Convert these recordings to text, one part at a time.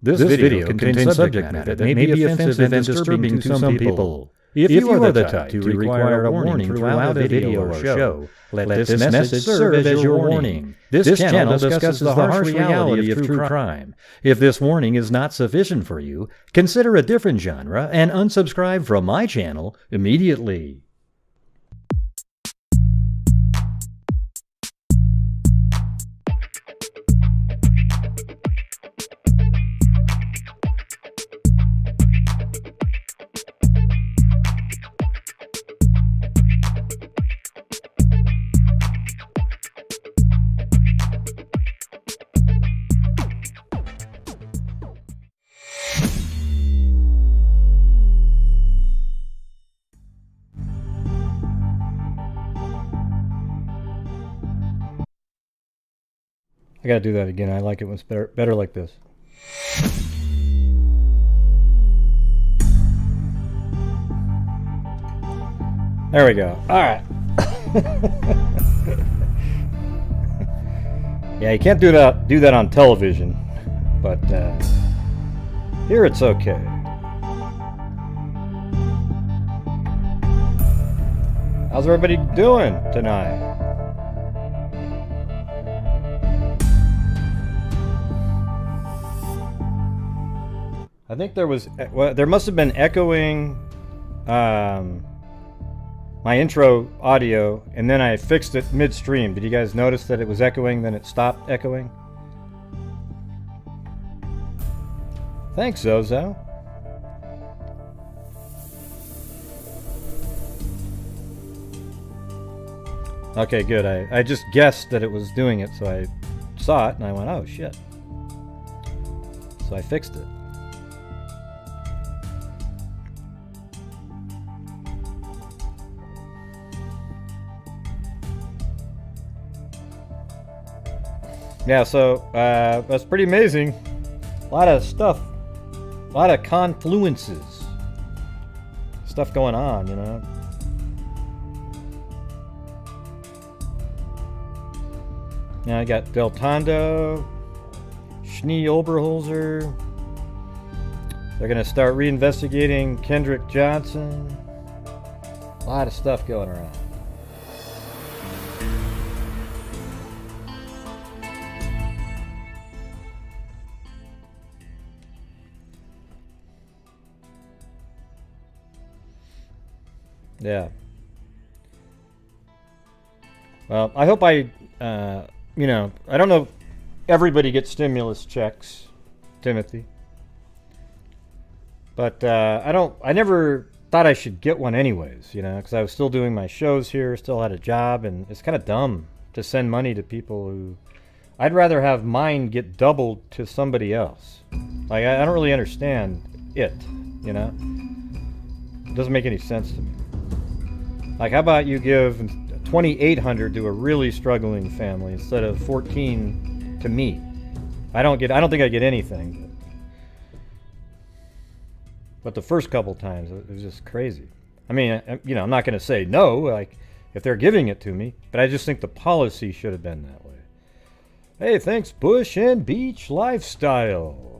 This video contains subject matter that may be offensive and disturbing to some people. If you are the type to require a warning throughout a video or show, let this message serve as your warning. This channel discusses the harsh reality of true crime. If this warning is not sufficient for you, consider a different genre and unsubscribe from my channel immediately. I gotta do that again. I like it when it's better like this. There we go. All right. Yeah, you can't do that on television, but here it's okay. How's everybody doing tonight? I think there must have been echoing my intro audio, and then I fixed it midstream. Did you guys notice that it was echoing, then it stopped echoing? Thanks, Zozo. Okay, good. I just guessed that it was doing it, so I saw it, and I went, oh, shit. So I fixed it. Yeah, so that's pretty amazing. A lot of stuff, a lot of confluences, stuff going on, you know. Now I got Deltondo, Schnee Oberholzer. They're gonna start reinvestigating Kendrick Johnson. A lot of stuff going around. Yeah. Well, I hope I don't know if everybody gets stimulus checks, Timothy. But I never thought I should get one anyways, you know, because I was still doing my shows here, still had a job, and it's kind of dumb to send money to people who... I'd rather have mine get doubled to somebody else. Like, I don't really understand it, you know? It doesn't make any sense to me. Like, how about you give $2,800 to a really struggling family instead of $14 to me? I don't think I get anything. But the first couple times, it was just crazy. I mean, you know, I'm not going to say no, like, if they're giving it to me, but I just think the policy should have been that way. Hey, thanks, Bush and Beach Lifestyle.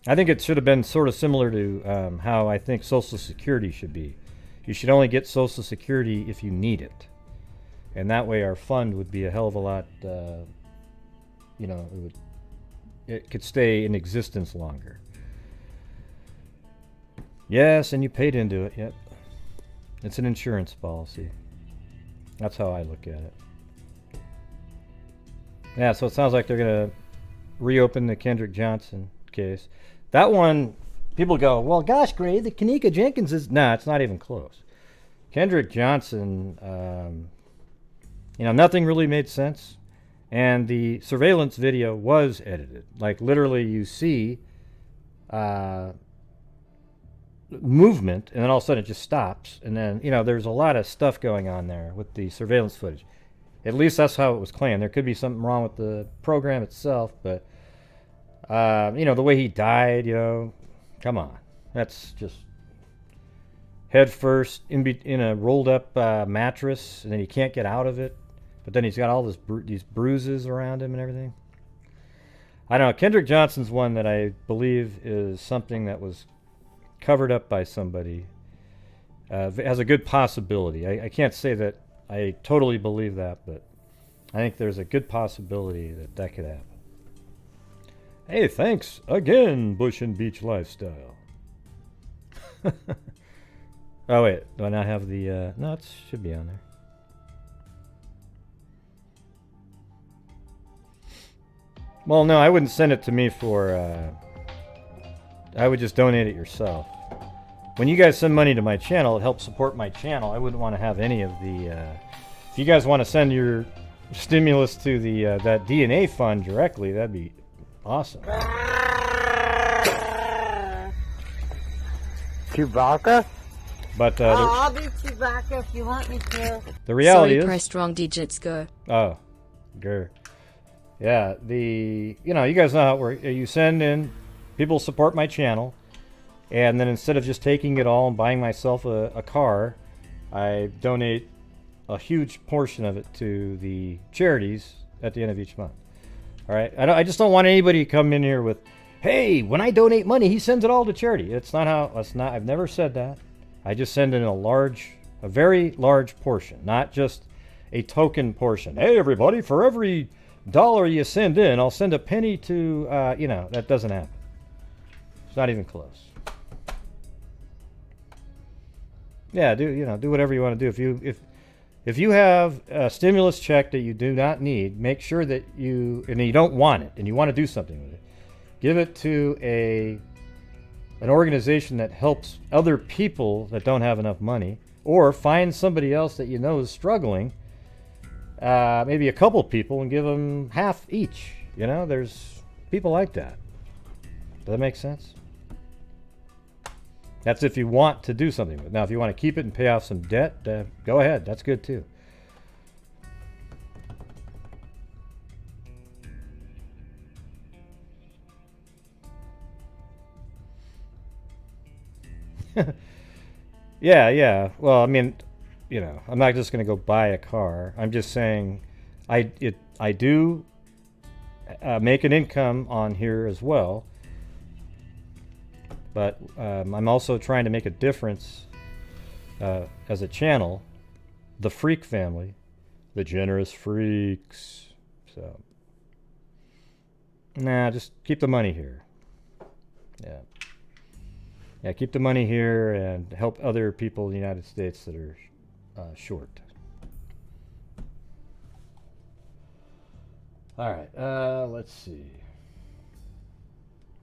I think it should have been sort of similar to how I think Social Security should be. You should only get Social Security if you need it. And that way our fund would be a hell of a lot, you know, it could stay in existence longer. Yes, and you paid into it, yep. It's an insurance policy. That's how I look at it. Yeah, so it sounds like they're going to reopen the Kendrick Johnson case. That one, people go, well, gosh, Gray, the Kanika Jenkins is... Nah, it's not even close. Kendrick Johnson, you know, nothing really made sense. And the surveillance video was edited. Like, literally, you see movement, and then all of a sudden it just stops. And then, you know, there's a lot of stuff going on there with the surveillance footage. At least that's how it was claimed. There could be something wrong with the program itself, but... you know, the way he died, you know, come on. That's just head first in a rolled up mattress, and then he can't get out of it. But then he's got all these bruises around him and everything. I don't know. Kendrick Johnson's one that I believe is something that was covered up by somebody. Has a good possibility. I can't say that I totally believe that, but I think there's a good possibility that that could happen. Hey, thanks again, Bush and Beach Lifestyle. Oh, wait. Do I not have the... no, it should be on there. Well, no, I wouldn't send it to me for... I would just donate it yourself. When you guys send money to my channel, it helps support my channel. I wouldn't want to have any of the... if you guys want to send your stimulus to the that DNA fund directly, that'd be awesome. Chewbacca? But I'll be Chewbacca if you want me to. The reality is... pressed wrong digits, go. Oh, grr. Yeah, you know, you guys know how it works. You send in, people support my channel, and then instead of just taking it all and buying myself a car, I donate a huge portion of it to the charities at the end of each month. All right? I just don't want anybody to come in here with, hey, when I donate money, he sends it all to charity. It's not how, I've never said that. I just send in a very large portion, not just a token portion. Hey, everybody, for every dollar you send in, I'll send a penny to, you know, that doesn't happen. It's not even close. Yeah, do whatever you want to do. If you have a stimulus check that you do not need, make sure that you don't want it and you want to do something with it, give it to an organization that helps other people that don't have enough money, or find somebody else that you know is struggling, maybe a couple people, and give them half each. You know, there's people like that. Does that make sense? That's if you want to do something with it. Now, if you want to keep it and pay off some debt, go ahead. That's good too. Yeah. Well, I mean, you know, I'm not just going to go buy a car. I'm just saying I do make an income on here as well. But I'm also trying to make a difference as a channel, the Freak family, the generous freaks. So, nah, just keep the money here. Yeah, keep the money here and help other people in the United States that are short. All right, let's see.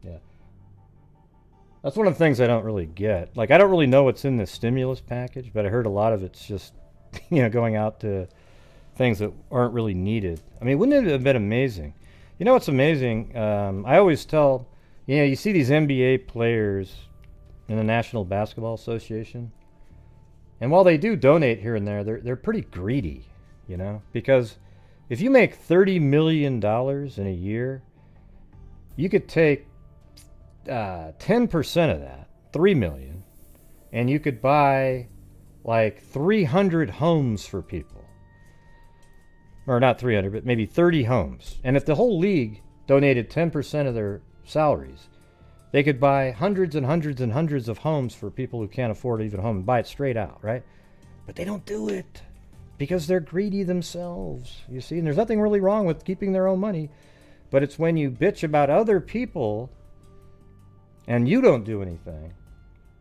Yeah. That's one of the things I don't really get. Like, I don't really know what's in the stimulus package, but I heard a lot of it's just, you know, going out to things that aren't really needed. I mean, wouldn't it have been amazing? You know what's amazing? I always tell, you know, you see these NBA players in the National Basketball Association, and while they do donate here and there, they're pretty greedy, you know? Because if you make $30 million in a year, you could take 10% of that, 3 million, and you could buy like 300 homes for people. Or not 300, but maybe 30 homes. And if the whole league donated 10% of their salaries, they could buy hundreds and hundreds and hundreds of homes for people who can't afford even a home and buy it straight out, right? But they don't do it because they're greedy themselves, you see? And there's nothing really wrong with keeping their own money, but it's when you bitch about other people and you don't do anything,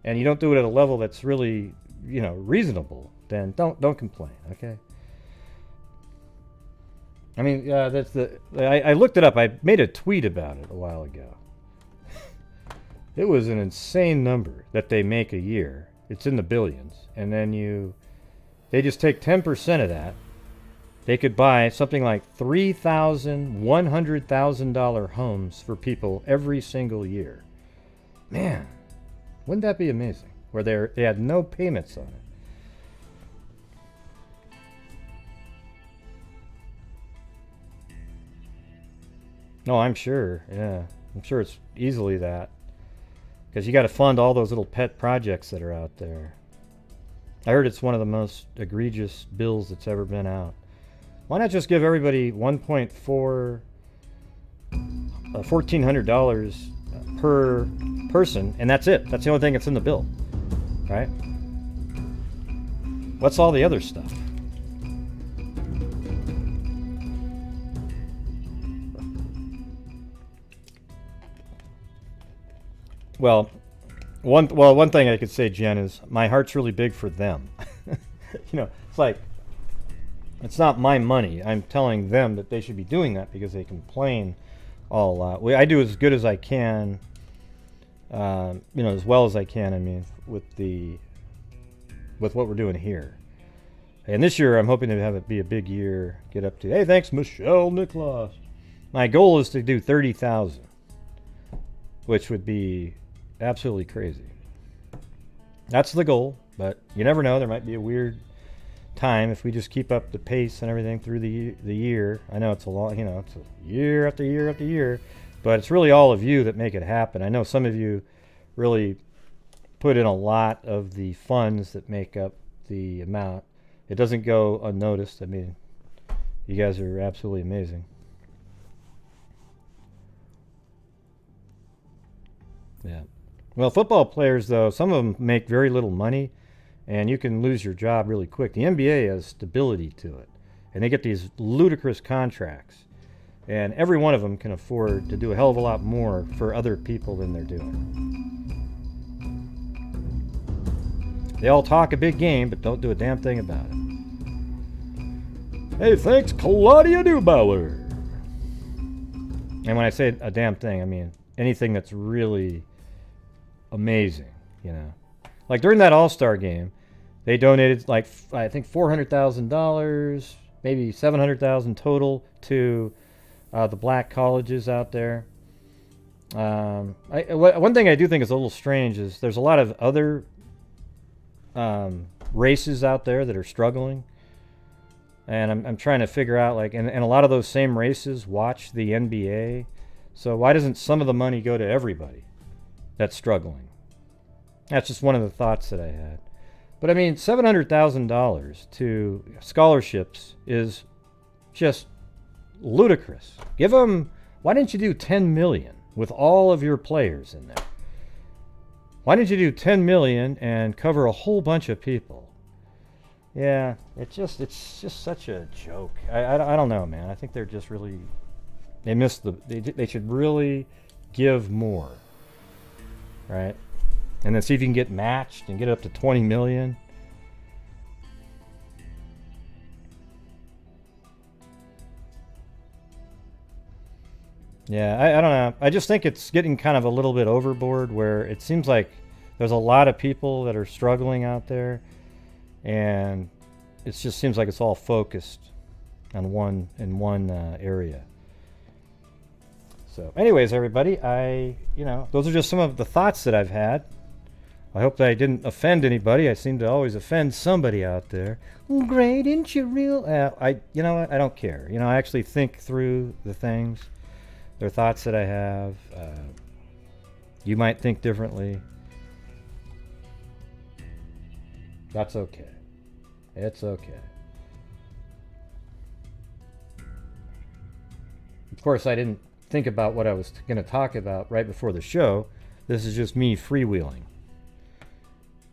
and you don't do it at a level that's really, you know, reasonable, then don't complain, okay? I mean, that's I looked it up. I made a tweet about it a while ago. It was an insane number that they make a year. It's in the billions, and then they just take 10% of that. They could buy something like $3,000, $100,000 homes for people every single year. Man, wouldn't that be amazing? Where they had no payments on it. No, I'm sure. Yeah, I'm sure it's easily that. Because you got to fund all those little pet projects that are out there. I heard it's one of the most egregious bills that's ever been out. Why not just give everybody 1.4 $1,400 per person, and that's it. That's the only thing that's in the bill, right? What's all the other stuff? Well, one thing I could say, Jen, is my heart's really big for them. It's like, it's not my money. I'm telling them that they should be doing that because they complain all a lot. I do as good as I can, as well as I can. I mean, with what we're doing here. And this year, I'm hoping to have it be a big year. Get up to, hey, thanks, Michelle Nicholas. My goal is to do 30,000, which would be absolutely crazy. That's the goal, but you never know. There might be a weird time if we just keep up the pace and everything through the year. I know it's a long, it's a year after year after year, but it's really all of you that make it happen. I know some of you really put in a lot of the funds that make up the amount. It doesn't go unnoticed. I mean, you guys are absolutely amazing. Yeah. Well, football players, though, some of them make very little money, and you can lose your job really quick. The NBA has stability to it, and they get these ludicrous contracts, and every one of them can afford to do a hell of a lot more for other people than they're doing. They all talk a big game, but don't do a damn thing about it. Hey, thanks, Claudia Neubauer. And when I say a damn thing, I mean anything that's really amazing, Like during that All-Star game, they donated I think $400,000, maybe $700,000 total to the black colleges out there. One thing I do think is a little strange is there's a lot of other races out there that are struggling, and I'm trying to figure out and a lot of those same races watch the NBA. So why doesn't some of the money go to everybody that's struggling? That's just one of the thoughts that I had. But I mean, $700,000 to scholarships is just ludicrous. Give them, why didn't you do 10 million with all of your players in there? Why didn't you do 10 million and cover a whole bunch of people? Yeah, it's just such a joke. I don't know, man. I think they're just really, they should really give more, right? And then see if you can get matched and get up to 20 million. Yeah, I don't know. I just think it's getting kind of a little bit overboard where it seems like there's a lot of people that are struggling out there, and it just seems like it's all focused on one area. So anyways, everybody, those are just some of the thoughts that I've had. I hope that I didn't offend anybody. I seem to always offend somebody out there. Great, isn't you real? You know what? I don't care. I actually think through the things. They're thoughts that I have. You might think differently. That's okay. It's okay. Of course, I didn't think about what I was going to talk about right before the show. This is just me freewheeling.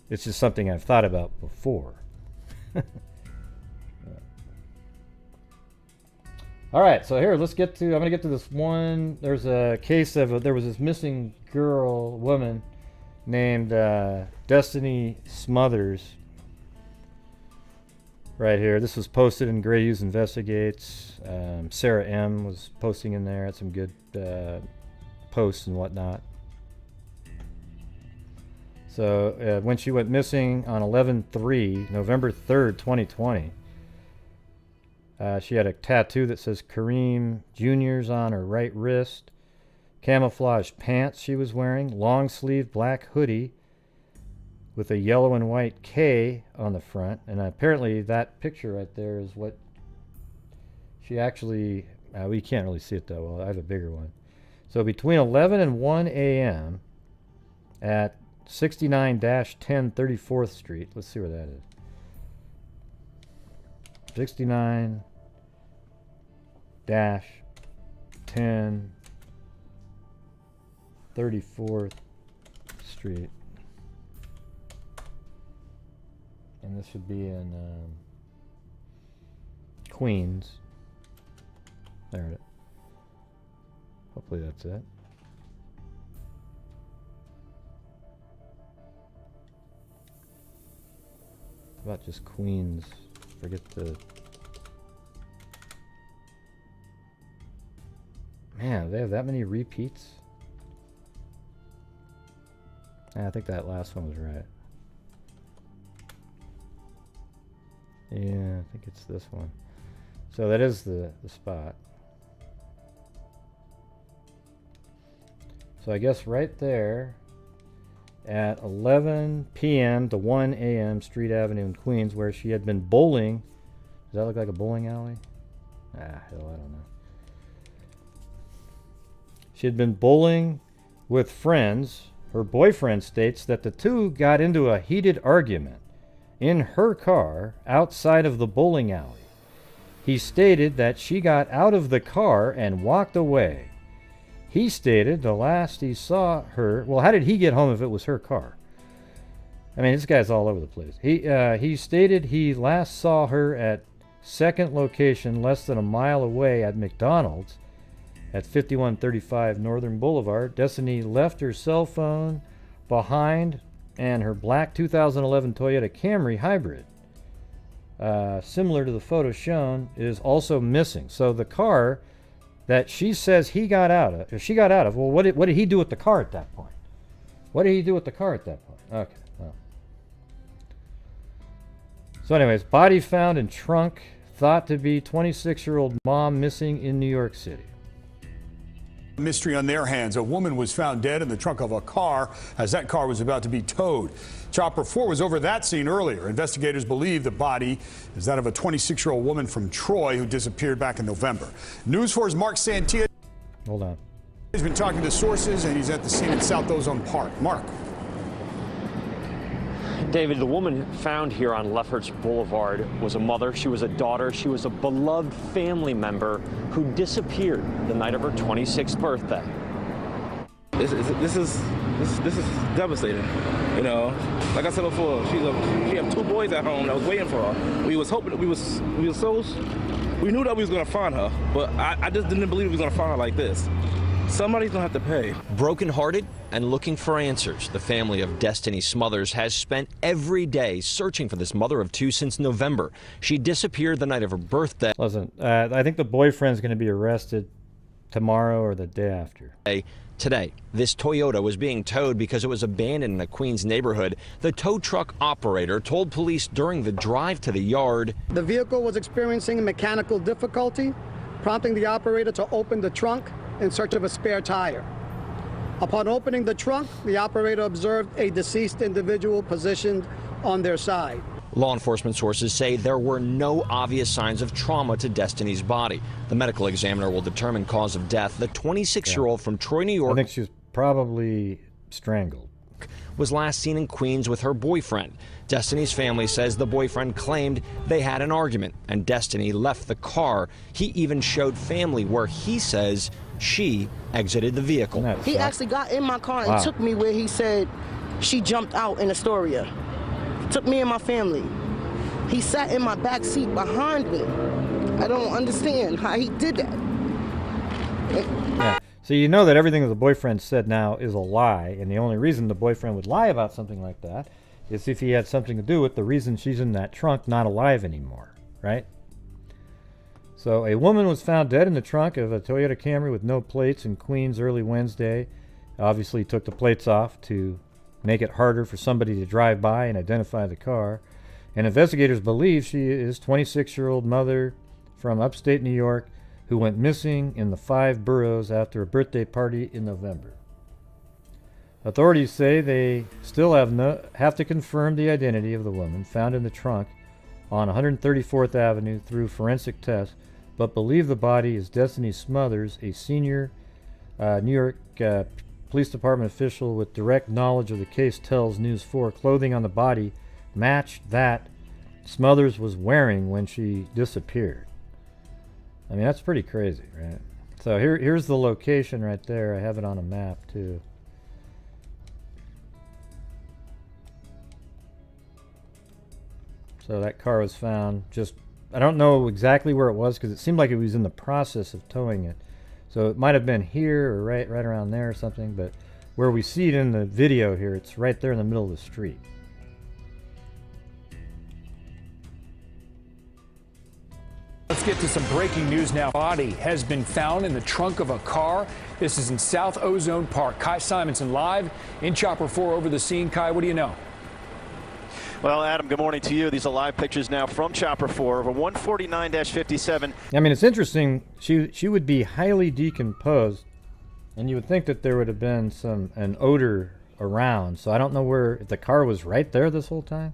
It's just something I've thought about before. All right, so here, I'm going to get to this one. There's a case of, there was this missing woman named Destini Smothers. Right here. This was posted in KDKA Investigates. Sarah M. was posting in there. Had some good posts and whatnot. So when she went missing on 11/3, November 3rd, 2020, she had a tattoo that says Kareem Jr.'s on her right wrist. Camouflage pants she was wearing. Long sleeve black hoodie with a yellow and white K on the front. And apparently that picture right there is what she actually, we can't really see it though. Well, I have a bigger one. So between 11 and 1 a.m. at 69-10 34th Street. Let's see where that is. 69-10 134th Street. And this should be in Queens. There it is. Hopefully that's it. How about just Queens? Forget the... Man, they have that many repeats? I think that last one was right. Yeah, I think it's this one. So that is the spot. So I guess right there at 11 p.m. to 1 a.m. Street Avenue in Queens, where she had been bowling. Does that look like a bowling alley? Ah, hell, I don't know. She had been bowling with friends. Her boyfriend states that the two got into a heated argument in her car outside of the bowling alley. He stated that she got out of the car and walked away. He stated the last he saw her... Well, how did he get home if it was her car? I mean, this guy's all over the place. He stated he last saw her at second location less than a mile away at McDonald's at 5135 Northern Boulevard. Destini left her cell phone behind and her black 2011 Toyota Camry hybrid, similar to the photo shown, is also missing. So the car that she says she got out of, well, what did he do with the car at that point? What did he do with the car at that point? Okay. Well. So anyways, body found in trunk, thought to be 26-year-old mom missing in New York City. Mystery on their hands. A woman was found dead in the trunk of a car as that car was about to be towed. Chopper 4 was over that scene earlier. Investigators believe the body is that of a 26-year-old woman from Troy who disappeared back in November. News 4's Mark Santia. Hold on. He's been talking to sources and he's at the scene in South Ozone Park. Mark. David, the woman found here on Lefferts Boulevard was a mother, she was a daughter, she was a beloved family member who disappeared the night of her 26th birthday. This is devastating. You know, like I said before, she had 2 boys at home that was waiting for her. We was hoping that we knew that we was gonna find her, but I just didn't believe we was gonna find her like this. Somebody's gonna have to pay. Brokenhearted and looking for answers, the family of Destini Smothers has spent every day searching for this mother of 2 since November. She disappeared the night of her birthday. Listen, I think the boyfriend's going to be arrested tomorrow or the day after. Today, this Toyota was being towed because it was abandoned in a Queens neighborhood. The tow truck operator told police during the drive to the yard, the vehicle was experiencing mechanical difficulty, prompting the operator to open the trunk in search of a spare tire. Upon opening the trunk, the operator observed a deceased individual positioned on their side. Law enforcement sources say there were no obvious signs of trauma to Destini's body. The medical examiner will determine cause of death. The 26-year-old from Troy, New York, I think she was probably strangled, was last seen in Queens with her boyfriend. Destini's family says the boyfriend claimed they had an argument and Destini left the car. He even showed family where he says she exited the vehicle. He actually got in my car and took me where he said she jumped out in Astoria. Took me and my family. He sat in my back seat behind me. I don't understand how he did that. Yeah. So you know that everything that the boyfriend said now is a lie, and the only reason the boyfriend would lie about something like that is if he had something to do with the reason she's in that trunk not alive anymore, right? So a woman was found dead in the trunk of a Toyota Camry with no plates in Queens early Wednesday. Obviously took the plates off to make it harder for somebody to drive by and identify the car. And investigators believe she is 26-year-old mother from upstate New York who went missing in the 5 boroughs after a birthday party in November. Authorities say they still have to confirm the identity of the woman found in the trunk on 134th Avenue through forensic tests, but believe the body is Destini Smothers, a senior New York Police Department official with direct knowledge of the case tells News 4 clothing on the body matched that Smothers was wearing when she disappeared. I mean, that's pretty crazy, right? So here's the location right there. I have it on a map too. So that car was found just, I don't know exactly where it was because it seemed like it was in the process of towing it. So it might have been here or right around there or something, but where we see it in the video here, it's right there in the middle of the street. Let's get to some breaking news now. Body has been found in the trunk of a car. This is in South Ozone Park. Kai Simonson live in Chopper 4 over the scene. Kai, what do you know? Well, Adam, good morning to you. These are live pictures now from Chopper 4 over 149-57. I mean, it's interesting. She would be highly decomposed, and you would think that there would have been an odor around. So I don't know if the car was right there this whole time.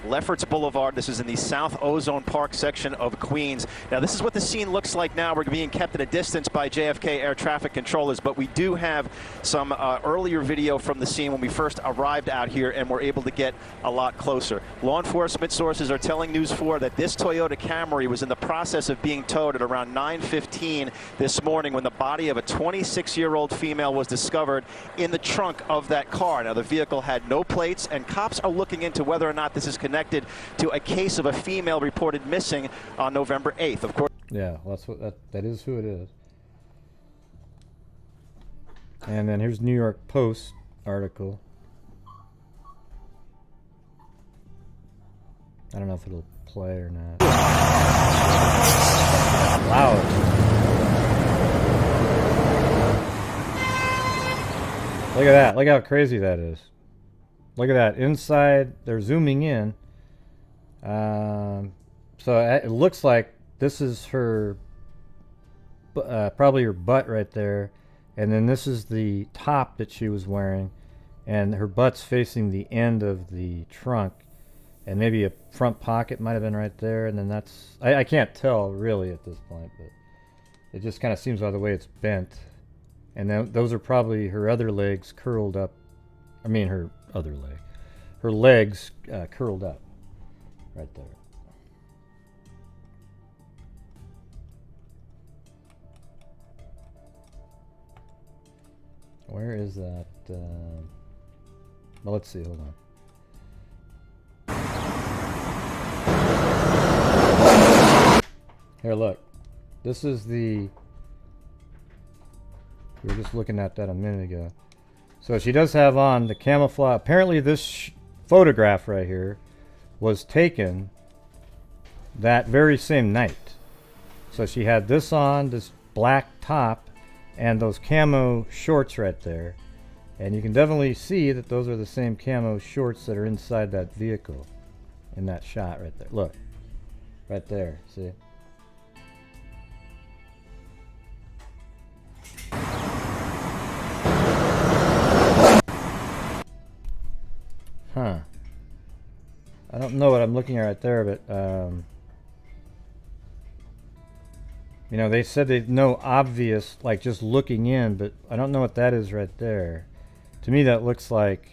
Lefferts Boulevard. This is in the South Ozone Park section of Queens. Now, this is what the scene looks like now. We're being kept at a distance by JFK air traffic controllers, but we do have some earlier video from the scene when we first arrived out here and were able to get a lot closer. Law enforcement sources are telling News 4 that this Toyota Camry was in the process of being towed at around 9:15 this morning when the body of a 26-year-old female was discovered in the trunk of that car. Now, the vehicle had no plates, and cops are looking into whether or not this is connected to a case of a female reported missing on November 8th. Of course. Yeah, well, that is who it is. And then here's New York Post article. I don't know if it'll play or not. Loud. Look at that. Look how crazy that is. Look at that. Inside, they're zooming in. So it looks like this is her, probably her butt right there. And then this is the top that she was wearing. And her butt's facing the end of the trunk. And maybe a front pocket might have been right there. And then that's, I can't tell really at this point, but it just kind of seems by the way it's bent. And then those are probably her other legs curled up. I mean her other leg. Her legs curled up right there. Where is that? Well, let's see. Hold on. Here, look. This is the... We were just looking at that a minute ago. So she does have on the camouflage. Apparently this photograph right here was taken that very same night. So she had this on, this black top, and those camo shorts right there. And you can definitely see that those are the same camo shorts that are inside that vehicle in that shot right there. Look, right there, see? Huh. I don't know what I'm looking at right there, but you know, they said they no obvious, like just looking in, but I don't know what that is right there. To me, that looks like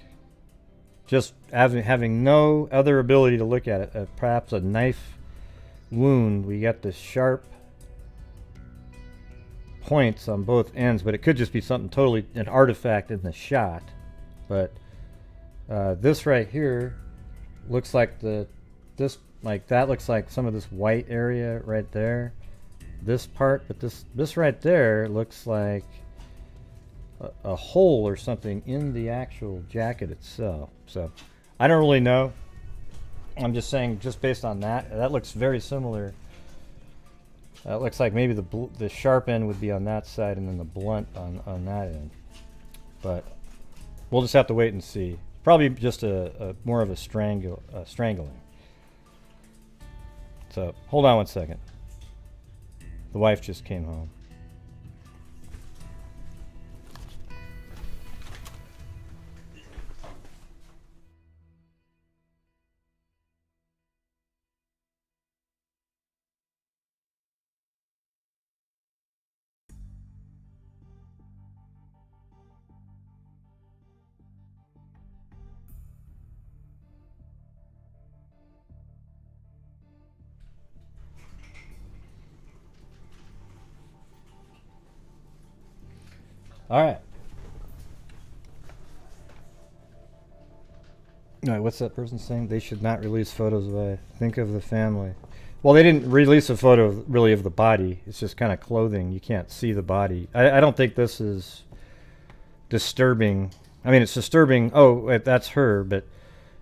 just having no other ability to look at it. Perhaps a knife wound. We got this sharp points on both ends, but it could just be something totally, an artifact in the shot. But this right here looks like this looks like some of this white area right there. This part, but this right there looks like a hole or something in the actual jacket itself. So I don't really know. I'm just saying, just based on that looks very similar. It looks like maybe the sharp end would be on that side and then the blunt on that end. But we'll just have to wait and see. Probably just a more of a strangling. So hold on one second. The wife just came home. All right. No, what's that person saying? They should not release photos of I think of the family. Well, they didn't release a photo really of the body. It's just kind of clothing. You can't see the body. I don't think this is disturbing. I mean, it's disturbing. Oh, that's her, but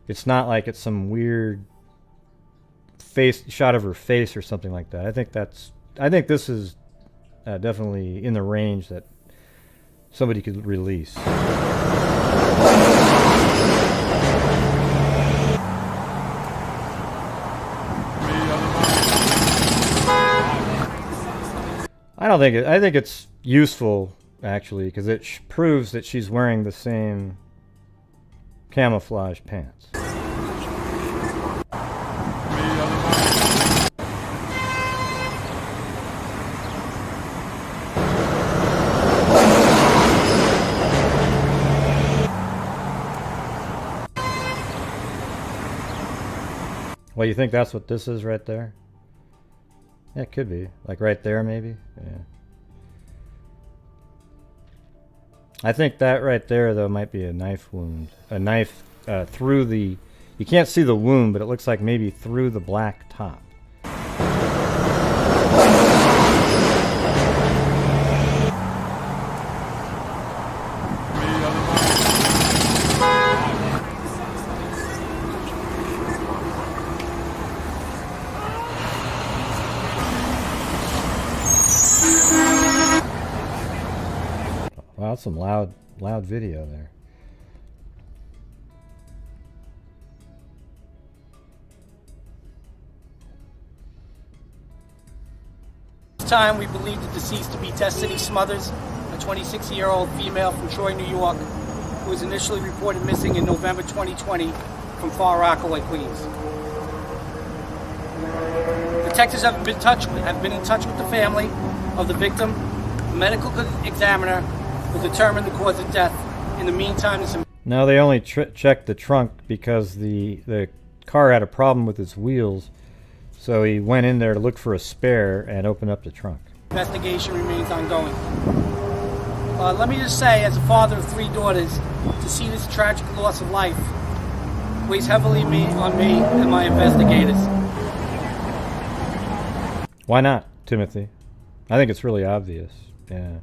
it's not like it's some weird face shot of her face or something like that. I think this is definitely in the range that somebody could release. I think it's useful actually because it proves that she's wearing the same camouflage pants. Well, you think that's what this is right there? Yeah, it could be. Like right there, maybe? Yeah. I think that right there, though, might be a knife wound. A knife through the... You can't see the wound, but it looks like maybe through the black top. Wow, that's some loud video there. This time we believe the deceased to be Destini Smothers, a 26-year-old female from Troy, New York, who was initially reported missing in November 2020 from Far Rockaway, Queens. Detectives have been in touch with the family of the victim. A medical examiner will determine the cause of death. In the meantime, no, they only checked the trunk because the car had a problem with its wheels, so he went in there to look for a spare and open up the trunk. Investigation remains ongoing. Let me just say, as a father of 3 daughters, to see this tragic loss of life weighs heavily on me and my investigators. Why not, Timothy? I think it's really obvious. Yeah.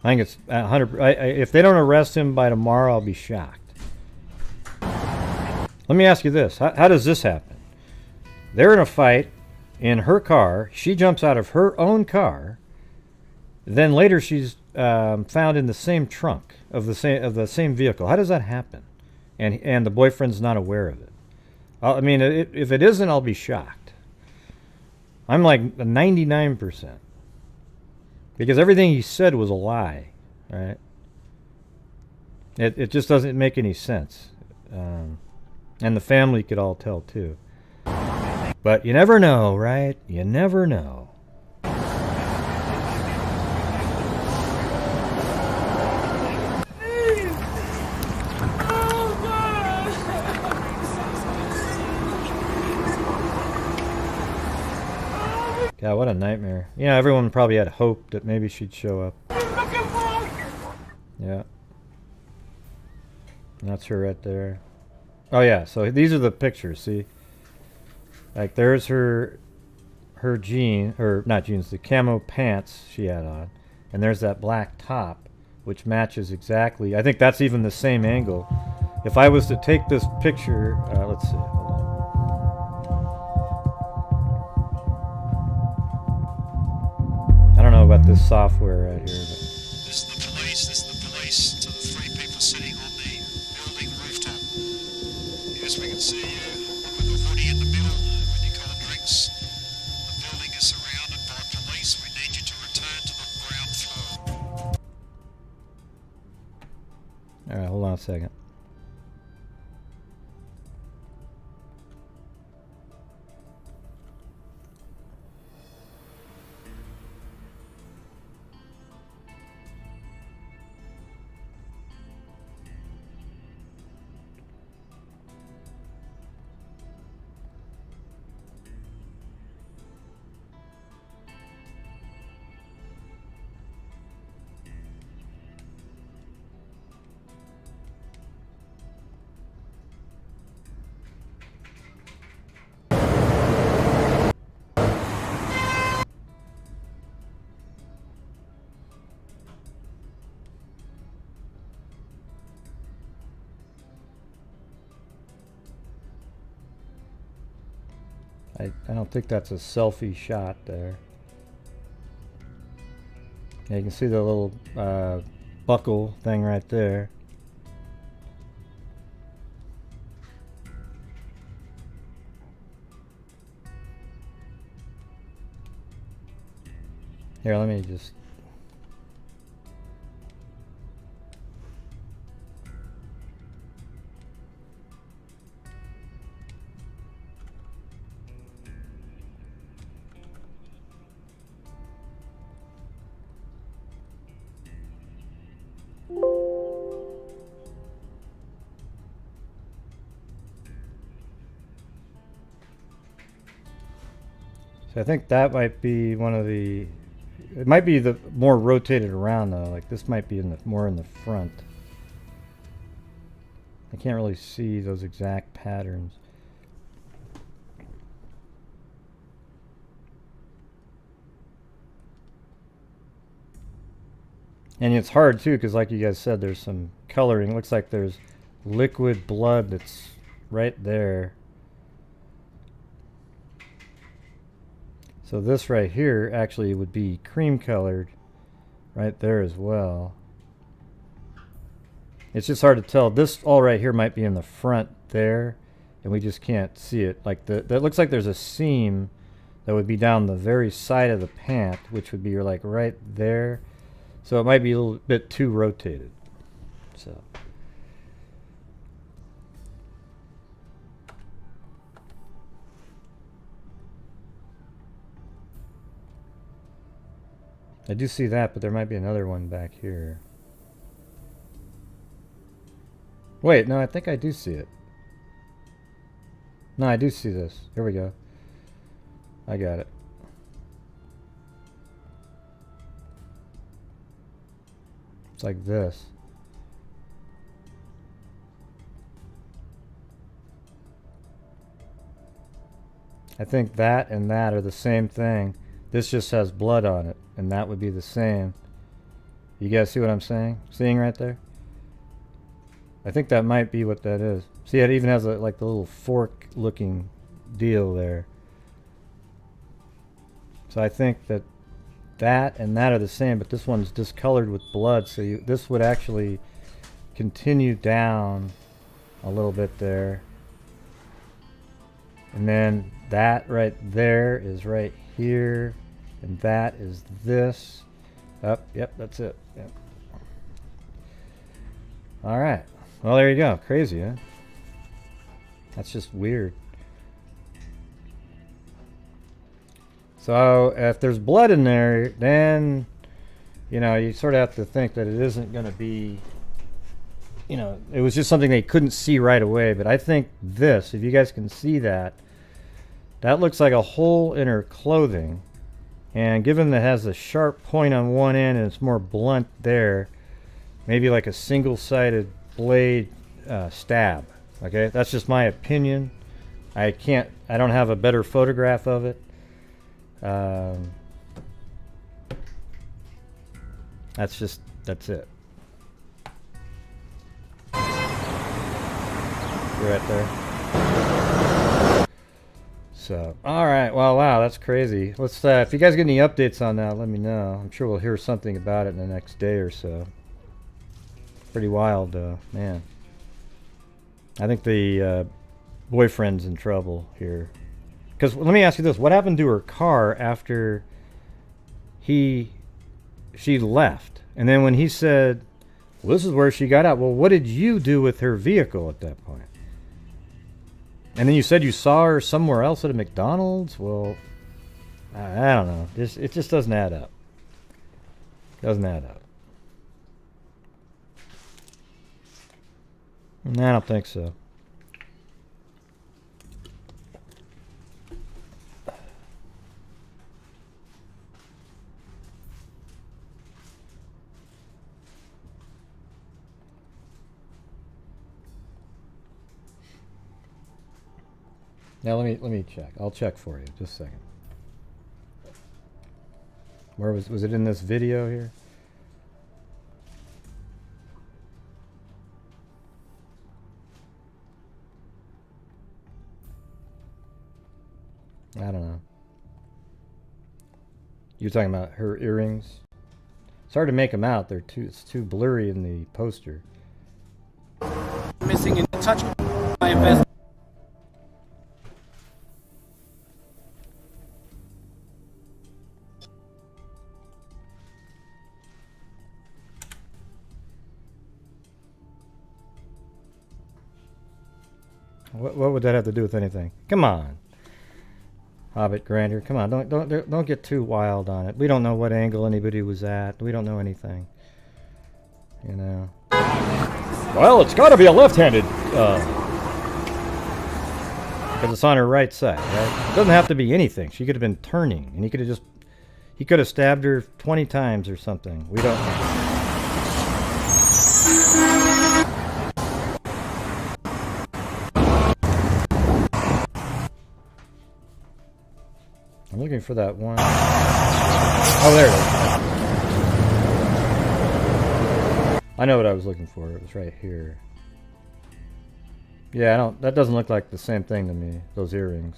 I think it's 100. If they don't arrest him by tomorrow, I'll be shocked. Let me ask you this: how does this happen? They're in a fight in her car. She jumps out of her own car. Then later, she's found in the same trunk of the same vehicle. How does that happen? And the boyfriend's not aware of it. I mean, if it isn't, I'll be shocked. I'm like 99%. Because everything he said was a lie, right? It just doesn't make any sense. And the family could all tell, too. But you never know, right? You never know. God, what a nightmare. You know, everyone probably had hope that maybe she'd show up. Yeah. That's her right there. Oh, yeah, so these are the pictures, see? Like, there's her not jeans, the camo pants she had on. And there's that black top, which matches exactly. I think that's even the same angle. If I was to take this picture, let's see, hold on. I don't know about this software right here, but This is the police to the 3 people sitting on the building rooftop. Yes, we can see you with the hoodie in the middle with your cold drinks. The building is surrounded by police. We need you to return to the ground floor. alright, hold on a second. I don't think that's a selfie shot there. Yeah, you can see the little buckle thing right there. Here, let me just... So I think that might be one of the... It might be the more rotated around though. Like this might be in the more in the front. I can't really see those exact patterns. And it's hard too because like you guys said, there's some coloring. It looks like there's liquid blood that's right there. So this right here actually would be cream colored right there as well. It's just hard to tell. This all right here might be in the front there, and we just can't see it. Like that looks like there's a seam that would be down the very side of the pant, which would be like right there. So it might be a little bit too rotated. So. I do see that, but there might be another one back here. Wait, no, I think I do see it. No, I do see this. Here we go. I got it. It's like this. I think that and that are the same thing. This just has blood on it, and that would be the same. You guys see what I'm saying? Seeing right there? I think that might be what that is. See, it even has like the little fork-looking deal there. So I think that that and that are the same, but this one's discolored with blood, so this would actually continue down a little bit there. And then that right there is right here, and that is this. Yep, that's it. Yep. All right. Well, there you go. Crazy, huh? That's just weird. So if there's blood in there, then, you know, you sort of have to think that it isn't going to be, you know, it was just something they couldn't see right away. But I think this, if you guys can see that, that looks like a hole in her clothing. And given that it has a sharp point on one end and it's more blunt there, maybe like a single-sided blade stab. Okay, that's just my opinion. I don't have a better photograph of it. That's it. You're right there. So, all right. Well, wow, that's crazy. Let's. If you guys get any updates on that, let me know. I'm sure we'll hear something about it in the next day or so. Pretty wild, man. I think the boyfriend's in trouble here. Because let me ask you this: what happened to her car after she left? And then when he said, "Well, this is where she got out," well, what did you do with her vehicle at that point? And then you said you saw her somewhere else at a McDonald's. Well, I don't know. It just doesn't add up. Doesn't add up. I don't think so. Now let me check. I'll check for you. Just a second. Where was it in this video here? I don't know. You're talking about her earrings? It's hard to make them out. It's too blurry in the poster. Missing in touch with my investment. What would that have to do with anything? Come on, Hobbit Grander. Come on, don't get too wild on it. We don't know what angle anybody was at. We don't know anything. You know. Well, it's got to be a left-handed, because it's on her right side, right? It doesn't have to be anything. She could have been turning, and he could have stabbed her 20 times or something. We don't know. I'm looking for that one. Oh, there it is. I know what I was looking for. It was right here. Yeah, that doesn't look like the same thing to me, those earrings.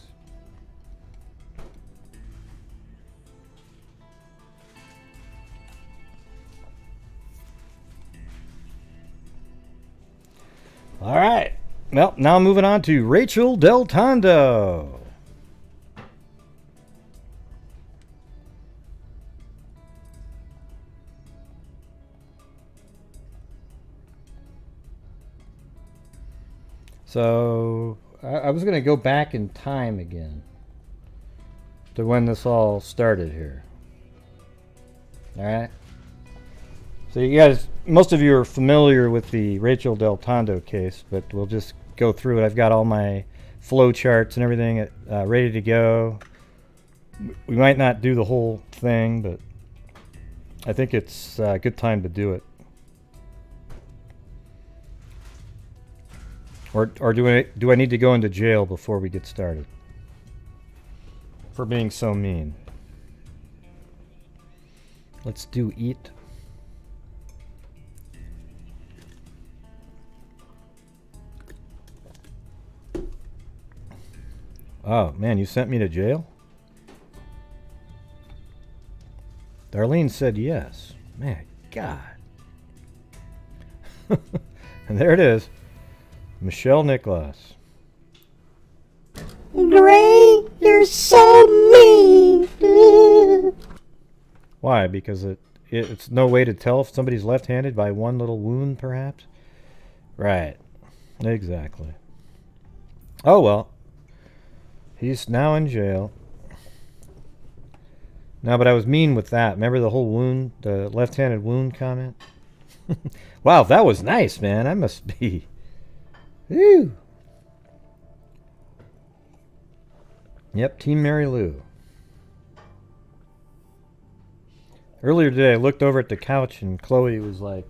All right. Well, now moving on to Rachael Deltondo. So, I was going to go back in time again to when this all started here. Alright? So you guys, most of you are familiar with the Rachael Deltondo case, but we'll just go through it. I've got all my flow charts and everything ready to go. We might not do the whole thing, but I think it's a good time to do it. Or do I need to go into jail before we get started? For being so mean. Let's do eat. Oh, man, you sent me to jail? Darlene said yes. Man, God. And there it is. Michelle Nicholas. Gray, you're so mean. Why? Because it's no way to tell if somebody's left-handed by one little wound, perhaps? Right. Exactly. Oh, well. He's now in jail. No, but I was mean with that. Remember the whole wound, the left-handed wound comment? Wow, that was nice, man. I must be... Woo! Yep, Team Mary Lou. Earlier today, I looked over at the couch and Chloe was like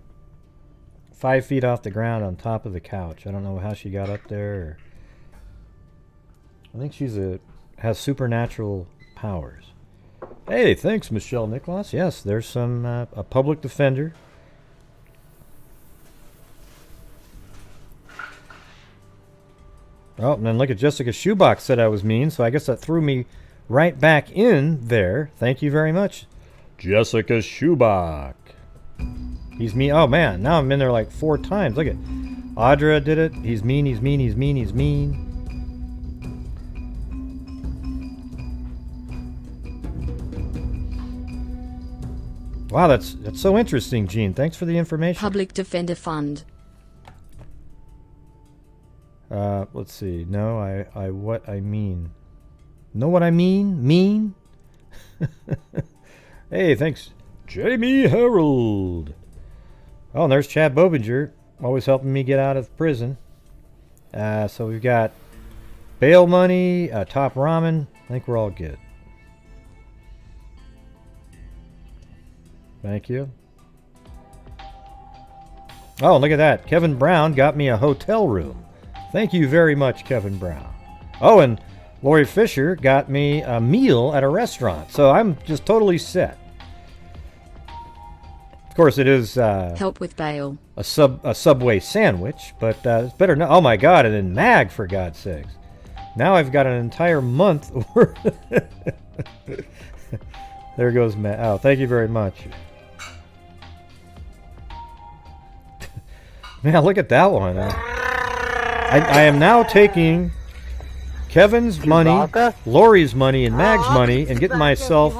5 feet off the ground on top of the couch. I don't know how she got up there. Or... I think has supernatural powers. Hey, thanks, Michelle Nicholas. Yes, there's some a public defender. Oh, and then look at Jessica Shoebox said I was mean, so I guess that threw me right back in there. Thank you very much, Jessica Shoebox. He's mean. Oh, man, now I'm in there like 4 times. Look at Audra did it. He's mean, he's mean, he's mean, he's mean. Wow, that's so interesting, Gene. Thanks for the information. Public Defender Fund. Let's see. No, what I mean. Know what I mean? Mean? Hey, thanks. Jamie Harold. Oh, and there's Chad Bobinger. Always helping me get out of prison. So we've got bail money, top ramen. I think we're all good. Thank you. Oh, look at that. Kevin Brown got me a hotel room. Thank you very much, Kevin Brown. Oh, and Lori Fisher got me a meal at a restaurant. So I'm just totally set. Of course, it is help with bail. A Subway sandwich, but it's better not. Oh my God! And then Mag, for God's sakes, Now I've got an entire month. There goes Matt. Oh, thank you very much. Man, look at that one. I am now taking Kevin's money, Lori's money, and Mag's money and getting myself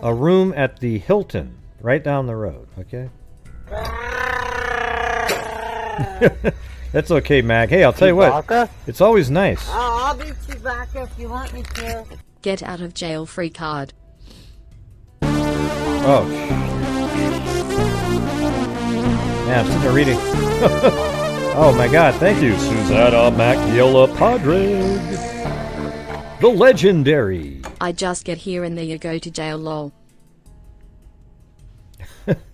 a room at the Hilton right down the road, okay? That's okay, Mag. Hey, I'll tell you what. It's always nice. I'll be Chewbacca if you want me to. Get out of jail free card. Oh. Yeah, I'm sitting there reading. Oh my god, thank you, Susanna Macchiola Padre. The legendary. I just get here and there you go to jail, lol.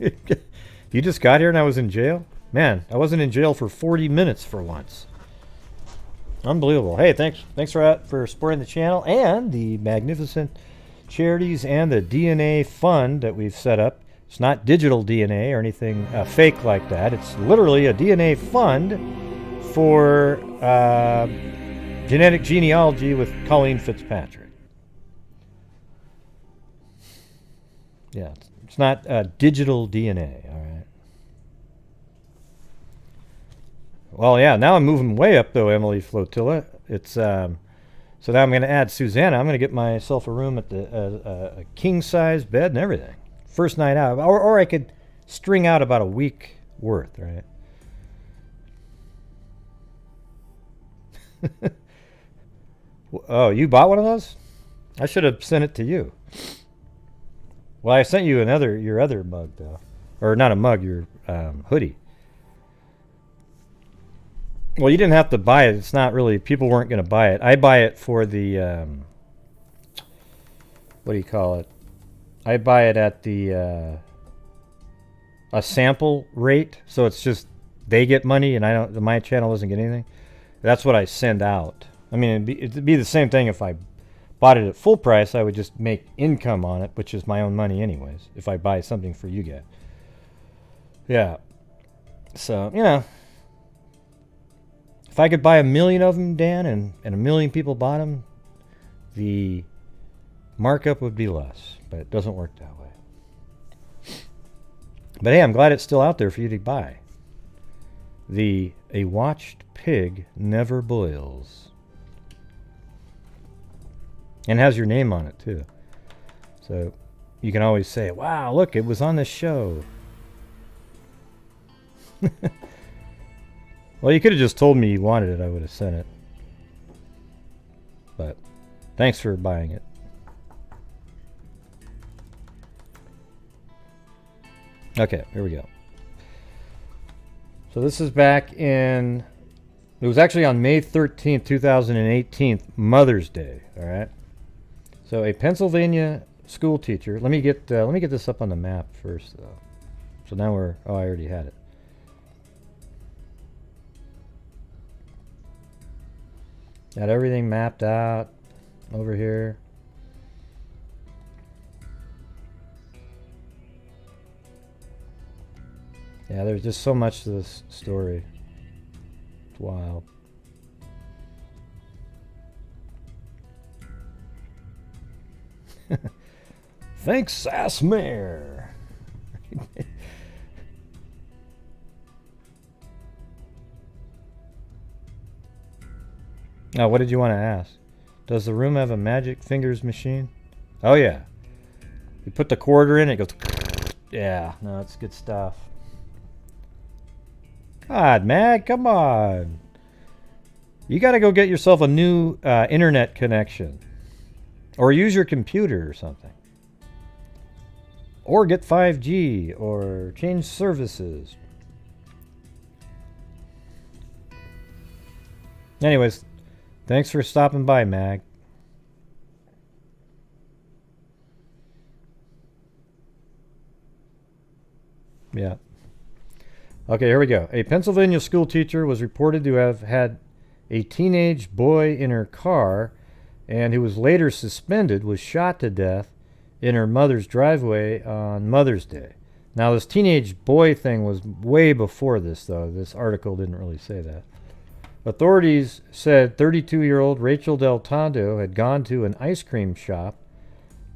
You just got here and I was in jail? Man, I wasn't in jail for 40 minutes for once. Unbelievable. Hey, thanks for supporting the channel and the magnificent charities and the DNA fund that we've set up. It's not digital DNA or anything fake like that. It's literally a DNA fund for genetic genealogy with Colleen Fitzpatrick. Yeah, it's not digital DNA, all right? Well, yeah, now I'm moving way up, though, Emily Flotilla. It's so now I'm going to add Susanna. I'm going to get myself a room at the a king-size bed and everything. First night out. Or I could string out about a week worth, right? Oh, you bought one of those? I should have sent it to you. Well, I sent you your other mug, though. Or not a mug, your hoodie. Well, you didn't have to buy it. It's not really, people weren't going to buy it. I buy it for the, what do you call it? I buy it at the, a sample rate. So it's just, they get money and my channel doesn't get anything. That's what I send out. I mean, it'd be the same thing if I bought it at full price. I would just make income on it, which is my own money anyways, if I buy something for you guys. Yeah. So, you know. If I could buy 1 million of them, Dan, and 1 million people bought them, the markup would be less. But it doesn't work that way. But hey, I'm glad it's still out there for you to buy. A watched pig never boils. And has your name on it, too. So you can always say, wow, look, it was on this show. Well, you could have just told me you wanted it. I would have sent it. But thanks for buying it. Okay, here we go. So this is back in... It was actually on May 13th, 2018, Mother's Day. All right. So a Pennsylvania school teacher. Let me get this up on the map first, though. So now we're... Oh, I already had it. Got everything mapped out over here. Yeah, there's just so much to this story. It's wild. Thanks, Sassmare. Oh, what did you want to ask? Does the room have a magic fingers machine? Oh, yeah. You put the quarter in, it goes... Yeah, no, it's good stuff. God, Mag, come on. You got to go get yourself a new internet connection. Or use your computer or something. Or get 5G, or change services. Anyways... Thanks for stopping by, Mag. Yeah. Okay, here we go. A Pennsylvania school teacher was reported to have had a teenage boy in her car and who was later suspended was shot to death in her mother's driveway on Mother's Day. Now, this teenage boy thing was way before this, though. This article didn't really say that. Authorities said 32-year-old Rachael Deltondo had gone to an ice cream shop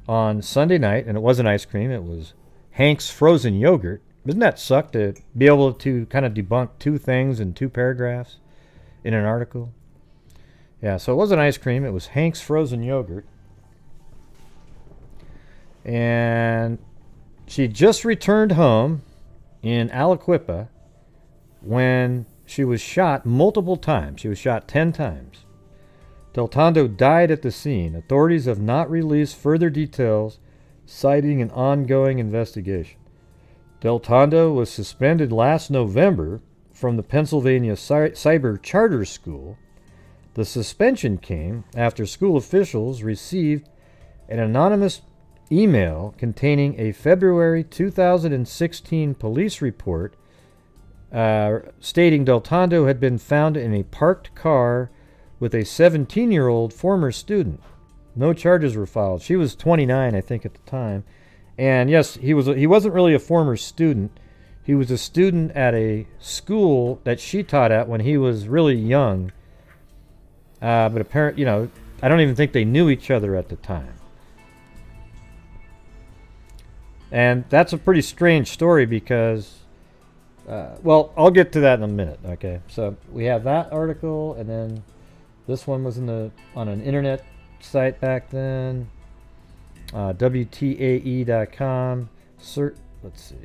on Sunday night, and it wasn't ice cream, it was Hank's frozen yogurt. Doesn't that suck to be able to kind of debunk two things in 2 paragraphs in an article? Yeah, so it wasn't ice cream, it was Hank's frozen yogurt. And she just returned home in Aliquippa when she was shot multiple times. She was shot 10 times. Deltondo died at the scene. Authorities have not released further details, citing an ongoing investigation. Deltondo was suspended last November from the Pennsylvania Cyber Charter School. The suspension came after school officials received an anonymous email containing a February 2016 police report stating Deltondo had been found in a parked car with a 17-year-old former student. No charges were filed. She was 29, I think, at the time. And yes, he wasn't really a former student. He was a student at a school that she taught at when he was really young. But apparently, I don't even think they knew each other at the time. And that's a pretty strange story because, well, I'll get to that in a minute. Okay, so we have that article, and then this one was on an internet site back then, WTAE.com. Let's see.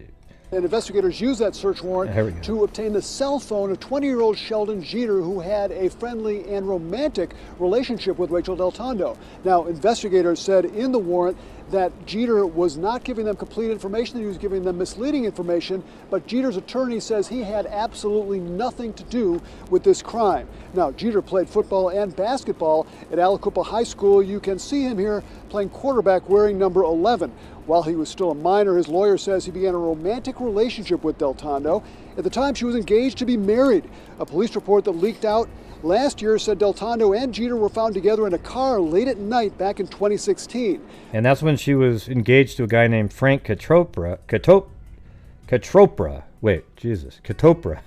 And investigators used that search warrant to obtain the cell phone of 20-year-old Sheldon Jeter, who had a friendly and romantic relationship with Rachael Deltondo. Now, investigators said in the warrant that Jeter was not giving them complete information, that he was giving them misleading information, but Jeter's attorney says he had absolutely nothing to do with this crime. Now, Jeter played football and basketball at Aliquippa High School. You can see him here playing quarterback wearing number 11. While he was still a minor, his lawyer says he began a romantic relationship with Deltondo. At the time, she was engaged to be married. A police report that leaked out last year said Deltondo and Jeter were found together in a car late at night back in 2016. And that's when she was engaged to a guy named Frank Katropra. Wait, Jesus. Katopra.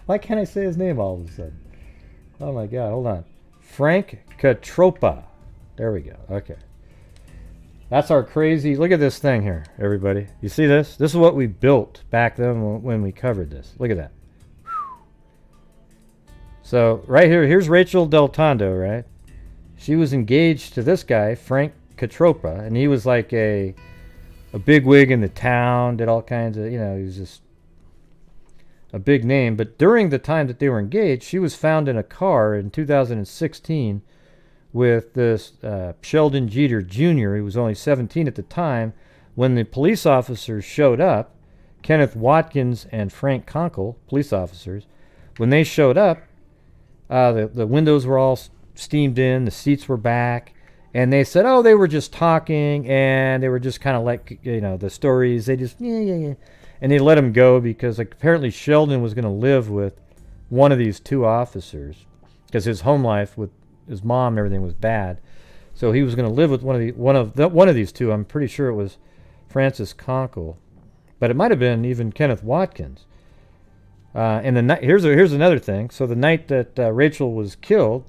Why can't I say his name all of a sudden? Oh my God, hold on. Frank Katropa. There we go. Okay. That's our crazy... Look at this thing here, everybody. You see this? This is what we built back then when we covered this. Look at that. So, right here, here's Rachael Deltondo, right? She was engaged to this guy, Frank Katropa, and he was like a bigwig in the town, did all kinds of, he was just a big name. But during the time that they were engaged, she was found in a car in 2016 with this Sheldon Jeter Jr., who was only 17 at the time. When the police officers showed up, Kenneth Watkins and Frank Conkle, police officers, when they showed up, the windows were all steamed in, the seats were back, and they said, oh, they were just talking, and they were just kind of like, the stories, they just, yeah. And they let him go because apparently Sheldon was going to live with one of these 2 officers because his home life with his mom and everything was bad. So he was going to live with one of these 2. I'm pretty sure it was Francis Conkle, but it might have been even Kenneth Watkins. And the night, here's another thing. So the night that Rachael was killed,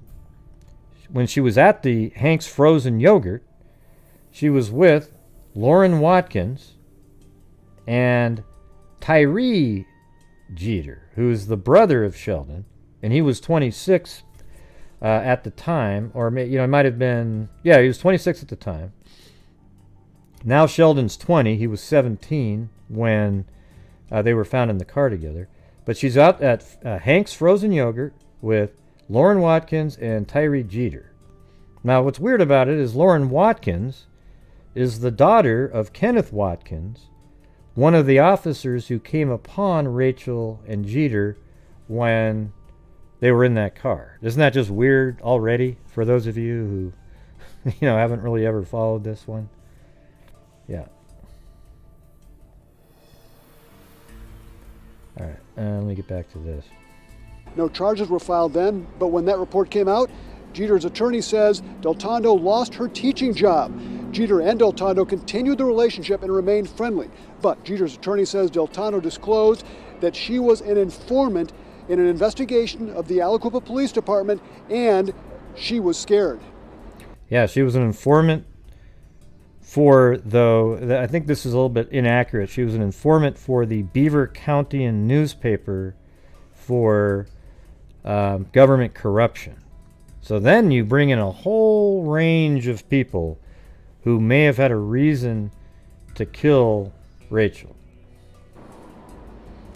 when she was at the Hank's Frozen Yogurt, she was with Lauren Watkins and Tyree Jeter, who's the brother of Sheldon, and he was 26 at the time, or it might have been, he was 26 at the time. Now Sheldon's 20. He was 17 when they were found in the car together. But she's out at Hank's Frozen Yogurt with Lauren Watkins and Tyree Jeter. Now, what's weird about it is Lauren Watkins is the daughter of Kenneth Watkins, one of the officers who came upon Rachael and Jeter when they were in that car. Isn't that just weird already for those of you who haven't really ever followed this one? Yeah. All right, let me get back to this. No charges were filed then, but when that report came out, Jeter's attorney says Deltondo lost her teaching job. Jeter and Deltondo continued the relationship and remained friendly. But Jeter's attorney says Deltondo disclosed that she was an informant in an investigation of the Aliquippa Police Department, and she was scared. Yeah, she was an informant for, though, I think this is a little bit inaccurate. She was an informant for the Beaver County newspaper for government corruption. So then you bring in a whole range of people who may have had a reason to kill Rachael.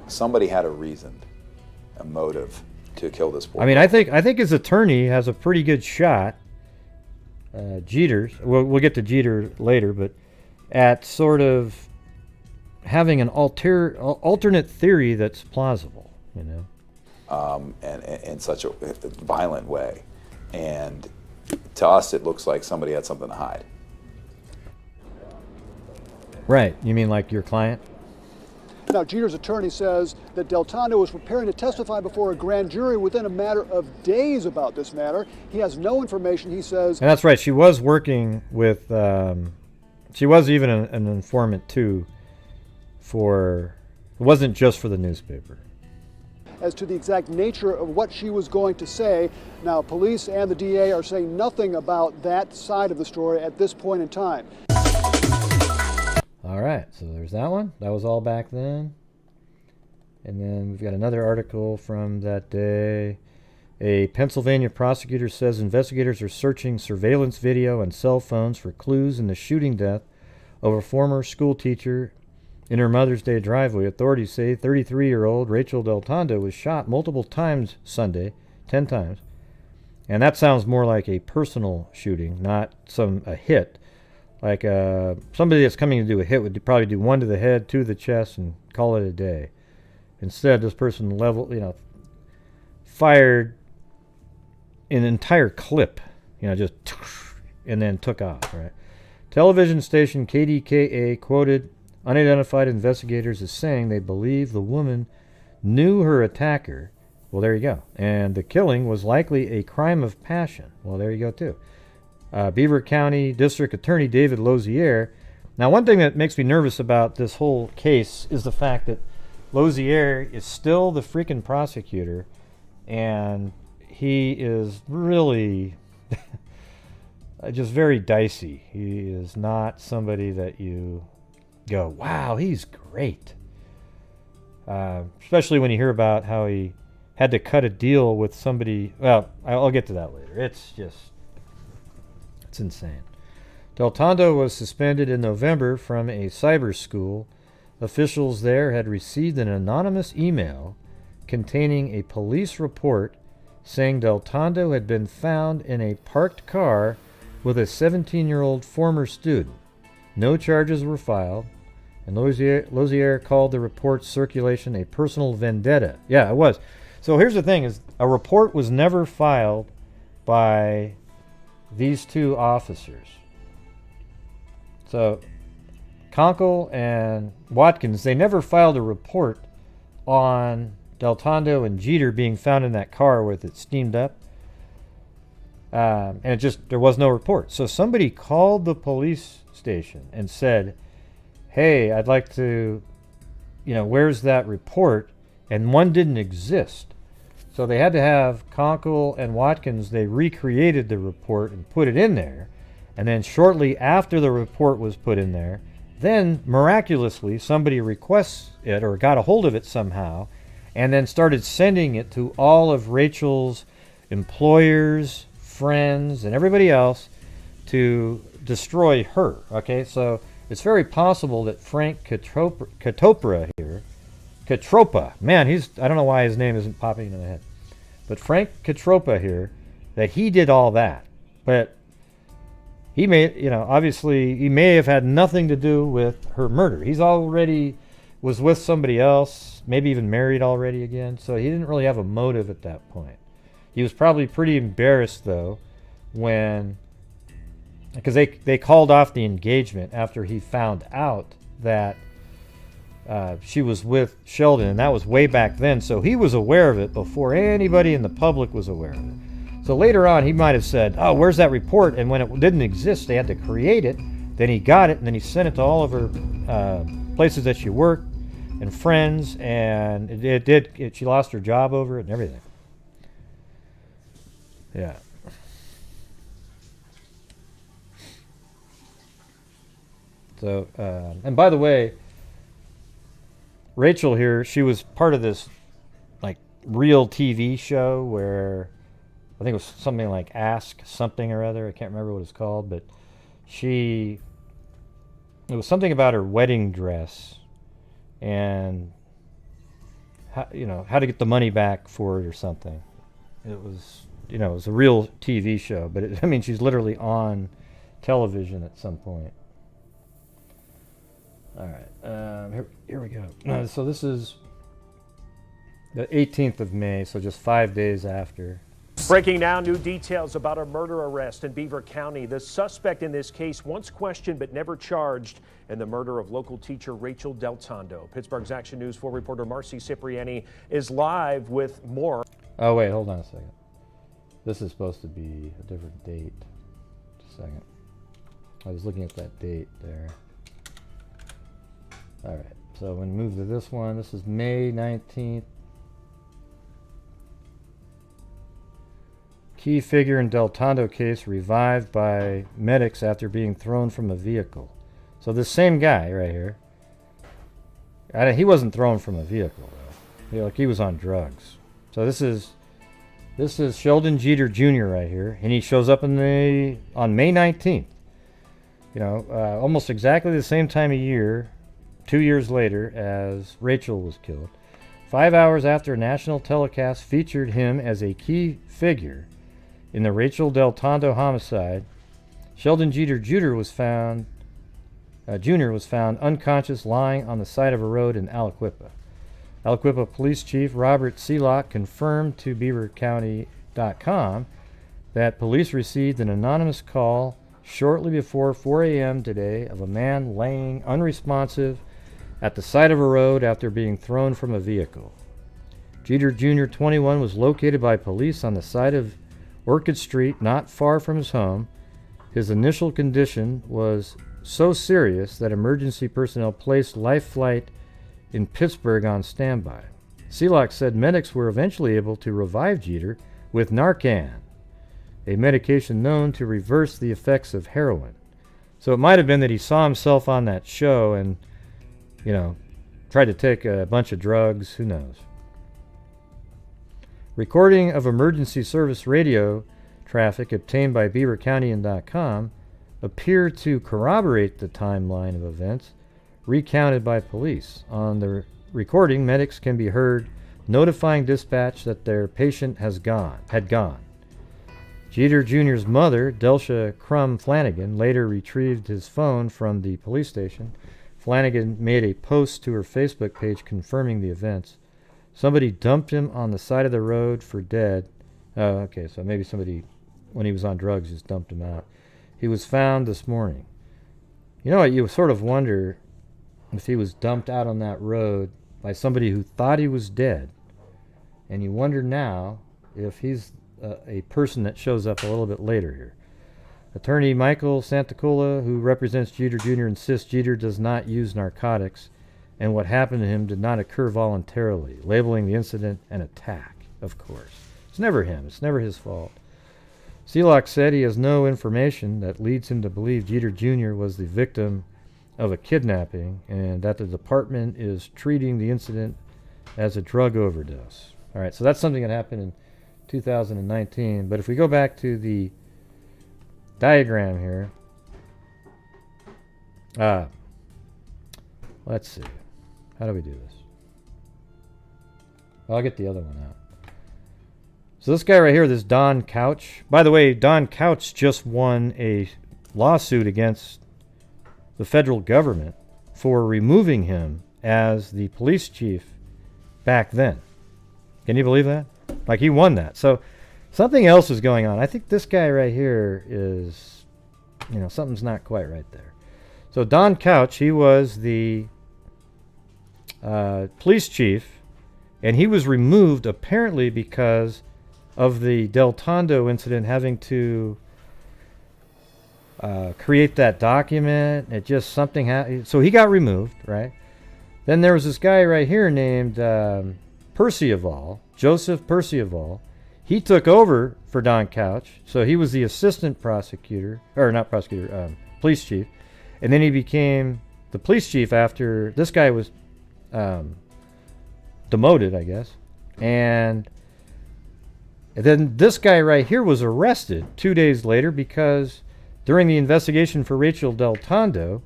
Somebody had a reason, a motive to kill this boy. I mean, I think his attorney has a pretty good shot. Jeter, we'll get to Jeter later, but at sort of having an alternate theory that's plausible, you know, and in such a violent way. And to us, it looks like somebody had something to hide. Right. You mean like your client? Now, Jeter's attorney says that Deltondo was preparing to testify before a grand jury within a matter of days about this matter. He has no information, he says. And that's right. She was working with, she was even an informant too for, it wasn't just for the newspaper. As to the exact nature of what she was going to say. Now, police and the DA are saying nothing about that side of the story at this point in time. All right, so there's that one. That was all back then. And then we've got another article from that day. A Pennsylvania prosecutor says investigators are searching surveillance video and cell phones for clues in the shooting death of a former school teacher in her Mother's Day driveway. Authorities say 33-year-old Rachael Deltondo was shot multiple times Sunday, 10 times. And that sounds more like a personal shooting, not a hit. Like somebody that's coming to do a hit would probably do one to the head, two to the chest, and call it a day. Instead, this person fired an entire clip, just and then took off. Right? Television station KDKA quoted unidentified investigators as saying they believe the woman knew her attacker. Well, there you go. And the killing was likely a crime of passion. Well, there you go too. Beaver County District Attorney David Lozier. Now, one thing that makes me nervous about this whole case is the fact that Lozier is still the freaking prosecutor, and he is really just very dicey. He is not somebody that you go, wow, he's great. Especially when you hear about how he had to cut a deal with somebody. Well, I'll get to that later. It's insane. Deltondo was suspended in November from a cyber school. Officials there had received an anonymous email containing a police report saying Deltondo had been found in a parked car with a 17-year-old former student. No charges were filed, and Lozier called the report's circulation a personal vendetta. Yeah, it was. So here's the thing, is a report was never filed by these two officers. So Conkle and Watkins, they never filed a report on Deltondo and Jeter being found in that car with it steamed up. And there was no report. So somebody called the police station and said, hey, I'd like to, where's that report? And one didn't exist. So they had to have Conkle and Watkins, they recreated the report and put it in there. And then shortly after the report was put in there, then miraculously somebody requests it or got a hold of it somehow and then started sending it to all of Rachael's employers, friends, and everybody else to destroy her. Okay, so it's very possible that Frank Katopra here, Katropa, man, I don't know why his name isn't popping into my head, but Frank Katropa here, that he did all that, but he may, obviously he may have had nothing to do with her murder. He's already was with somebody else, maybe even married already again, so he didn't really have a motive at that point. He was probably pretty embarrassed though because they called off the engagement after he found out that she was with Sheldon, and that was way back then, so he was aware of it before anybody in the public was aware of it. So later on, he might have said, oh, where's that report? And when it didn't exist, they had to create it. Then he got it, and then he sent it to all of her places that she worked, and friends, and she lost her job over it and everything. Yeah. So, and by the way, Rachael here, she was part of this like real TV show where I think it was something like Ask Something or Other. I can't remember what it's called, but it was something about her wedding dress and how to get the money back for it or something. It was, it was a real TV show, but she's literally on television at some point. All right, here we go. So this is the 18th of May, so just 5 days after. Breaking now, new details about a murder arrest in Beaver County. The suspect in this case once questioned but never charged in the murder of local teacher Rachael Deltondo. Pittsburgh's Action News 4 reporter Marcy Cipriani is live with more. Oh, wait, hold on a second. This is supposed to be a different date. Just a second. I was looking at that date there. All right, so when we move to this one, this is May 19th. Key figure in Deltondo case revived by medics after being thrown from a vehicle. So this same guy right here, he wasn't thrown from a vehicle though. He was on drugs. So this is Sheldon Jeter Jr. right here, and he shows up on May 19th. Almost exactly the same time of year, 2 years later, as Rachael was killed. 5 hours after a national telecast featured him as a key figure in the Rachael Deltondo homicide, Sheldon Jeter Jr. was found unconscious lying on the side of a road in Aliquippa. Aliquippa Police Chief Robert Seelock confirmed to BeaverCounty.com that police received an anonymous call shortly before 4 a.m. today of a man laying unresponsive at the side of a road after being thrown from a vehicle. Jeter Jr. 21 was located by police on the side of Orchid Street, not far from his home. His initial condition was so serious that emergency personnel placed Life Flight in Pittsburgh on standby. Seelock said medics were eventually able to revive Jeter with Narcan, a medication known to reverse the effects of heroin. So it might have been that he saw himself on that show and, tried to take a bunch of drugs. Who knows? Recording of emergency service radio traffic obtained by BeaverCounty.com appear to corroborate the timeline of events recounted by police. On the recording, medics can be heard notifying dispatch that their patient had gone. Jeter Jr.'s mother, Delcia Crum Flanagan, later retrieved his phone from the police station. Flanagan made a post to her Facebook page confirming the events. Somebody dumped him on the side of the road for dead. Oh, okay, so maybe somebody, when he was on drugs, just dumped him out. He was found this morning. You know what, you sort of wonder if he was dumped out on that road by somebody who thought he was dead. And you wonder now if he's a person that shows up a little bit later here. Attorney Michael Santacola, who represents Jeter Jr., insists Jeter does not use narcotics and what happened to him did not occur voluntarily, labeling the incident an attack, of course. It's never him. It's never his fault. Seelock said he has no information that leads him to believe Jeter Jr. was the victim of a kidnapping and that the department is treating the incident as a drug overdose. All right, so that's something that happened in 2019. But if we go back to the diagram here, let's see. How do we do this? I'll get the other one out. So this guy right here, this Don Couch. By the way, Don Couch just won a lawsuit against the federal government for removing him as the police chief back then. Can you believe that? Like, he won that. So something else is going on. I think this guy right here is, something's not quite right there. So Don Couch, he was the police chief, and he was removed apparently because of the Deltondo incident, having to create that document. It just something happened. So he got removed, right? Then there was this guy right here named Percival, Joseph Percival. He took over for Don Couch, so he was the assistant prosecutor, or not prosecutor, police chief, and then he became the police chief after this guy was demoted, I guess. And then this guy right here was arrested 2 days later because during the investigation for Rachael Deltondo,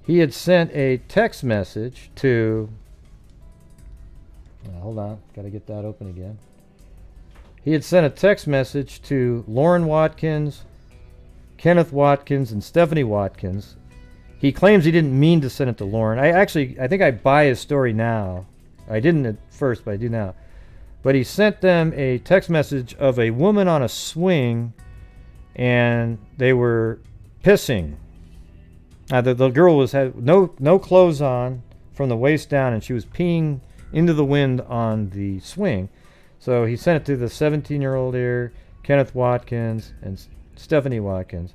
he had sent a text message to, hold on, gotta get that open again. He had sent a text message to Lauren Watkins, Kenneth Watkins, and Stephanie Watkins. He claims he didn't mean to send it to Lauren. I think I buy his story now. I didn't at first, but I do now. But he sent them a text message of a woman on a swing, and they were pissing. The girl had no clothes on from the waist down, and she was peeing into the wind on the swing. So he sent it to the 17-year-old here, Kenneth Watkins, and Stephanie Watkins.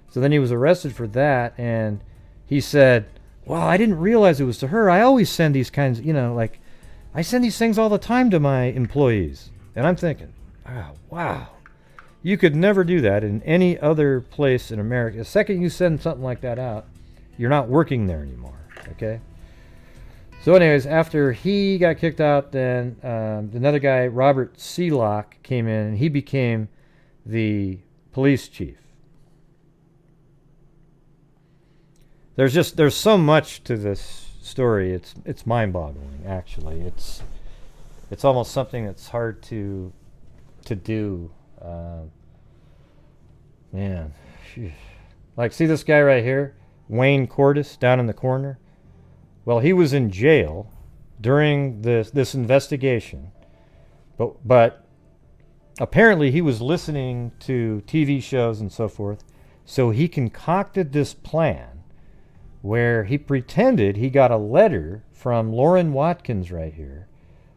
So then he was arrested for that, and he said, "Well, I didn't realize it was to her. I always send these kinds, like, I send these things all the time to my employees." And I'm thinking, oh, wow. You could never do that in any other place in America. The second you send something like that out, you're not working there anymore, okay? So anyways, after he got kicked out, then another guy, Robert Sealock, came in, and he became the police chief. There's so much to this story. It's mind-boggling, actually. It's almost something that's hard to do. Man, phew. Like, see this guy right here, Wayne Cordes, down in the corner? Well, he was in jail during this investigation, but apparently he was listening to TV shows and so forth, so he concocted this plan where he pretended he got a letter from Lauren Watkins right here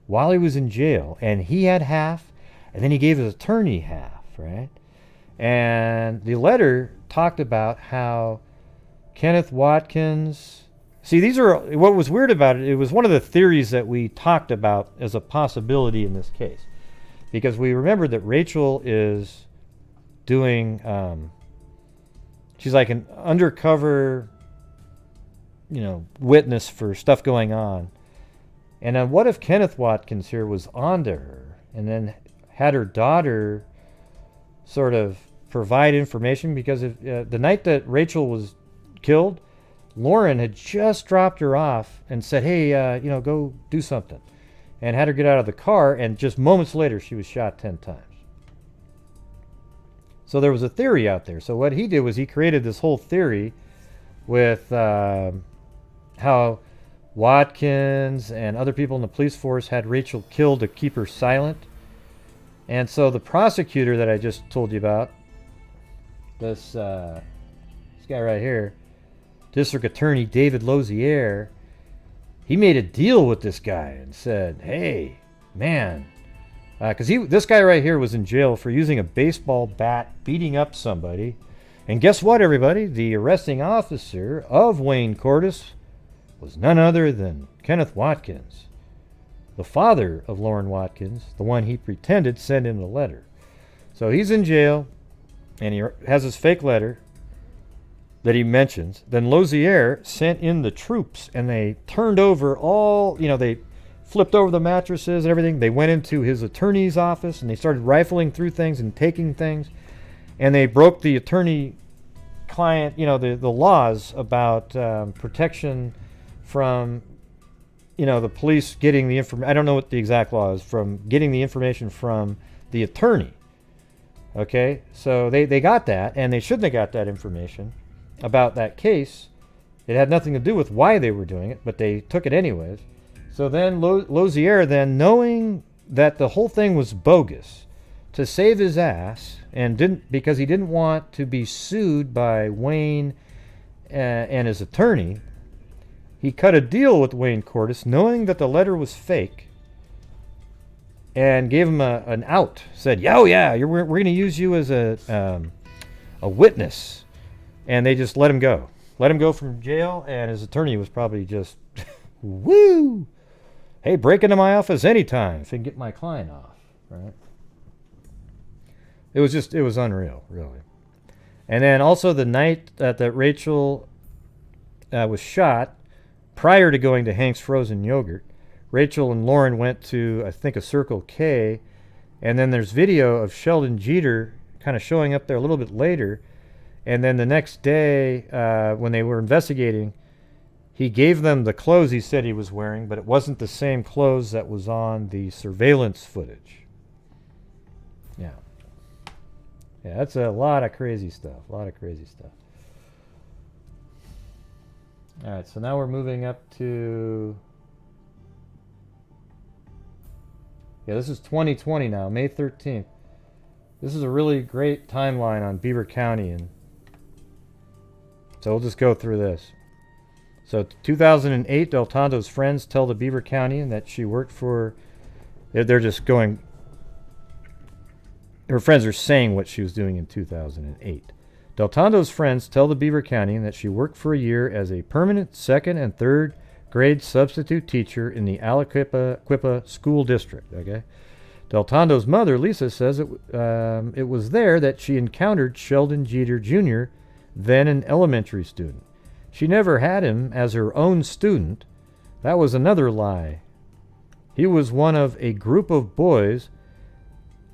while he was in jail, and he had half, and then he gave his attorney half, right? And the letter talked about how Kenneth Watkins... See, these are, what was weird about it, it was one of the theories that we talked about as a possibility in this case. Because we remembered that Rachael is doing, she's like an undercover, witness for stuff going on. And then what if Kenneth Watkins here was onto her and then had her daughter sort of provide information? Because if, the night that Rachael was killed, Lauren had just dropped her off and said, "Hey, go do something," and had her get out of the car, and just moments later she was shot 10 times. So there was a theory out there. So what he did was he created this whole theory with how Watkins and other people in the police force had Rachael killed to keep her silent. And so the prosecutor that I just told you about, this guy right here, District Attorney David Lozier, he made a deal with this guy and said, "Hey, man," because this guy right here was in jail for using a baseball bat, beating up somebody. And guess what, everybody? The arresting officer of Wayne Cordes was none other than Kenneth Watkins, the father of Lauren Watkins, the one he pretended sent him the letter. So he's in jail, and he has his fake letter that he mentions. Then Lozier sent in the troops, and they turned over all, they flipped over the mattresses and everything. They went into his attorney's office, and they started rifling through things and taking things. And they broke the attorney-client, the laws about protection from, the police getting the information. I don't know what the exact law is, from getting the information from the attorney. Okay, so they got that, and they shouldn't have got that information about that case. It had nothing to do with why they were doing it, but they took it anyways. So then Lozier, then knowing that the whole thing was bogus, to save his ass, and because he didn't want to be sued by Wayne and his attorney, he cut a deal with Wayne Cordes, knowing that the letter was fake, and gave him an out. Said, we're going to use you as a witness. And they just let him go. Let him go from jail, and his attorney was probably just Woo! Hey, break into my office anytime if I can get my client off, right? It was unreal, really. And then also the night that Rachael was shot, prior to going to Hank's Frozen Yogurt, Rachael and Lauren went to, I think, a Circle K, and then there's video of Sheldon Jeter kind of showing up there a little bit later, and then the next day, when they were investigating, he gave them the clothes he said he was wearing, but it wasn't the same clothes that was on the surveillance footage. Yeah. Yeah, that's a lot of crazy stuff. A lot of crazy stuff. All right, so now we're moving up to... Yeah, this is 2020 now, May 13th. This is a really great timeline on Beaver County, and so we'll just go through this. So 2008, Deltondo's friends tell the Beaver County that she worked for... They're just going... Her friends are saying what she was doing in 2008. Deltondo's friends tell the Beaver County that she worked for a year as a permanent second and third grade substitute teacher in the Aliquippa School District. Okay, Deltondo's mother, Lisa, says it was there that she encountered Sheldon Jeter Jr., then an elementary student. She never had him as her own student. That was another lie. He was one of a group of boys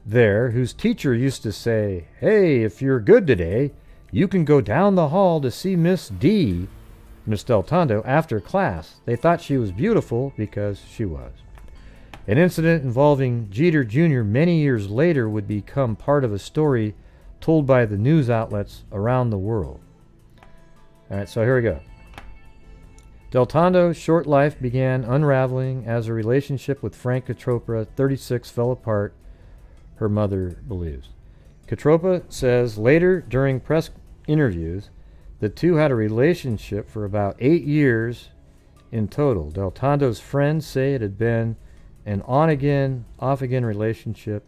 there whose teacher used to say, "Hey, if you're good today, you can go down the hall to see Miss D, Miss Deltondo, after class." They thought she was beautiful because she was. An incident involving Jeter Jr. many years later would become part of a story told by the news outlets around the world. All right, so here we go. Deltondo's short life began unraveling as her relationship with Frank Katropa, 36, fell apart, her mother believes. Katropa says later during press interviews, the two had a relationship for about 8 years in total. Deltondo's friends say it had been an on-again, off-again relationship.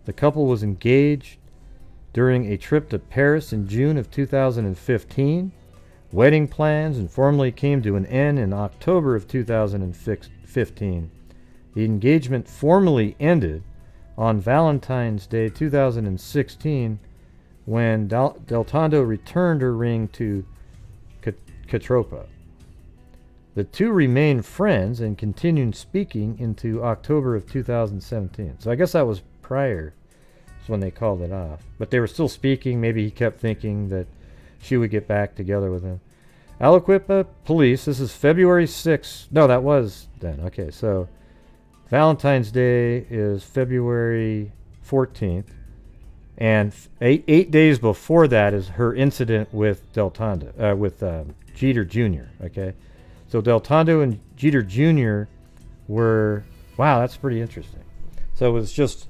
The couple was engaged during a trip to Paris in June of 2015. Wedding plans informally came to an end in October of 2015. The engagement formally ended on Valentine's Day 2016 when Deltondo returned her ring to Katropa. The two remained friends and continued speaking into October of 2017. So I guess that was prior to when they called it off. But they were still speaking. Maybe he kept thinking that she would get back together with him. Aliquippa police, this is February 6th. No, that was then. Okay, so Valentine's Day is February 14th. And eight days before that is her incident with Deltondo, with Jeter Jr., okay? So Deltondo and Jeter Jr. were, wow, that's pretty interesting. So it was just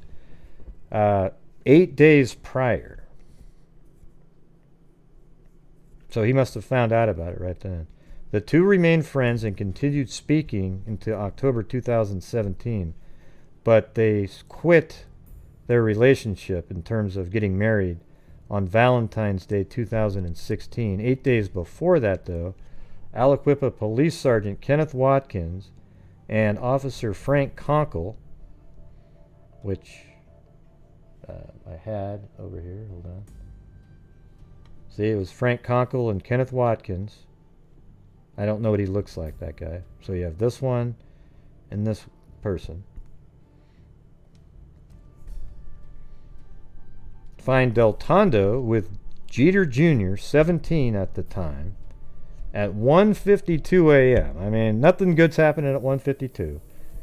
8 days prior. So he must have found out about it right then. The two remained friends and continued speaking into October 2017, but they quit their relationship in terms of getting married on Valentine's Day 2016. 8 days before that, though, Aliquippa Police Sergeant Kenneth Watkins and Officer Frank Conkle, which I had over here, hold on. See, it was Frank Conkle and Kenneth Watkins. I don't know what he looks like, that guy. So you have this one and this person. Find Deltondo with Jeter Jr., 17 at the time, at 1:52 a.m. I mean, nothing good's happening at 1:52.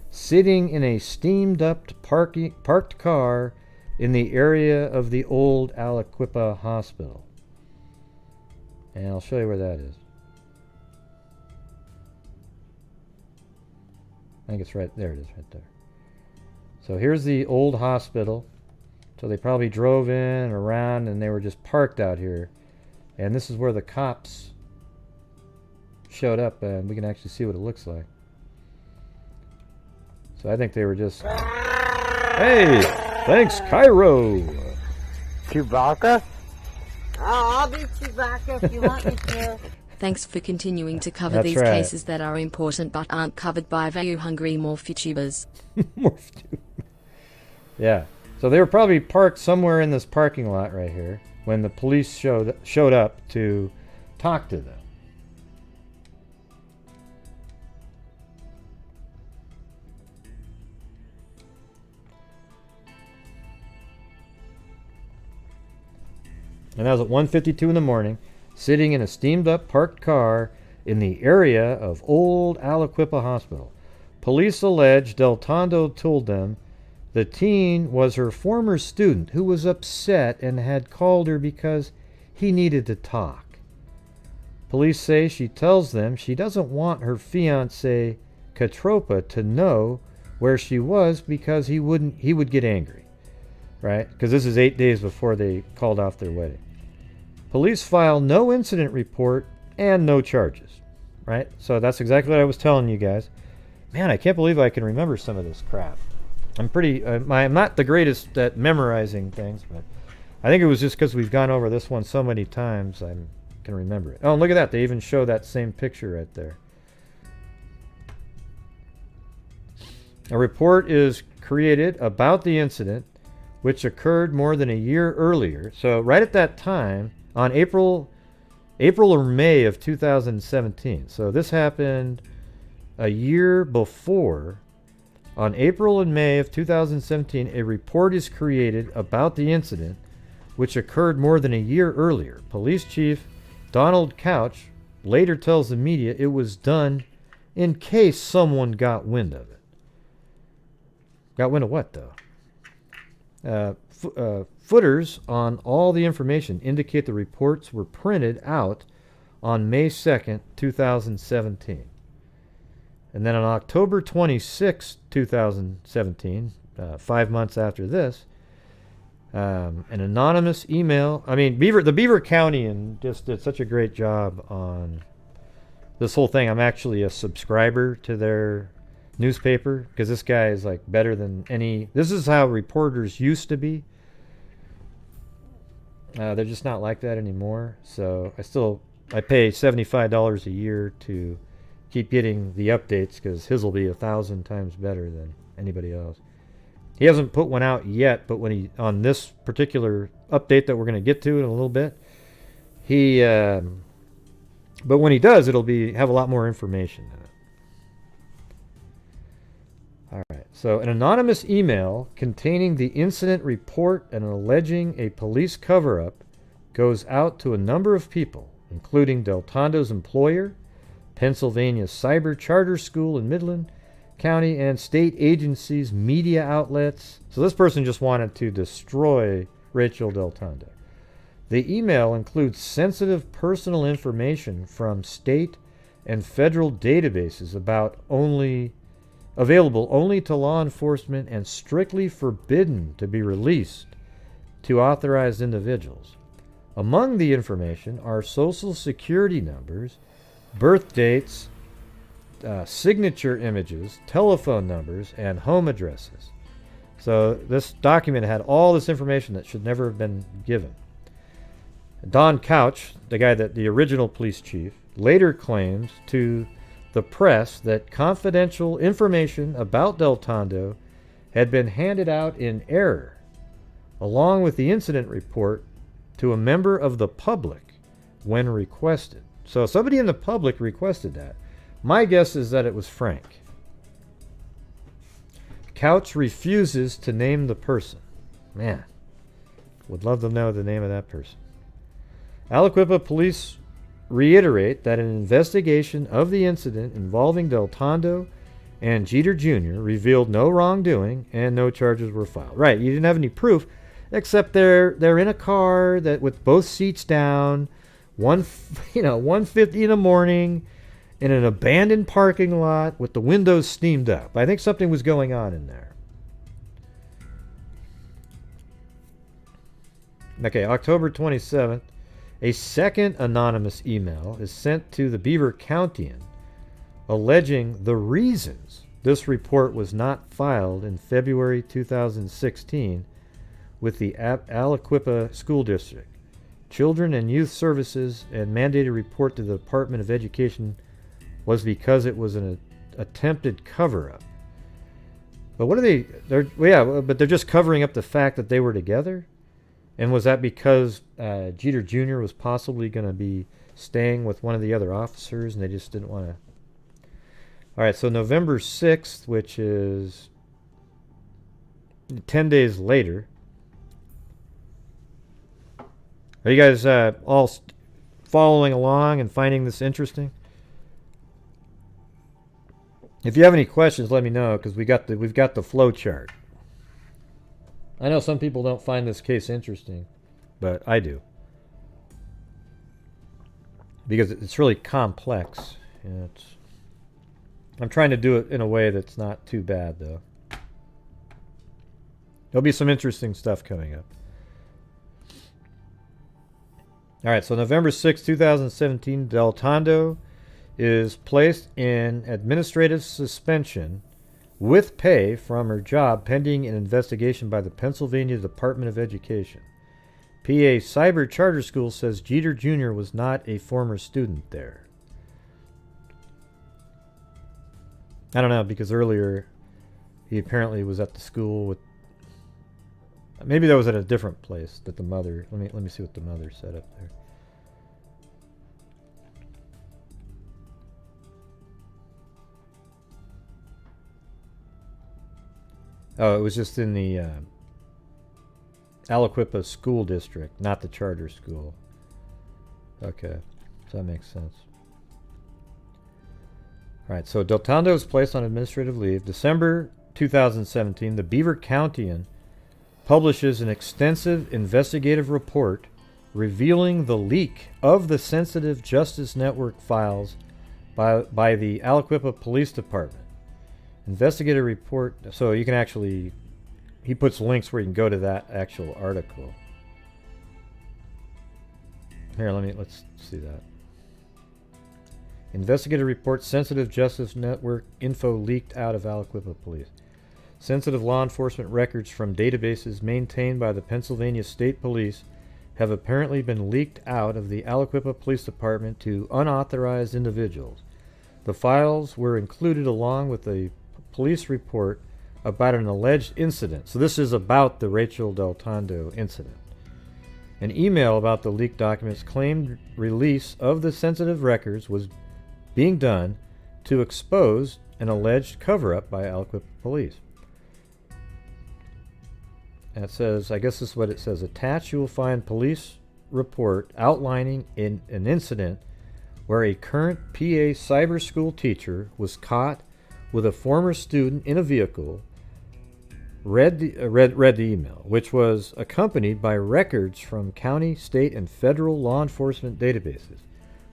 Sitting in a steamed-up parked car in the area of the old Aliquippa Hospital. And I'll show you where that is. I think it's right there. It is right there. So here's the old hospital. So they probably drove in around and they were just parked out here. And this is where the cops showed up, and we can actually see what it looks like. So I think they were just... Hey! Thanks, Cairo! Chewbacca? Oh, I'll be Chewbacca if you want me to. Thanks for continuing to cover That's these right. cases that are important but aren't covered by value-hungry morph-tubers. Yeah. So they were probably parked somewhere in this parking lot right here when the police showed up to talk to them. And that was at 1:52 in the morning, sitting in a steamed-up parked car in the area of Old Aliquippa Hospital. Police allege Deltondo told them the teen was her former student who was upset and had called her because he needed to talk. Police say she tells them she doesn't want her fiancé, Katropa, to know where she was because he would get angry. Right? Because this is 8 days before they called off their wedding. Police file no incident report and no charges. Right? So that's exactly what I was telling you guys. Man, I can't believe I can remember some of this crap. I'm not the greatest at memorizing things, but I think it was just because we've gone over this one so many times I can remember it. Oh, and look at that. They even show that same picture right there. A report is created about the incident, which occurred more than a year earlier. So right at that time, on April or May of 2017. So this happened a year before. On April and May of 2017, a report is created about the incident, which occurred more than a year earlier. Police Chief Donald Couch later tells the media it was done in case someone got wind of it. Got wind of what, though? Footers on all the information indicate the reports were printed out on May 2nd, 2017. And then on October 26, 2017, 5 months after this, an anonymous email. I mean, the Beaver County and just did such a great job on this whole thing. I'm actually a subscriber to their newspaper because this guy is like better than any. This is how reporters used to be. They're just not like that anymore. So I pay $75 a year to keep getting the updates because his will be 1,000 times better than anybody else. He hasn't put one out yet, but on this particular update that we're going to get to in a little bit, but when he does, it'll have a lot more information in it. All right. So an anonymous email containing the incident report and alleging a police cover-up goes out to a number of people, including Deltondo's employer, Pennsylvania Cyber Charter School in Midland County, and state agencies, media outlets. So this person just wanted to destroy Rachael Deltondo. The email includes sensitive personal information from state and federal databases available only to law enforcement and strictly forbidden to be released to authorized individuals. Among the information are social security numbers, birth dates, signature images, telephone numbers, and home addresses. So this document had all this information that should never have been given. Don Couch, the original police chief, later claims to the press that confidential information about Deltondo had been handed out in error, along with the incident report, to a member of the public when requested. So somebody in the public requested that. My guess is that it was Frank. Couch refuses to name the person. Man, would love to know the name of that person. Aliquippa police reiterate that an investigation of the incident involving Deltondo and Jeter Jr. revealed no wrongdoing and no charges were filed. Right, you didn't have any proof, except they're in a car that with both seats down, 1:50 in the morning, in an abandoned parking lot with the windows steamed up. I think something was going on in there. Okay, October 27th. A second anonymous email is sent to the Beaver County alleging the reasons this report was not filed in February 2016 with the Aliquippa School District. Children and Youth Services and mandated report to the Department of Education was because it was an attempted cover-up. But what are they? But they're just covering up the fact that they were together? And was that because Jeter Jr. was possibly going to be staying with one of the other officers and they just didn't want to? All right, so November 6th, which is 10 days later. Are you guys all following along and finding this interesting? If you have any questions, let me know, because we've got the flow chart. I know some people don't find this case interesting, but I do. Because it's really complex. I'm trying to do it in a way that's not too bad, though. There'll be some interesting stuff coming up. All right, so November 6, 2017, Deltondo is placed in administrative suspension with pay from her job pending an investigation by the Pennsylvania Department of Education. PA Cyber Charter School says Jeter Jr. was not a former student there. I don't know, because earlier he apparently was at the school with... Maybe that was at a different place that the mother... Let me see what the mother said up there. Oh, it was just in the Aliquippa School District, not the charter school. Okay, so that makes sense. All right, so Deltondo is placed on administrative leave. December 2017, the Beaver County publishes an extensive investigative report revealing the leak of the sensitive Justice Network files by the Aliquippa Police Department. Investigative report, so you can actually, he puts links where you can go to that actual article. Here, let's see that. Investigative report, sensitive Justice Network info leaked out of Aliquippa Police. Sensitive law enforcement records from databases maintained by the Pennsylvania State Police have apparently been leaked out of the Aliquippa Police Department to unauthorized individuals. The files were included along with a police report about an alleged incident. So this is about the Rachael Deltondo incident. An email about the leaked documents claimed release of the sensitive records was being done to expose an alleged cover-up by Aliquippa Police. And it says, I guess this is what it says. Attached, you will find police report outlining an incident where a current PA cyber school teacher was caught with a former student in a vehicle, read the email, which was accompanied by records from county, state, and federal law enforcement databases.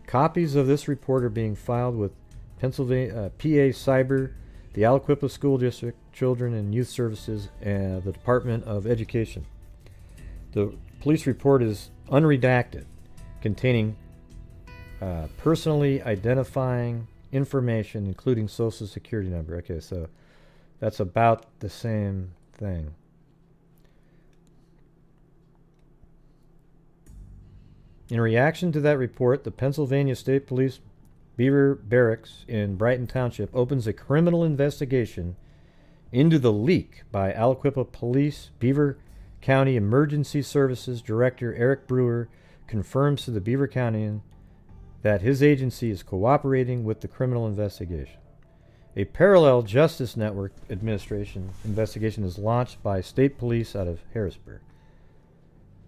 Copies of this report are being filed with Pennsylvania PA Cyber, the Aliquippa School District, Children and Youth Services, and the Department of Education. The police report is unredacted, containing personally identifying information, including social security number. Okay, so that's about the same thing. In reaction to that report, the Pennsylvania State Police Beaver Barracks in Brighton Township opens a criminal investigation into the leak by Aliquippa Police. Beaver County Emergency Services Director Eric Brewer confirms to the Beaver County that his agency is cooperating with the criminal investigation. A parallel Justice Network administration investigation is launched by state police out of Harrisburg.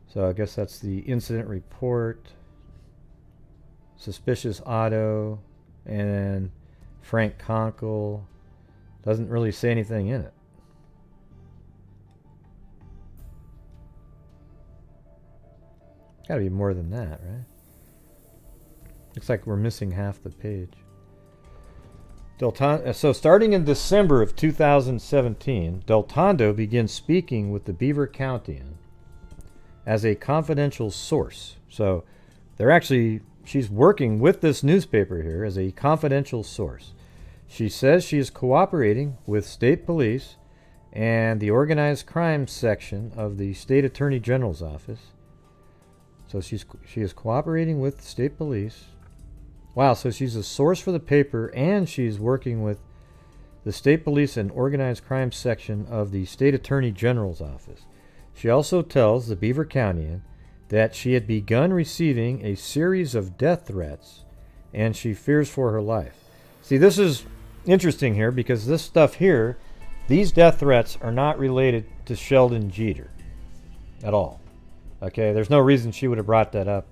So I guess that's the incident report, suspicious auto, and Frank Conkle. Doesn't really say anything in it. Gotta be more than that, right? Looks like we're missing half the page. So starting in December of 2017, Deltondo begins speaking with the Beaver County as a confidential source. So she's working with this newspaper here as a confidential source. She says she is cooperating with state police and the organized crime section of the state attorney general's office. So she is cooperating with state police. Wow, so she's a source for the paper, and she's working with the state police and organized crime section of the state attorney general's office. She also tells the Beaver County that she had begun receiving a series of death threats, and she fears for her life. See, this is interesting here, because this stuff here, these death threats are not related to Sheldon Jeter at all. Okay, there's no reason she would have brought that up.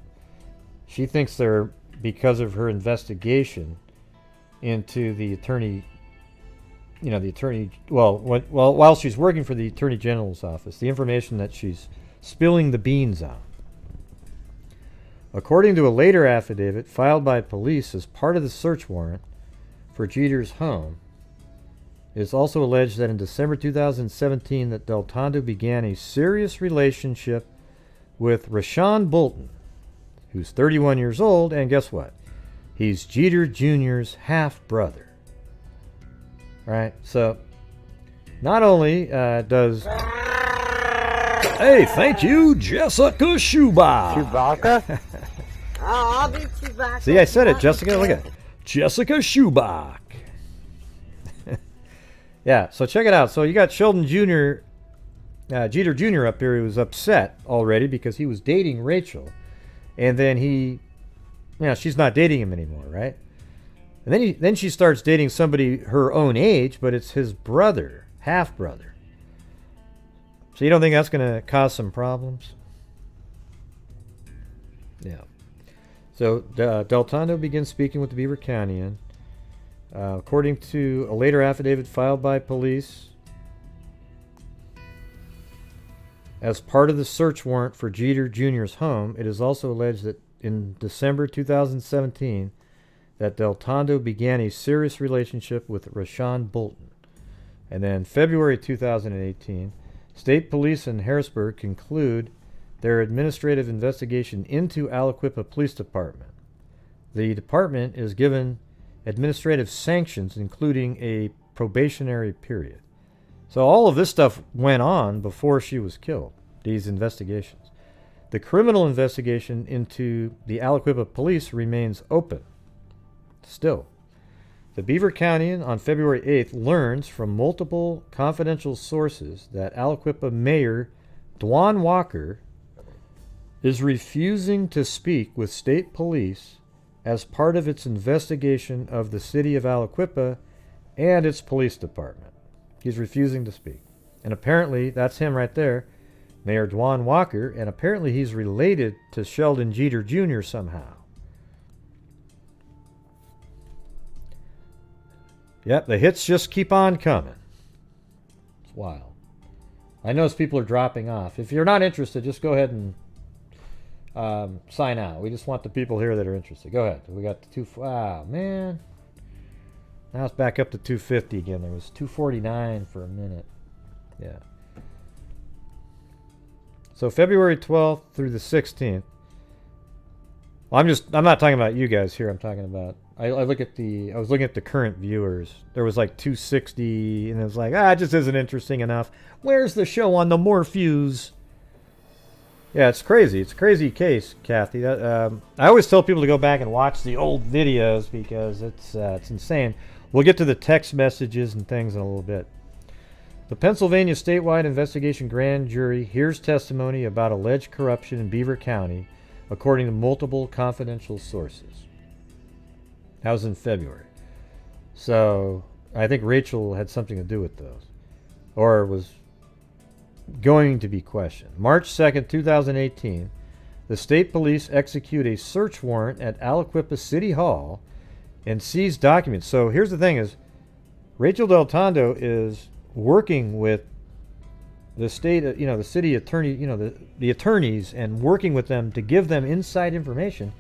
She thinks they're because of her investigation into the attorney, while she's working for the Attorney General's office, the information that she's spilling the beans on. According to a later affidavit filed by police as part of the search warrant for Jeter's home, it is also alleged that in December 2017 that Deltondo began a serious relationship with Rashawn Bolton, who's 31 years old, and guess what? He's Jeter Jr.'s half-brother. Right? So, not only does... Hey, thank you, Jessica Schubach. Chewbacca? I'll be Chewbacca. See, I said it, Jessica. Look at it. Jessica Schubach. Yeah, so check it out. So you got Sheldon Jr., Jeter Jr. up here, who was upset already because he was dating Rachel. And then she's not dating him anymore, right? And then she starts dating somebody her own age, but it's his brother, half-brother. So you don't think that's going to cause some problems? Yeah. So Deltondo begins speaking with the Beaver County. According to a later affidavit filed by police, as part of the search warrant for Jeter Jr.'s home, it is also alleged that in December 2017 that Deltondo began a serious relationship with Rashawn Bolton. And then February 2018, state police in Harrisburg conclude their administrative investigation into Aliquippa Police Department. The department is given administrative sanctions, including a probationary period. So all of this stuff went on before she was killed, these investigations. The criminal investigation into the Aliquippa police remains open. Still, the Beaver County on February 8th learns from multiple confidential sources that Aliquippa Mayor Dwan Walker is refusing to speak with state police as part of its investigation of the city of Aliquippa and its police department. He's refusing to speak. And apparently, that's him right there, Mayor Dwan Walker, and apparently he's related to Sheldon Jeter Jr. somehow. Yep, the hits just keep on coming. It's wild. I notice people are dropping off. If you're not interested, just go ahead and sign out. We just want the people here that are interested. Go ahead. We got the wow, man. Now it's back up to 250 again. There was 249 for a minute. Yeah. So February 12th through the 16th. Well, I'm not talking about you guys here. I'm talking about I was looking at the current viewers. There was like 260, and it was like, it just isn't interesting enough. Where's the show on the Morpheus? Yeah, it's crazy. It's a crazy case, Kathy. I always tell people to go back and watch the old videos because it's insane. We'll get to the text messages and things in a little bit. The Pennsylvania statewide investigation grand jury hears testimony about alleged corruption in Beaver County, according to multiple confidential sources. That was in February. So I think Rachel had something to do with those, or was going to be questioned. March 2nd, 2018, the state police execute a search warrant at Aliquippa City Hall and seize documents. So here's the thing: is Rachael Deltondo is working with the state, the city attorney, the attorneys, and working with them to give them inside information.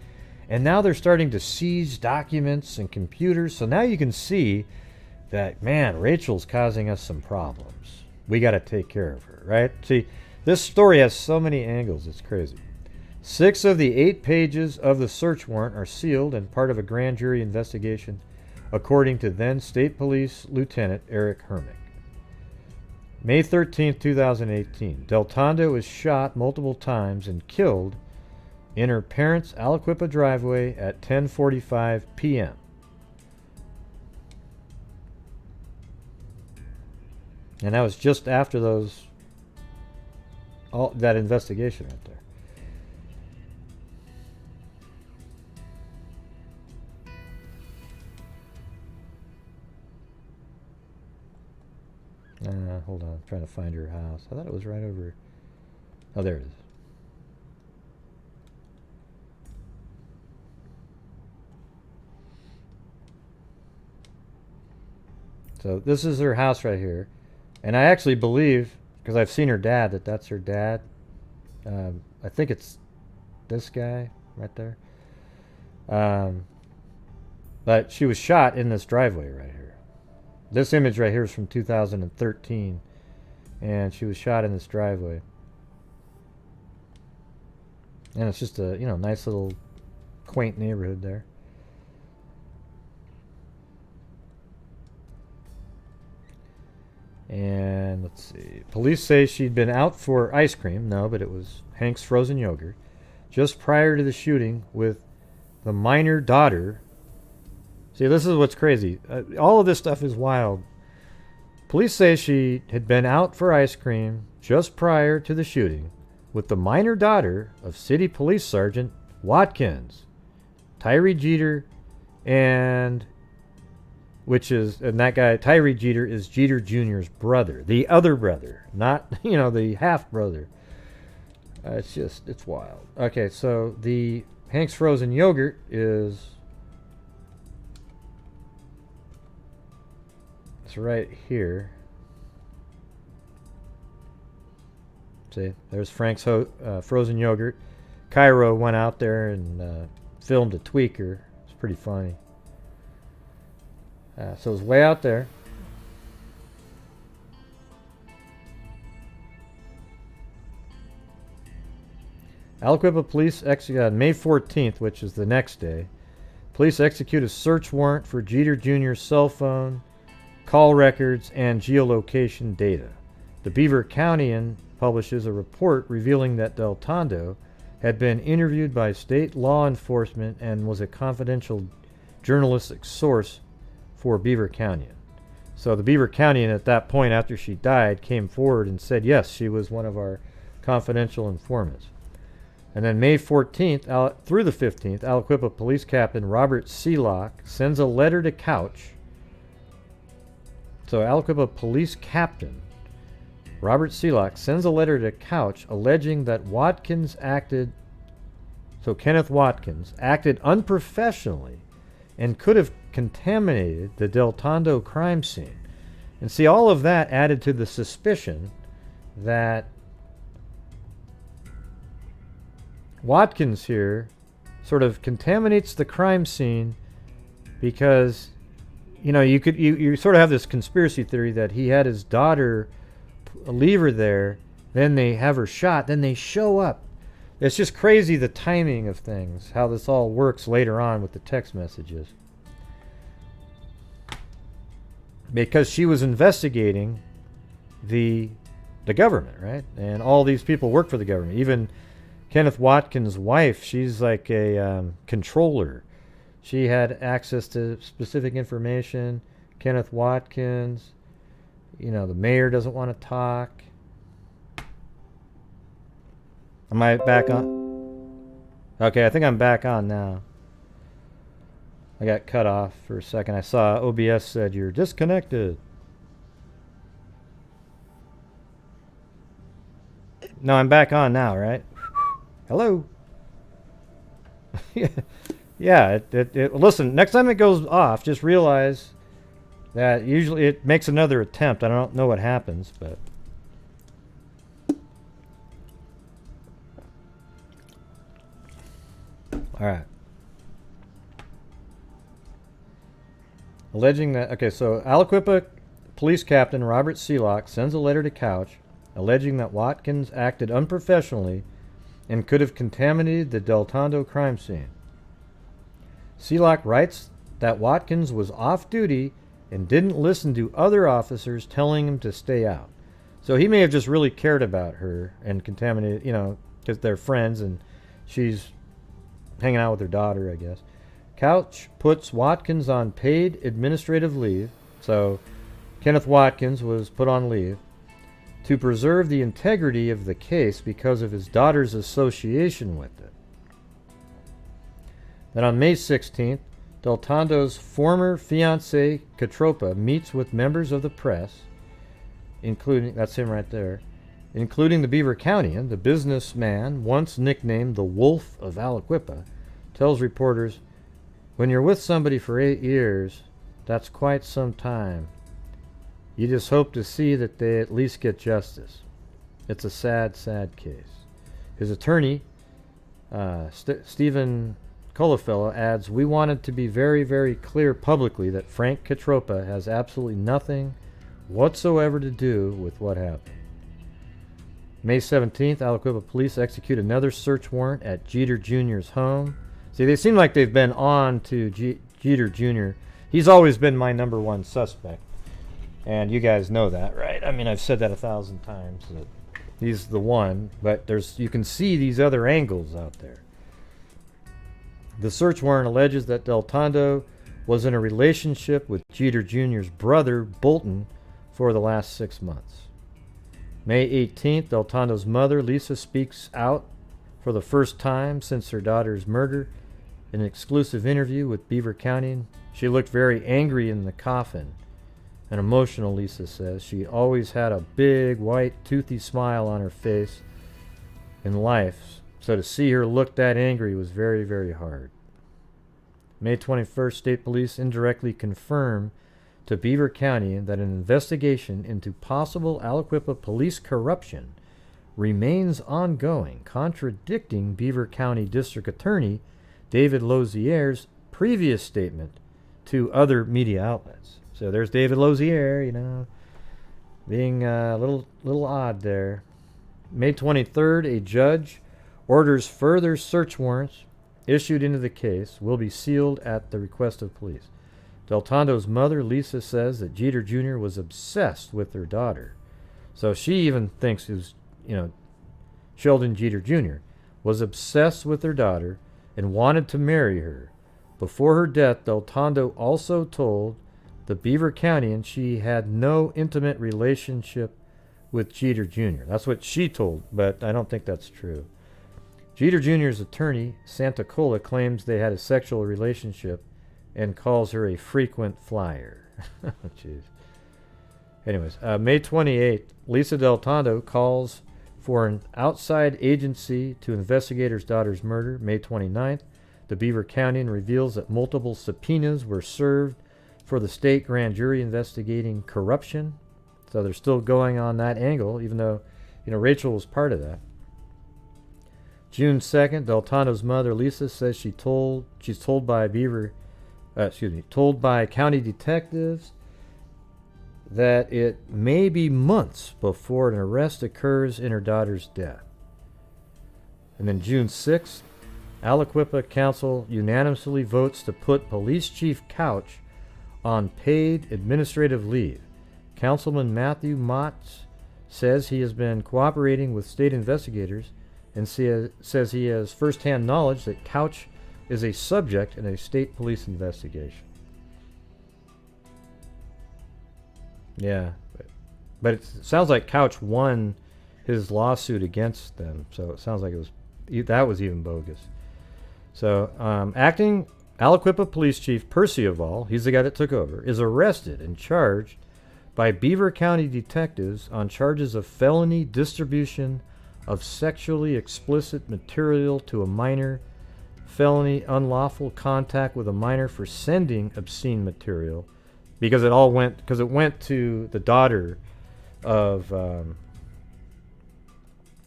And now they're starting to seize documents and computers. So now you can see that, man, Rachel's causing us some problems. We got to take care of her, right? See, this story has so many angles. It's crazy. 6 of the 8 pages of the search warrant are sealed and part of a grand jury investigation, according to then State Police Lieutenant Eric Hermick. May 13, 2018, Deltondo was shot multiple times and killed in her parents' Aliquippa driveway at 10:45 p.m. And that was just after that investigation right there. Hold on, I'm trying to find her house. I thought it was right over. Oh, there it is. So this is her house right here. And I actually believe, because I've seen her dad, that's her dad. I think it's this guy right there. But she was shot in this driveway right here. This image right here is from 2013. And she was shot in this driveway. And it's just a, nice little quaint neighborhood there. And let's see. Police say she'd been out for ice cream. No, but it was Hank's frozen yogurt. Just prior to the shooting with the minor daughter. See, this is what's crazy. All of this stuff is wild. Police say she had been out for ice cream just prior to the shooting with the minor daughter of City Police Sergeant Watkins, Tyree Jeter, and that guy, Tyree Jeter, is Jeter Jr.'s brother. The other brother, not, the half-brother. It's wild. Okay, so the Hank's frozen yogurt is... It's right here. See, there's Frank's frozen yogurt. Cairo went out there and filmed a tweaker. It's pretty funny. So it's way out there. Aliquippa police May 14th, which is the next day. Police execute a search warrant for Jeter Jr.'s cell phone, call records, and geolocation data. The Beaver County publishes a report revealing that Deltondo had been interviewed by state law enforcement and was a confidential journalistic source for Beaver County. So the Beaver County, at that point after she died, came forward and said, yes, she was one of our confidential informants. And then May 14th through the 15th, Aliquippa Police Captain Robert Seelock sends a letter to Couch. So Aliquippa Police Captain Robert Seelock sends a letter to Couch alleging that Kenneth Watkins acted unprofessionally and could have contaminated the Deltondo crime scene. And see, all of that added to the suspicion that Watkins here sort of contaminates the crime scene because, you sort of have this conspiracy theory that he had his daughter leave her there, then they have her shot, then they show up. It's just crazy, the timing of things, how this all works later on with the text messages. Because she was investigating the government, right? And all these people work for the government. Even Kenneth Watkins' wife, she's like a controller. She had access to specific information. Kenneth Watkins, the mayor doesn't want to talk. Am I back on? Okay, I think I'm back on now. I got cut off for a second. I saw OBS said you're disconnected. No, I'm back on now, right? Hello. Yeah, listen, next time it goes off, just realize that usually it makes another attempt. I don't know what happens, but... Alright. Alleging that... Okay, so Aliquippa Police Captain Robert Seelock sends a letter to Couch alleging that Watkins acted unprofessionally and could have contaminated the Deltondo crime scene. Seelock writes that Watkins was off duty and didn't listen to other officers telling him to stay out. So he may have just really cared about her and contaminated, because they're friends and she's hanging out with her daughter, I guess. Couch puts Watkins on paid administrative leave. So Kenneth Watkins was put on leave to preserve the integrity of the case because of his daughter's association with it. Then on May 16th, Deltondo's former fiancée, Katropa, meets with members of the press, including, that's him right there, including the Beaver County. The businessman, once nicknamed the Wolf of Aliquippa, tells reporters, "When you're with somebody for 8 years, that's quite some time. You just hope to see that they at least get justice. It's a sad, sad case." His attorney, Stephen Colafella, adds, "We wanted to be very, very clear publicly that Frank Katropa has absolutely nothing whatsoever to do with what happened." May 17th, Aliquippa police execute another search warrant at Jeter Jr.'s home. See, they seem like they've been on to Jeter Jr. He's always been my number one suspect. And you guys know that, right? I mean, I've said that 1,000 times, that he's the one, but you can see these other angles out there. The search warrant alleges that Deltondo was in a relationship with Jeter Jr.'s brother, Bolton, for the last 6 months. May 18th, Deltondo's mother, Lisa, speaks out for the first time since her daughter's murder in an exclusive interview with Beaver County. She looked very angry in the coffin and emotional, Lisa says. She always had a big, white, toothy smile on her face in life, so to see her look that angry was very, very hard. May 21st, state police indirectly confirm to Beaver County that an investigation into possible Aliquippa police corruption remains ongoing, contradicting Beaver County District Attorney David Lozier's previous statement to other media outlets. So there's David Lozier, being a little odd there. May 23rd, a judge orders further search warrants issued into the case will be sealed at the request of police. Deltondo's mother, Lisa, says that Jeter Jr. was obsessed with her daughter. So she even thinks it was, Sheldon Jeter Jr. was obsessed with her daughter and wanted to marry her. Before her death, Deltondo also told the Beaver County and she had no intimate relationship with Jeter Jr. That's what she told, but I don't think that's true. Jeter Jr.'s attorney, Santa Cola, claims they had a sexual relationship and calls her a frequent flyer. Jeez. Anyways, May 28th, Lisa Deltondo calls for an outside agency to investigate her daughter's murder. May 29th, the Beaver County reveals that multiple subpoenas were served for the state grand jury investigating corruption. So they're still going on that angle, even though, Rachel was part of that. June 2nd, Deltondo's mother, Lisa, says she's told by county detectives that it may be months before an arrest occurs in her daughter's death. And then June 6th, Aliquippa Council unanimously votes to put Police Chief Couch on paid administrative leave. Councilman Matthew Motz says he has been cooperating with state investigators and says he has first-hand knowledge that Couch is a subject in a state police investigation. Yeah, but it sounds like Couch won his lawsuit against them, so it sounds like that was even bogus. So, acting Aliquippa Police Chief Percy Oval, he's the guy that took over, is arrested and charged by Beaver County detectives on charges of felony distribution of sexually explicit material to a minor, felony unlawful contact with a minor for sending obscene material, because it went to the daughter of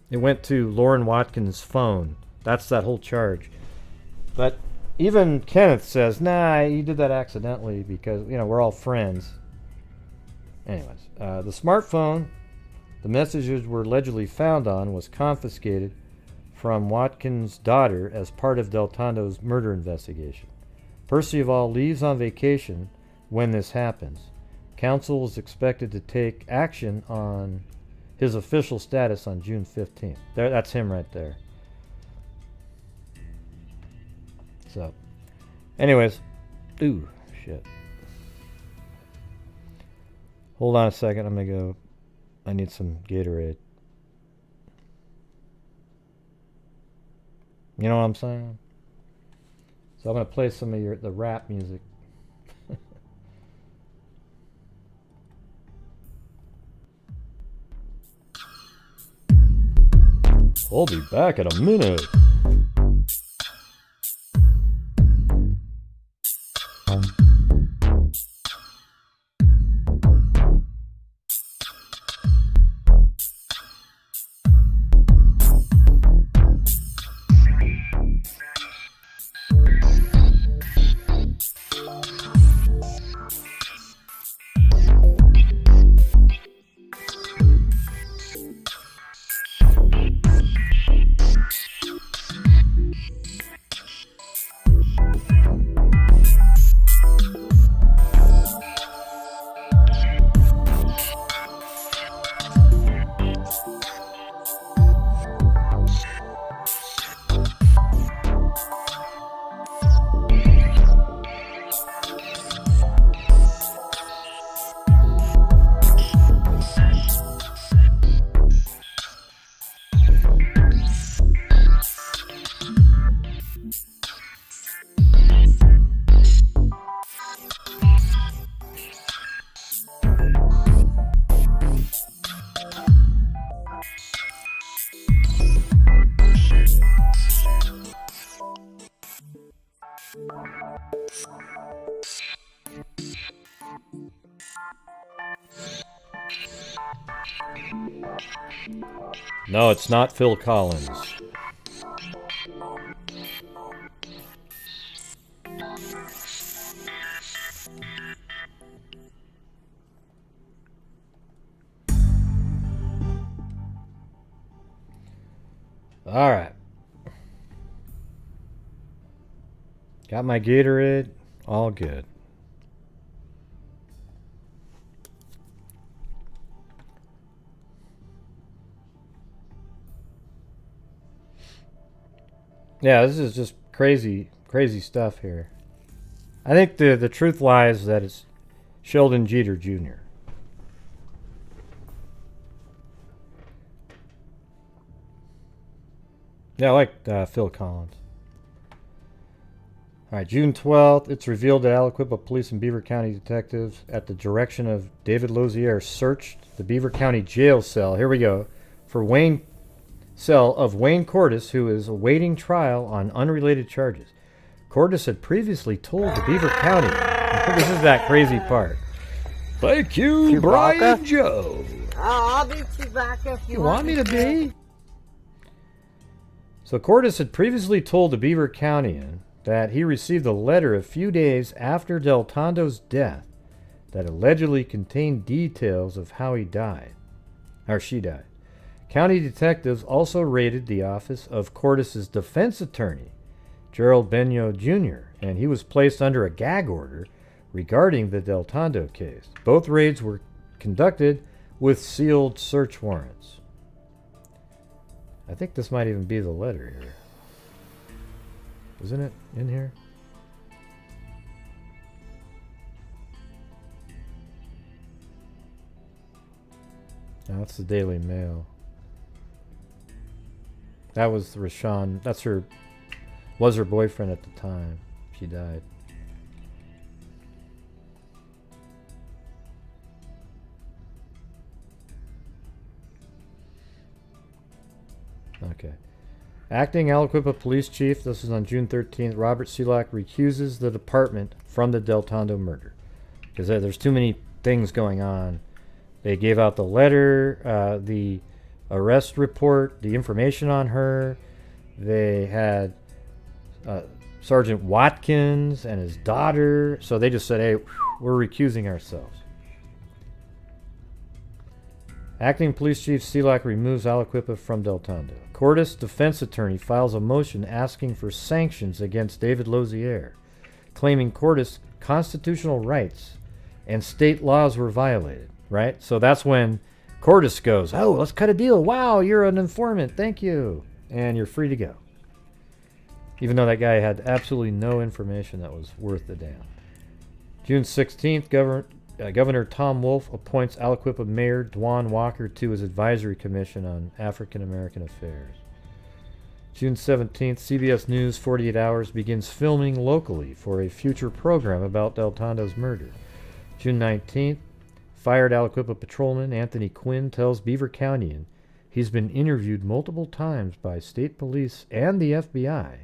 it went to Lauren Watkins' phone. That's that whole charge. But even Kenneth says, nah, you did that accidentally because, we're all friends. Anyways, the smartphone the messages were allegedly found on was confiscated from Watkins' daughter as part of Deltondo's murder investigation. Percival leaves on vacation when this happens. Council is expected to take action on his official status on June 15th. That's him right there. So, anyways, ooh, shit. Hold on a second. I'm gonna go. I need some Gatorade. You know what I'm saying? So I'm gonna play some of the rap music. I'll be back in a minute. No, it's not Phil Collins. All right. Got my Gatorade. All good. Yeah, this is just crazy stuff here. I think the truth lies that it's Sheldon Jeter Jr. Yeah, I like Phil Collins. All right, June 12th, it's revealed that Aliquippa Police and Beaver County detectives, at the direction of David Lozier, searched the Beaver County jail cell. Here we go. For cell of Wayne Cordes, who is awaiting trial on unrelated charges. Cordes had previously told the Beaver County. This is that crazy part. Thank you, Chewbacca? Brian Joe. I'll be Chewbacca if You want me to be? So Cordes had previously told the Beaver County that he received a letter a few days after Deltondo's death that allegedly contained details of how he died, or she died. County detectives also raided the office of Cordes' defense attorney, Gerald Benyo Jr., and he was placed under a gag order regarding the Deltondo case. Both raids were conducted with sealed search warrants. I think this might even be the letter here. Isn't it in here? No, that's the Daily Mail. That was Rashawn. That's her. Was her boyfriend at the time. She died. Okay. Acting Aliquippa Police Chief, this is on June 13th, Robert Selak recuses the department from the Deltondo murder. Because there's too many things going on. They gave out the letter, the arrest report, the information on her. They had Sergeant Watkins and his daughter. So they just said, hey, we're recusing ourselves. Acting Police Chief Selak removes Aliquippa from Deltondo. Cordes' defense attorney files a motion asking for sanctions against David Lozier, claiming Cordes' constitutional rights and state laws were violated, right? So that's when Cordes goes, oh, let's cut a deal. Wow, you're an informant. Thank you. And you're free to go. even though that guy had absolutely no information that was worth a damn. June 16th, Governor Tom Wolf appoints Aliquippa Mayor Dwan Walker to his advisory commission on African American affairs. June 17th, CBS News 48 Hours begins filming locally for a future program about Deltondo's murder. June 19th, fired Aliquippa patrolman Anthony Quinn tells Beaver County he's been interviewed multiple times by state police and the FBI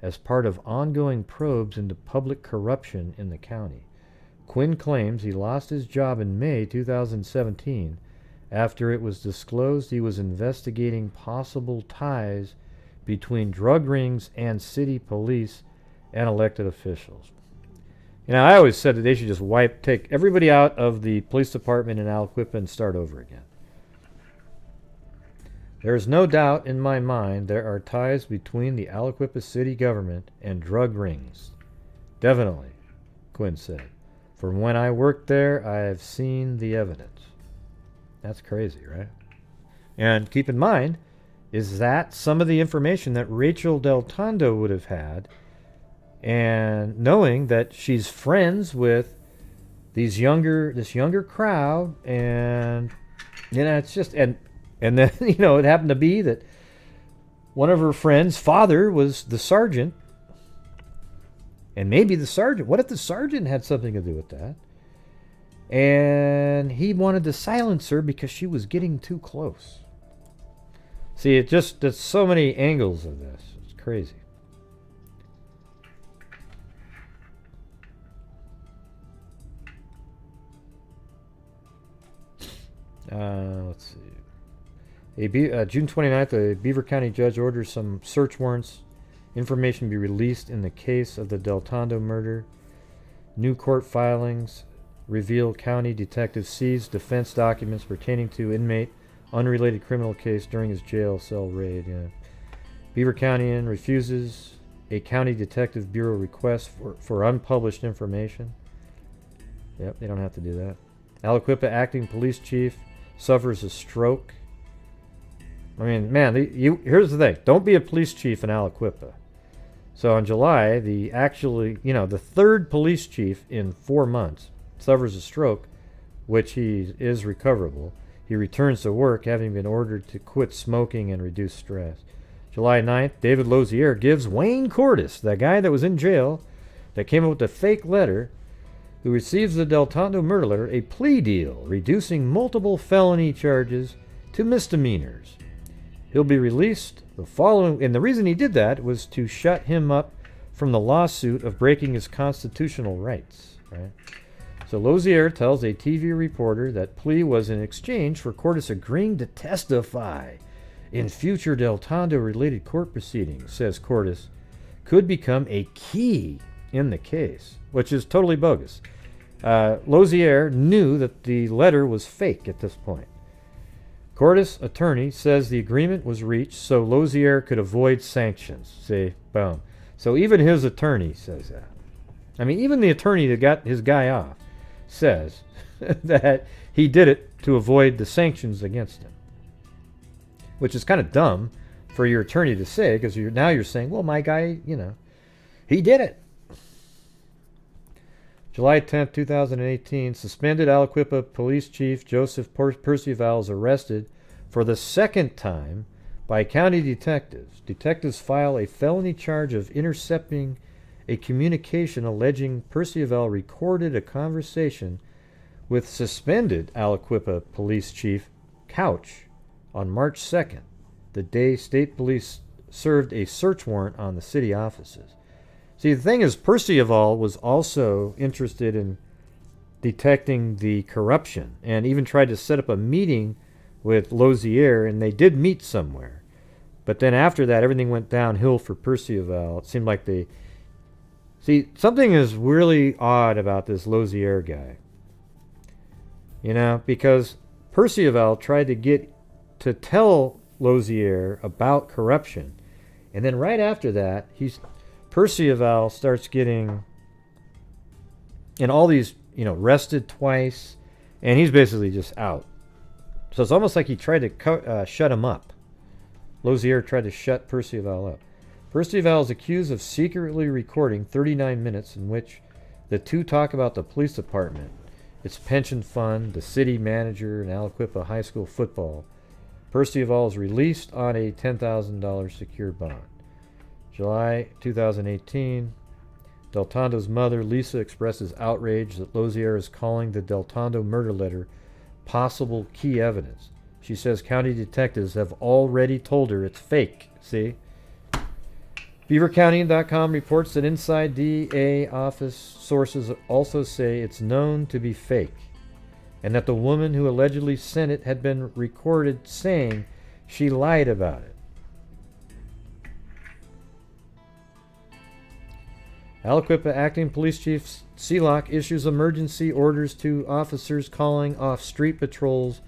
as part of ongoing probes into public corruption in the county. Quinn claims he lost his job in May 2017 after it was disclosed he was investigating possible ties between drug rings and city police and elected officials. You know, I always said that they should just take everybody out of the police department in Aliquippa and start over again. There is no doubt in my mind there are ties between the Aliquippa city government and drug rings. Definitely, Quinn said. From when I worked there, I have seen the evidence. That's crazy, right? And keep in mind, is that some of the information that Rachael Deltondo would have had, and knowing that she's friends with this younger crowd, and you know, it's just and then you know, it happened to be that one of her friends' father was the sergeant, and maybe the sergeant. What if the sergeant had something to do with that? And he wanted to silence her because she was getting too close. See, there's so many angles of this. It's crazy. Let's see. June 29th, a Beaver County judge orders some search warrants. Information be released in the case of the Deltondo murder. New court filings reveal county detective seized defense documents pertaining to inmate unrelated criminal case during his jail cell raid. Yeah. Beaver Countyan refuses a county detective bureau request for unpublished information. Yep, they don't have to do that. Aliquippa acting police chief suffers a stroke. I mean, man, here's the thing. Don't be a police chief in Aliquippa. So in July, the third police chief in 4 months suffers a stroke, which he is recoverable. He returns to work, having been ordered to quit smoking and reduce stress. July 9th, David Lozier gives Wayne Cordes, the guy that was in jail, that came up with the fake letter, who receives the Deltondo murder letter, a plea deal, reducing multiple felony charges to misdemeanors. He'll be released the following, and the reason he did that was to shut him up from the lawsuit of breaking his constitutional rights. Right? So Lozier tells a TV reporter that plea was in exchange for Cordes agreeing to testify in future Deltondo-related court proceedings, says Cordes, could become a key in the case, which is totally bogus. Lozier knew that the letter was fake at this point. Cordes' attorney says the agreement was reached so Lozier could avoid sanctions. See, boom. So even his attorney says that. I mean, even the attorney that got his guy off says that he did it to avoid the sanctions against him. Which is kind of dumb for your attorney to say, because now you're saying, well, my guy, he did it. July 10th, 2018, suspended Aliquippa Police Chief Joseph Percival is arrested for the second time by county detectives. Detectives file a felony charge of intercepting a communication alleging Percival recorded a conversation with suspended Aliquippa Police Chief Couch on March 2nd, the day state police served a search warrant on the city offices. See, the thing is, Percival was also interested in detecting the corruption and even tried to set up a meeting with Lozier, and they did meet somewhere. But then after that, everything went downhill for Percival. It seemed like they... See, something is really odd about this Lozier guy. Because Percival tried to tell Lozier about corruption. And then right after that, Percival starts getting in all these, arrested twice, and he's basically just out. So it's almost like he tried to shut him up. Lozier tried to shut Percival up. Percival is accused of secretly recording 39 minutes in which the two talk about the police department, its pension fund, the city manager, and Aliquippa High School football. Percival is released on a $10,000 secured bond. July 2018, Deltondo's mother, Lisa, expresses outrage that Lozier is calling the Deltondo murder letter possible key evidence. She says county detectives have already told her it's fake. See? BeaverCounty.com reports that inside DA office sources also say it's known to be fake, and that the woman who allegedly sent it had been recorded saying she lied about it. Aliquippa Acting Police Chief Seelock issues emergency orders to officers calling off street patrols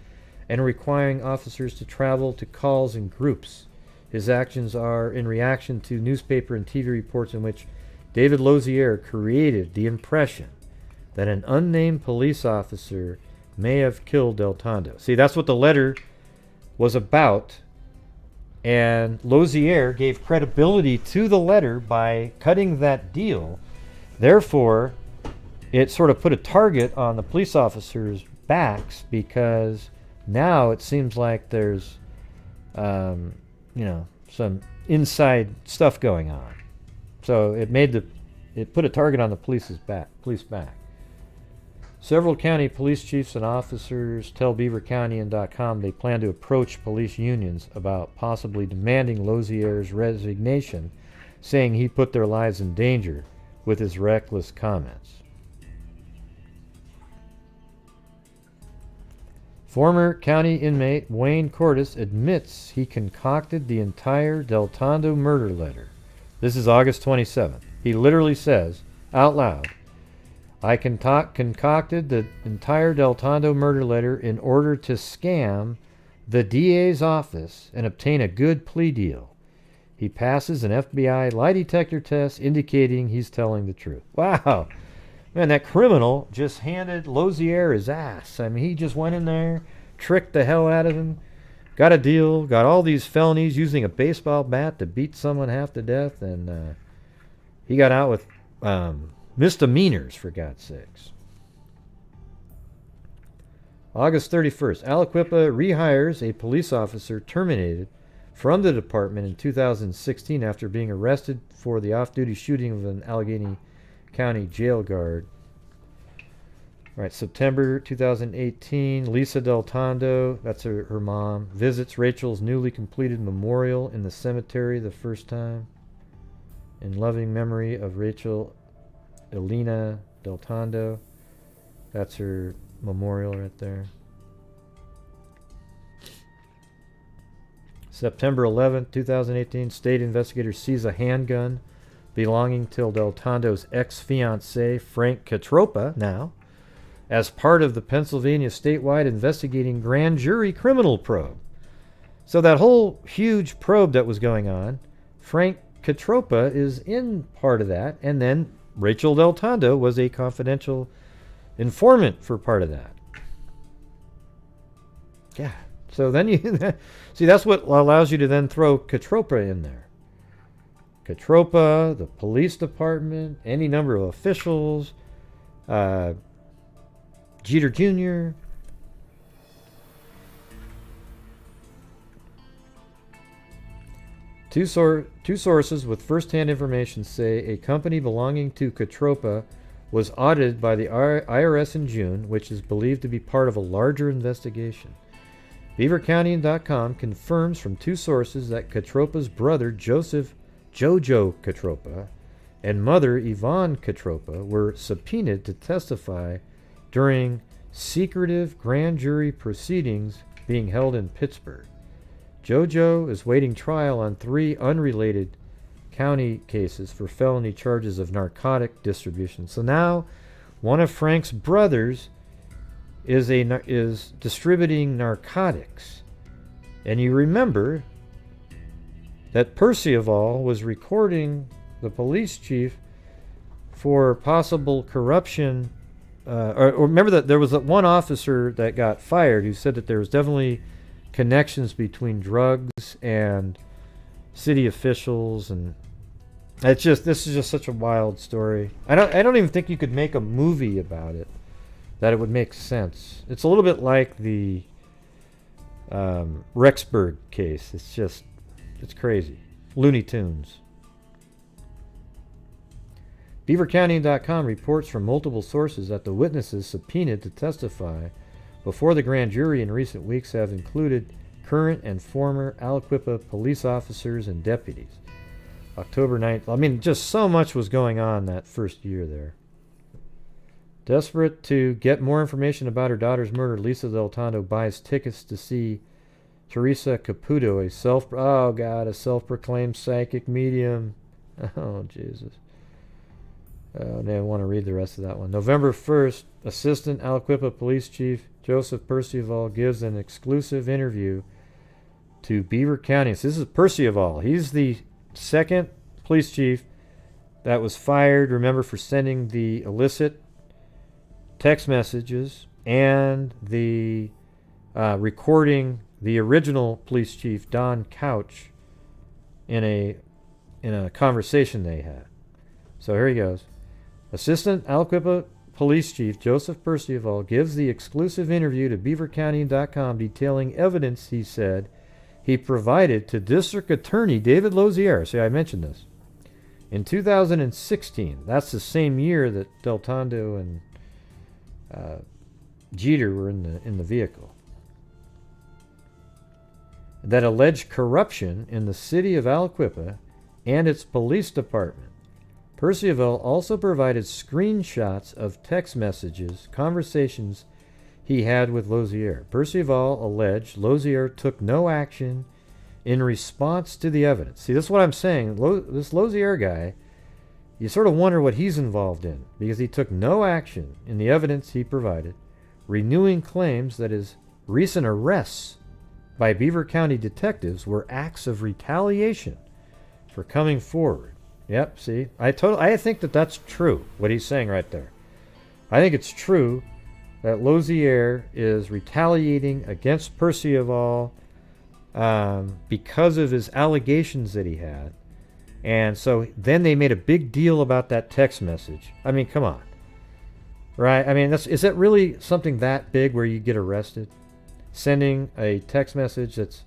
and requiring officers to travel to calls in groups. His actions are in reaction to newspaper and TV reports in which David Lozier created the impression that an unnamed police officer may have killed Deltondo. See, that's what the letter was about, and Lozier gave credibility to the letter by cutting that deal. Therefore, it sort of put a target on the police officers' backs, because now it seems like there's some inside stuff going on. So it put a target on the police back. Several county police chiefs and officers tell BeaverCounty.com they plan to approach police unions about possibly demanding Lozier's resignation, saying he put their lives in danger with his reckless comments. Former county inmate Wayne Cordes admits he concocted the entire Deltondo murder letter. This is August 27th. He literally says, out loud, I concocted the entire Deltondo murder letter in order to scam the DA's office and obtain a good plea deal. He passes an FBI lie detector test indicating he's telling the truth. Wow. Man, that criminal just handed Lozier his ass. I mean, he just went in there, tricked the hell out of him, got a deal, got all these felonies using a baseball bat to beat someone half to death, and he got out with misdemeanors, for God's sakes. August 31st, Aliquippa rehires a police officer terminated from the department in 2016 after being arrested for the off-duty shooting of an Allegheny County jail guard. All right, September 2018, Lisa Deltondo, that's her mom, visits Rachel's newly completed memorial in the cemetery the first time. In loving memory of Rachael Elena Deltondo. That's her memorial right there. September 11th, 2018, state investigators seize a handgun belonging to Deltondo's ex-fiancé, Frank Catropa, now, as part of the Pennsylvania statewide investigating grand jury criminal probe. So that whole huge probe that was going on, Frank Catropa is in part of that, and then Rachael Deltondo was a confidential informant for part of that. Yeah. So then you see, that's what allows you to then throw Catropa in there. Catropa, the police department, any number of officials, Jeter Jr. Two sources with first-hand information say a company belonging to Catropa was audited by the IRS in June, which is believed to be part of a larger investigation. BeaverCounty.com confirms from two sources that Catropa's brother, Joseph Jojo Catropa, and mother, Yvonne Catropa, were subpoenaed to testify during secretive grand jury proceedings being held in Pittsburgh. Jojo is waiting trial on 3 unrelated county cases for felony charges of narcotic distribution. So now one of Frank's brothers is distributing narcotics. And you remember that Percival was recording the police chief for possible corruption. Or remember that there was that one officer that got fired who said that there was definitely connections between drugs and city officials and This is just such a wild story. I don't even think you could make a movie about it that it would make sense. It's a little bit like the Rexburg case. It's crazy. Looney Tunes. BeaverCounty.com reports from multiple sources that the witnesses subpoenaed to testify before the grand jury in recent weeks have included current and former Aliquippa police officers and deputies. October 9th. I mean, just so much was going on that first year there. Desperate to get more information about her daughter's murder, Lisa Deltondo buys tickets to see Teresa Caputo, a self-proclaimed psychic medium. Oh, Jesus. Oh, I want to read the rest of that one. November 1st, Assistant Aliquippa Police Chief Joseph Percival gives an exclusive interview to Beaver County. So this is Percival. He's the second police chief that was fired, remember, for sending the illicit text messages and the recording the original police chief, Don Couch, in a conversation they had. So here he goes. Assistant Aliquippa Police Chief Joseph Percival gives the exclusive interview to BeaverCounty.com detailing evidence he said he provided to District Attorney David Lozier. See, I mentioned this. In 2016, that's the same year that Deltondo and Jeter were in the vehicle, that alleged corruption in the city of Aliquippa and its police department. Percival also provided screenshots of text messages, conversations he had with Lozier. Percival alleged Lozier took no action in response to the evidence. See, this is what I'm saying. This Lozier guy, you sort of wonder what he's involved in, because he took no action in the evidence he provided, renewing claims that his recent arrests by Beaver County detectives were acts of retaliation for coming forward. Yep, see, I think that's true, what he's saying right there. I think it's true that Lozier is retaliating against Percival because of his allegations that he had. And so then they made a big deal about that text message. I mean, come on. Right? I mean, is that really something that big where you get arrested? Sending a text message that's,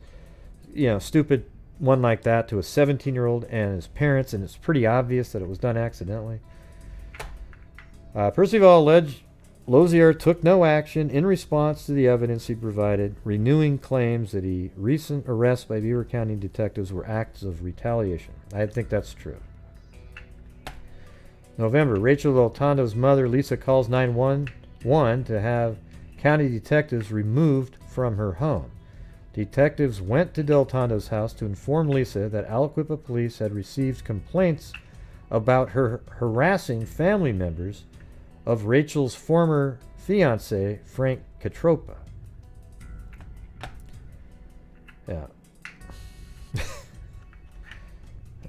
stupid one like that to a 17-year-old and his parents, and it's pretty obvious that it was done accidentally. Percival alleged Lozier took no action in response to the evidence he provided, renewing claims that the recent arrests by Beaver County detectives were acts of retaliation. I think that's true. November, Rachael Deltondo's mother, Lisa, calls 911 to have county detectives removed from her home. Detectives went to Deltondo's house to inform Lisa that Aliquippa police had received complaints about her harassing family members of Rachel's former fiancé, Frank Catropa. Yeah.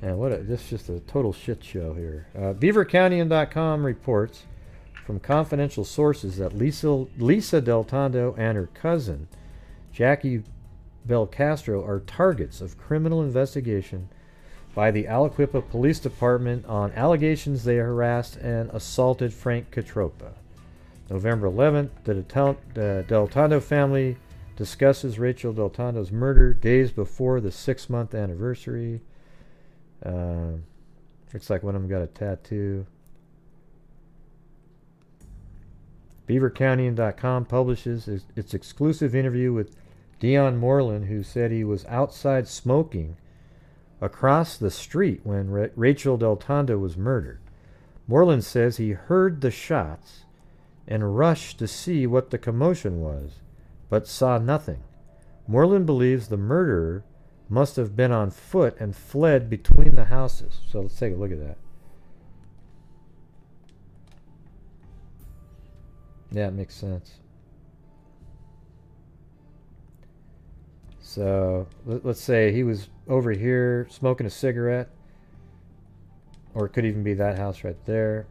And this is just a total shit show here. BeaverCounty.com reports from confidential sources that Lisa Deltondo and her cousin, Jackie Belcastro, are targets of criminal investigation by the Aliquippa Police Department on allegations they harassed and assaulted Frank Catropa. November 11th, the Deltondo family discusses Rachael Deltondo's murder days before the 6-month anniversary. Looks like one of them got a tattoo. BeaverCounty.com publishes its exclusive interview with Dion Moreland, who said he was outside smoking across the street when Rachael Deltondo was murdered. Moreland says he heard the shots and rushed to see what the commotion was, but saw nothing. Moreland believes the murderer must have been on foot and fled between the houses. So let's take a look at that. Yeah, it makes sense. So let's say he was over here smoking a cigarette, or it could even be that house right there.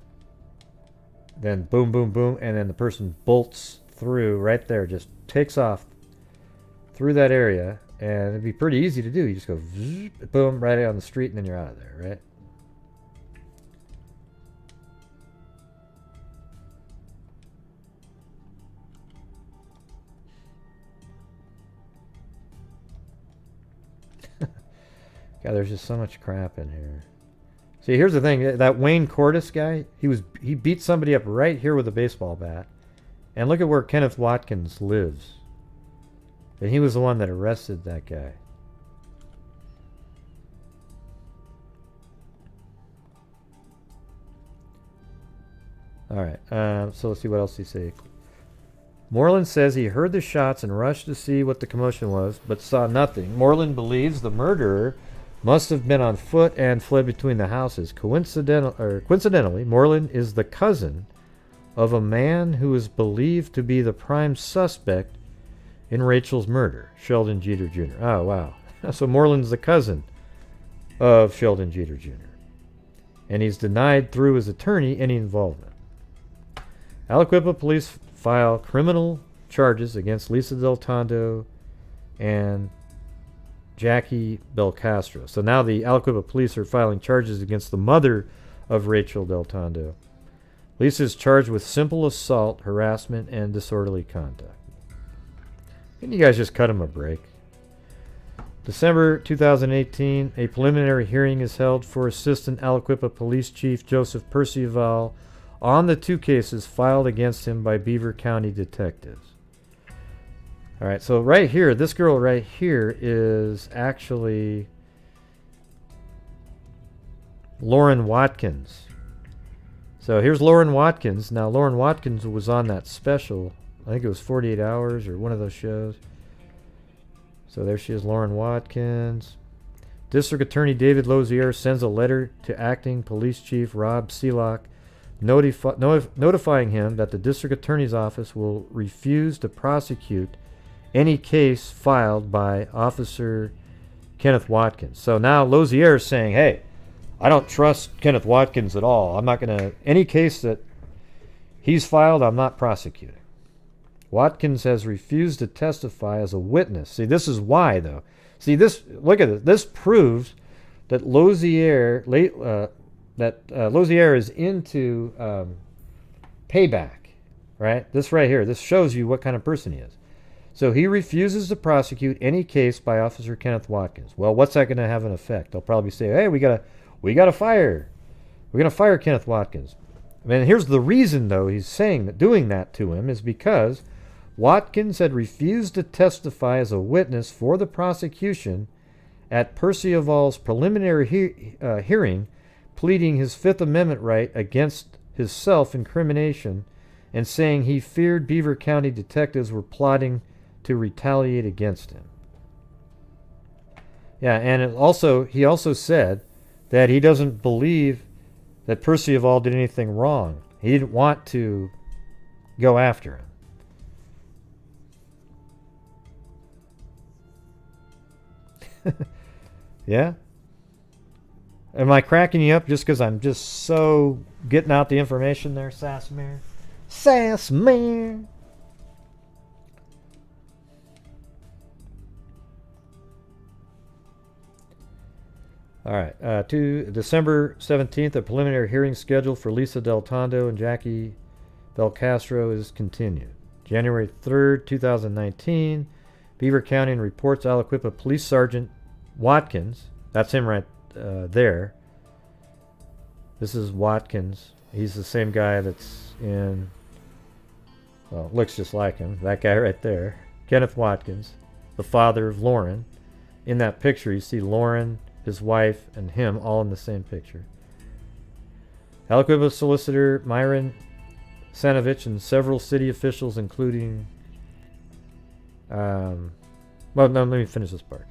Then boom, boom, boom, and then the person bolts through right there, just takes off through that area, and it'd be pretty easy to do. You just go boom right on the street, and then you're out of there, right? God, there's just so much crap in here. See, here's the thing. That Wayne Cordes guy, he beat somebody up right here with a baseball bat. And look at where Kenneth Watkins lives. And he was the one that arrested that guy. Alright, so let's see what else he say. Moreland says he heard the shots and rushed to see what the commotion was, but saw nothing. Moreland believes the murderer must have been on foot and fled between the houses. Coincidentally, Moreland is the cousin of a man who is believed to be the prime suspect in Rachel's murder, Sheldon Jeter Jr. Oh, wow. So Moreland's the cousin of Sheldon Jeter Jr. And he's denied through his attorney any involvement. Aliquippa police file criminal charges against Lisa Deltondo and Jackie Belcastro. So now the Aliquippa police are filing charges against the mother of Rachael Deltondo. Lisa is charged with simple assault, harassment, and disorderly conduct. Can you guys just cut him a break? December 2018, a preliminary hearing is held for Assistant Aliquippa Police Chief Joseph Percival on the 2 cases filed against him by Beaver County detectives. Alright, so right here, this girl right here is actually Lauren Watkins. So here's Lauren Watkins. Now Lauren Watkins was on that special, I think it was 48 Hours or one of those shows. So there she is, Lauren Watkins. District Attorney David Lozier sends a letter to Acting Police Chief Rob Seelock notifying him that the District Attorney's Office will refuse to prosecute any case filed by Officer Kenneth Watkins. So now Lozier is saying, hey, I don't trust Kenneth Watkins at all. I'm not going to, any case that he's filed, I'm not prosecuting. Watkins has refused to testify as a witness. See, this is why, though. See, this, look at it. This proves that Lozier, Lozier is into payback, right? This right here, this shows you what kind of person he is. So he refuses to prosecute any case by Officer Kenneth Watkins. Well, what's that going to have an effect? They'll probably say, hey, we gotta fire. We're going to fire Kenneth Watkins. I mean, here's the reason, though, he's saying that doing that to him is because Watkins had refused to testify as a witness for the prosecution at Percival's preliminary hearing, pleading his Fifth Amendment right against his self-incrimination and saying he feared Beaver County detectives were plotting to retaliate against him. Yeah, and he also said that he doesn't believe that Percival did anything wrong. He didn't want to go after him. Yeah? Am I cracking you up just because I'm just so getting out the information there, Sasmere? Sasmere! Alright, to December 17th, a preliminary hearing scheduled for Lisa Deltondo and Jackie Belcastro is continued. January 3rd, 2019, Beaver County reports Aliquippa Police Sergeant Watkins, that's him right there. This is Watkins. He's the same guy that's in, well, looks just like him, that guy right there. Kenneth Watkins, the father of Lauren. In that picture, you see Lauren, his wife, and him all in the same picture. Aliquippa Solicitor Myron Sanovich and several city officials, including... well, no, let me finish this part.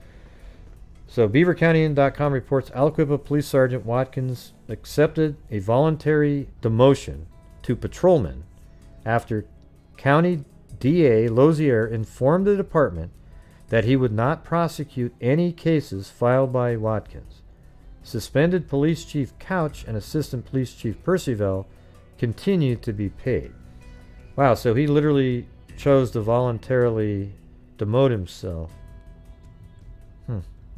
So, BeaverCounty.com reports Aliquippa Police Sergeant Watkins accepted a voluntary demotion to patrolman after County DA Lozier informed the department that he would not prosecute any cases filed by Watkins. Suspended Police Chief Couch and Assistant Police Chief Percival continued to be paid. Wow, so he literally chose to voluntarily demote himself.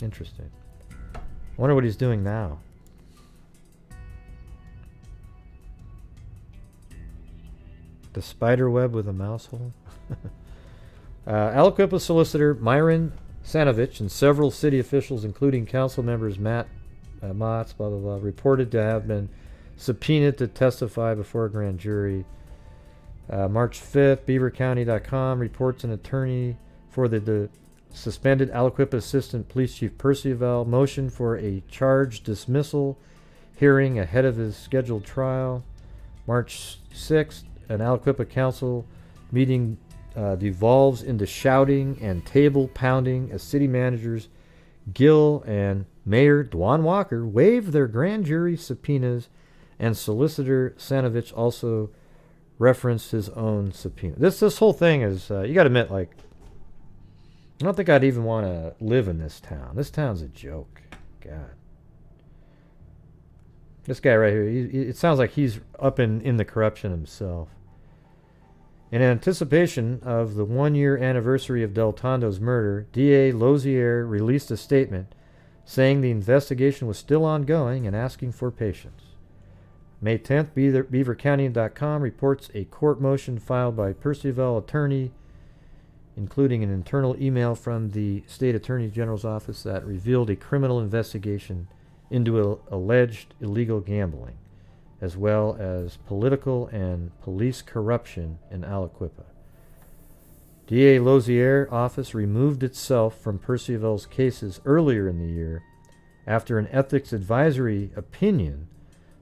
Interesting. I wonder what he's doing now. The spider web with a mouse hole? Aliquippa Solicitor Myron Sanovich and several city officials, including council members Matt Motz, blah, blah, blah, reported to have been subpoenaed to testify before a grand jury. March 5th, BeaverCounty.com reports an attorney for the suspended Aliquippa Assistant Police Chief Percival motion for a charge dismissal hearing ahead of his scheduled trial. March 6th, an Aliquippa Council meeting devolves into shouting and table pounding as city managers Gill and Mayor Dwan Walker waived their grand jury subpoenas, and Solicitor Sanovich also referenced his own subpoena. This whole thing is, you got to admit, like, I don't think I'd even want to live in this town. This town's a joke. God. This guy right here, it sounds like he's up in the corruption himself. In anticipation of the 1-year anniversary of Deltondo's murder, DA Lozier released a statement saying the investigation was still ongoing and asking for patience. May 10th, BeaverCounty.com reports a court motion filed by Percival attorney, including an internal email from the State Attorney General's office that revealed a criminal investigation into alleged illegal gambling, as well as political and police corruption in Aliquippa. DA Lozier's office removed itself from Percival's cases earlier in the year after an ethics advisory opinion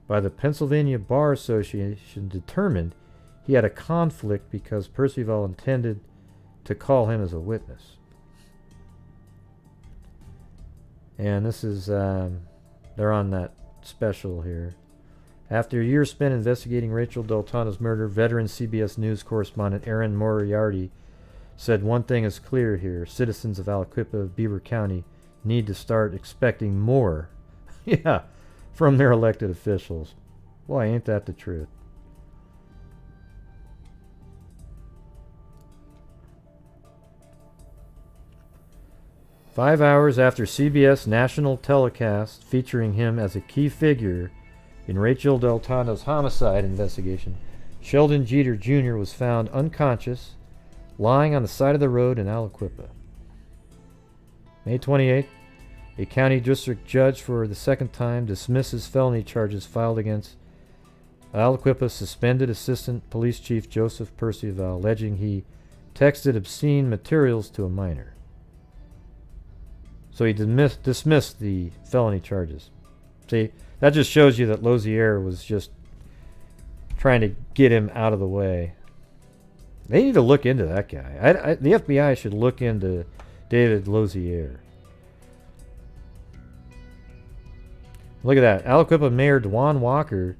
by the Pennsylvania Bar Association determined he had a conflict because Percival intended to call him as a witness. And this is, they're on that special here. After a year spent investigating Rachael Deltondo's murder, veteran CBS News correspondent Aaron Moriarty said one thing is clear here. Citizens of Aliquippa, Beaver County, need to start expecting more from their elected officials. Boy, ain't that the truth. "5 hours after CBS national telecast featuring him as a key figure in Rachael Deltondo's homicide investigation, Sheldon Jeter Jr. was found unconscious, lying on the side of the road in Aliquippa. May 28th, a county district judge for the second time dismisses felony charges filed against Aliquippa suspended Assistant Police Chief Joseph Percival, alleging he texted obscene materials to a minor. So he dismissed the felony charges. See, that just shows you that Lozier was just trying to get him out of the way. They need to look into that guy. The FBI should look into David Lozier. Look at that. Aliquippa Mayor Dwan Walker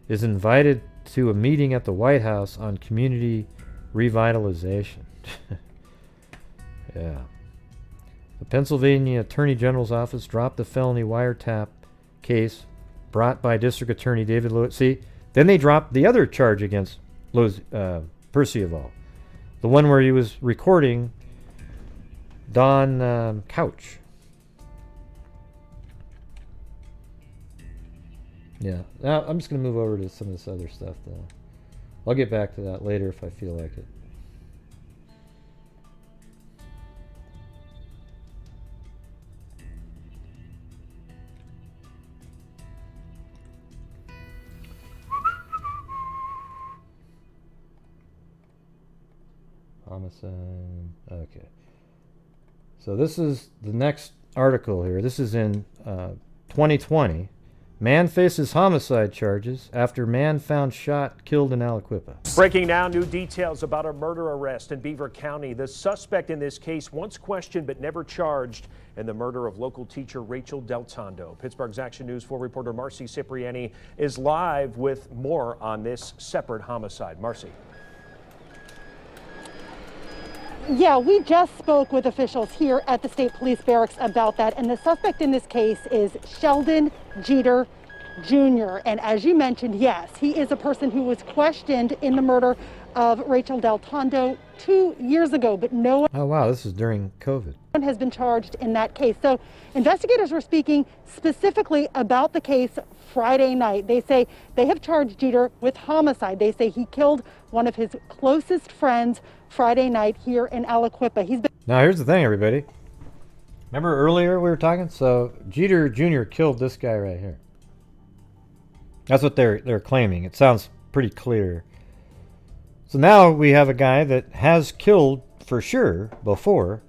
is invited to a meeting at the White House on community revitalization. Yeah. The Pennsylvania Attorney General's office dropped the felony wiretap case brought by District Attorney David Lewis. See, then they dropped the other charge against Percival, the one where he was recording Don Couch. Yeah, now I'm just going to move over to some of this other stuff, though. I'll get back to that later if I feel like it. Homicide. Okay. So this is the next article here. This is in 2020. Man faces homicide charges after man found shot, killed in Aliquippa. Breaking now, new details about a murder arrest in Beaver County. The suspect in this case once questioned but never charged in the murder of local teacher Rachael Deltondo. Pittsburgh's Action News 4 reporter Marcy Cipriani is live with more on this separate homicide. Marcy. Yeah, we just spoke with officials here at the State Police Barracks about that, and the suspect in this case is Sheldon Jeter Jr. And as you mentioned, yes, he is a person who was questioned in the murder of Rachael Deltondo 2 years ago, but no one... Oh, wow, this is during COVID. ...has been charged in that case. So investigators were speaking specifically about the case Friday night. They say they have charged Jeter with homicide. They say he killed one of his closest friends Friday night here in Aliquippa. Now, here's the thing, everybody. Remember earlier we were talking? So Jeter Jr. killed this guy right here. That's what they're claiming. It sounds pretty clear. So now we have a guy that has killed for sure before.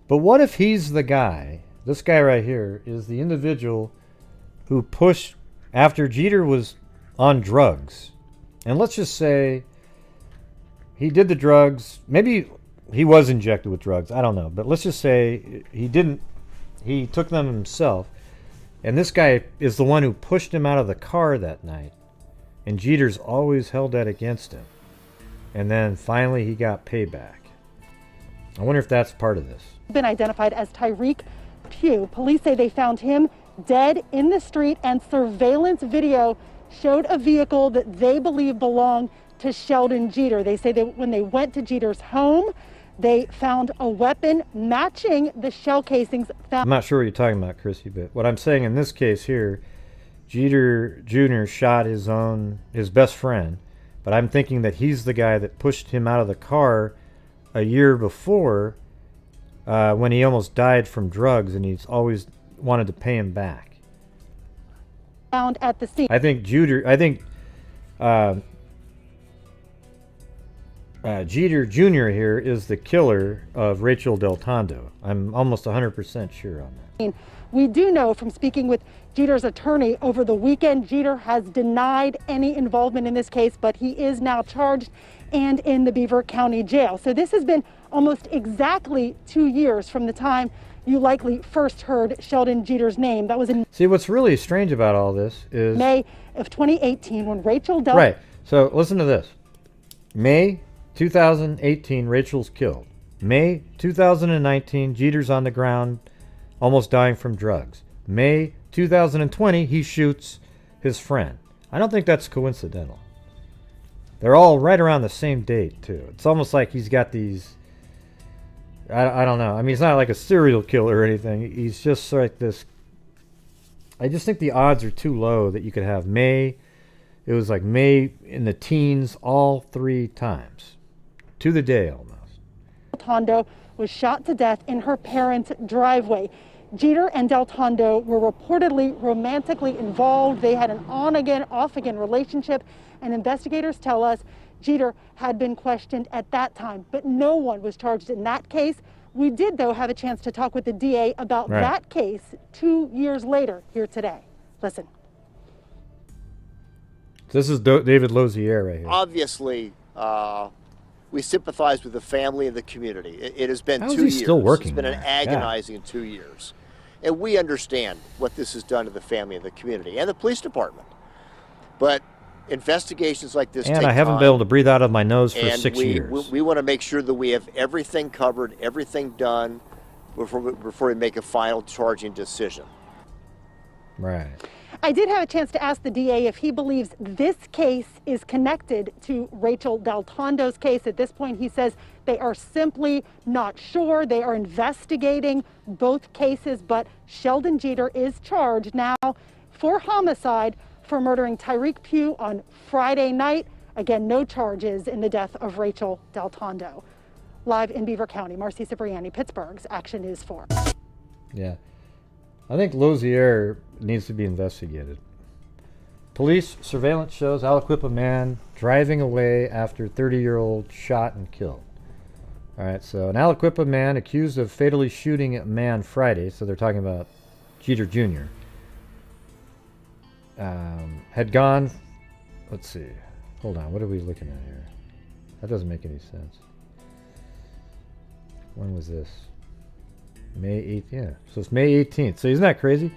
But what if he's the guy? This guy right here is the individual who pushed after Jeter was on drugs. And let's just say he did the drugs. Maybe he was injected with drugs. I don't know. But let's just say he didn't. He took them himself. And this guy is the one who pushed him out of the car that night. And Jeter's always held that against him. And then finally he got payback. I wonder if that's part of this. Been identified as Tyreek Pugh. Police say they found him dead in the street, and surveillance video showed a vehicle that they believe belonged to Sheldon Jeter. They say that when they went to Jeter's home, they found a weapon matching the shell casings found. I'm not sure what you're talking about, Chrissy, but what I'm saying in this case here, Jeter Jr. shot his best friend, but I'm thinking that he's the guy that pushed him out of the car a year before when he almost died from drugs, and he's always wanted to pay him back. Found at the scene. I think Jeter Jr. here is the killer of Rachael Deltondo. I'm almost 100% sure on that. We do know from speaking with Jeter's attorney over the weekend, Jeter has denied any involvement in this case, but he is now charged and in the Beaver County Jail. So this has been almost exactly 2 years from the time you likely first heard Sheldon Jeter's name. That was in See, what's really strange about all this is May of 2018 when Rachael Deltondo. Right. So listen to this. May 2018, Rachel's killed. May 2019, Jeter's on the ground, almost dying from drugs. May 2020, he shoots his friend. I don't think that's coincidental. They're all right around the same date, too. It's almost like he's got these... I don't know. I mean, he's not like a serial killer or anything. He's just like this... I just think the odds are too low that you could have May... It was like May in the teens all 3 times. To the day, almost. Deltondo was shot to death in her parents' driveway. Jeter and Deltondo were reportedly romantically involved. They had an on-again, off-again relationship, and investigators tell us Jeter had been questioned at that time, but no one was charged in that case. We did, though, have a chance to talk with the DA about that case 2 years later here today. Listen. This is David Lozier right here. Obviously, we sympathize with the family and the community. It has been 2 years. Still working? It's been an agonizing 2 years. And we understand what this has done to the family and the community and the police department. But investigations like this take time. And I haven't been able to breathe out of my nose for 6 years. We want to make sure that we have everything covered, everything done before we make a final charging decision. Right. I did have a chance to ask the DA if he believes this case is connected to Rachael Deltondo's case. At this point, he says they are simply not sure. They are investigating both cases, but Sheldon Jeter is charged now for homicide for murdering Tyreek Pugh on Friday night. Again, no charges in the death of Rachael Deltondo. Live in Beaver County, Marcy Cipriani, Pittsburgh's Action News 4. Yeah. I think Lozier needs to be investigated. Police surveillance shows Aliquippa man driving away after 30-year-old shot and killed. All right, so an Aliquippa man accused of fatally shooting a man Friday, so they're talking about Jeter Jr., had gone, let's see, hold on, what are we looking at here? That doesn't make any sense. When was this? May 8th, yeah. So it's May 18th. So isn't that crazy?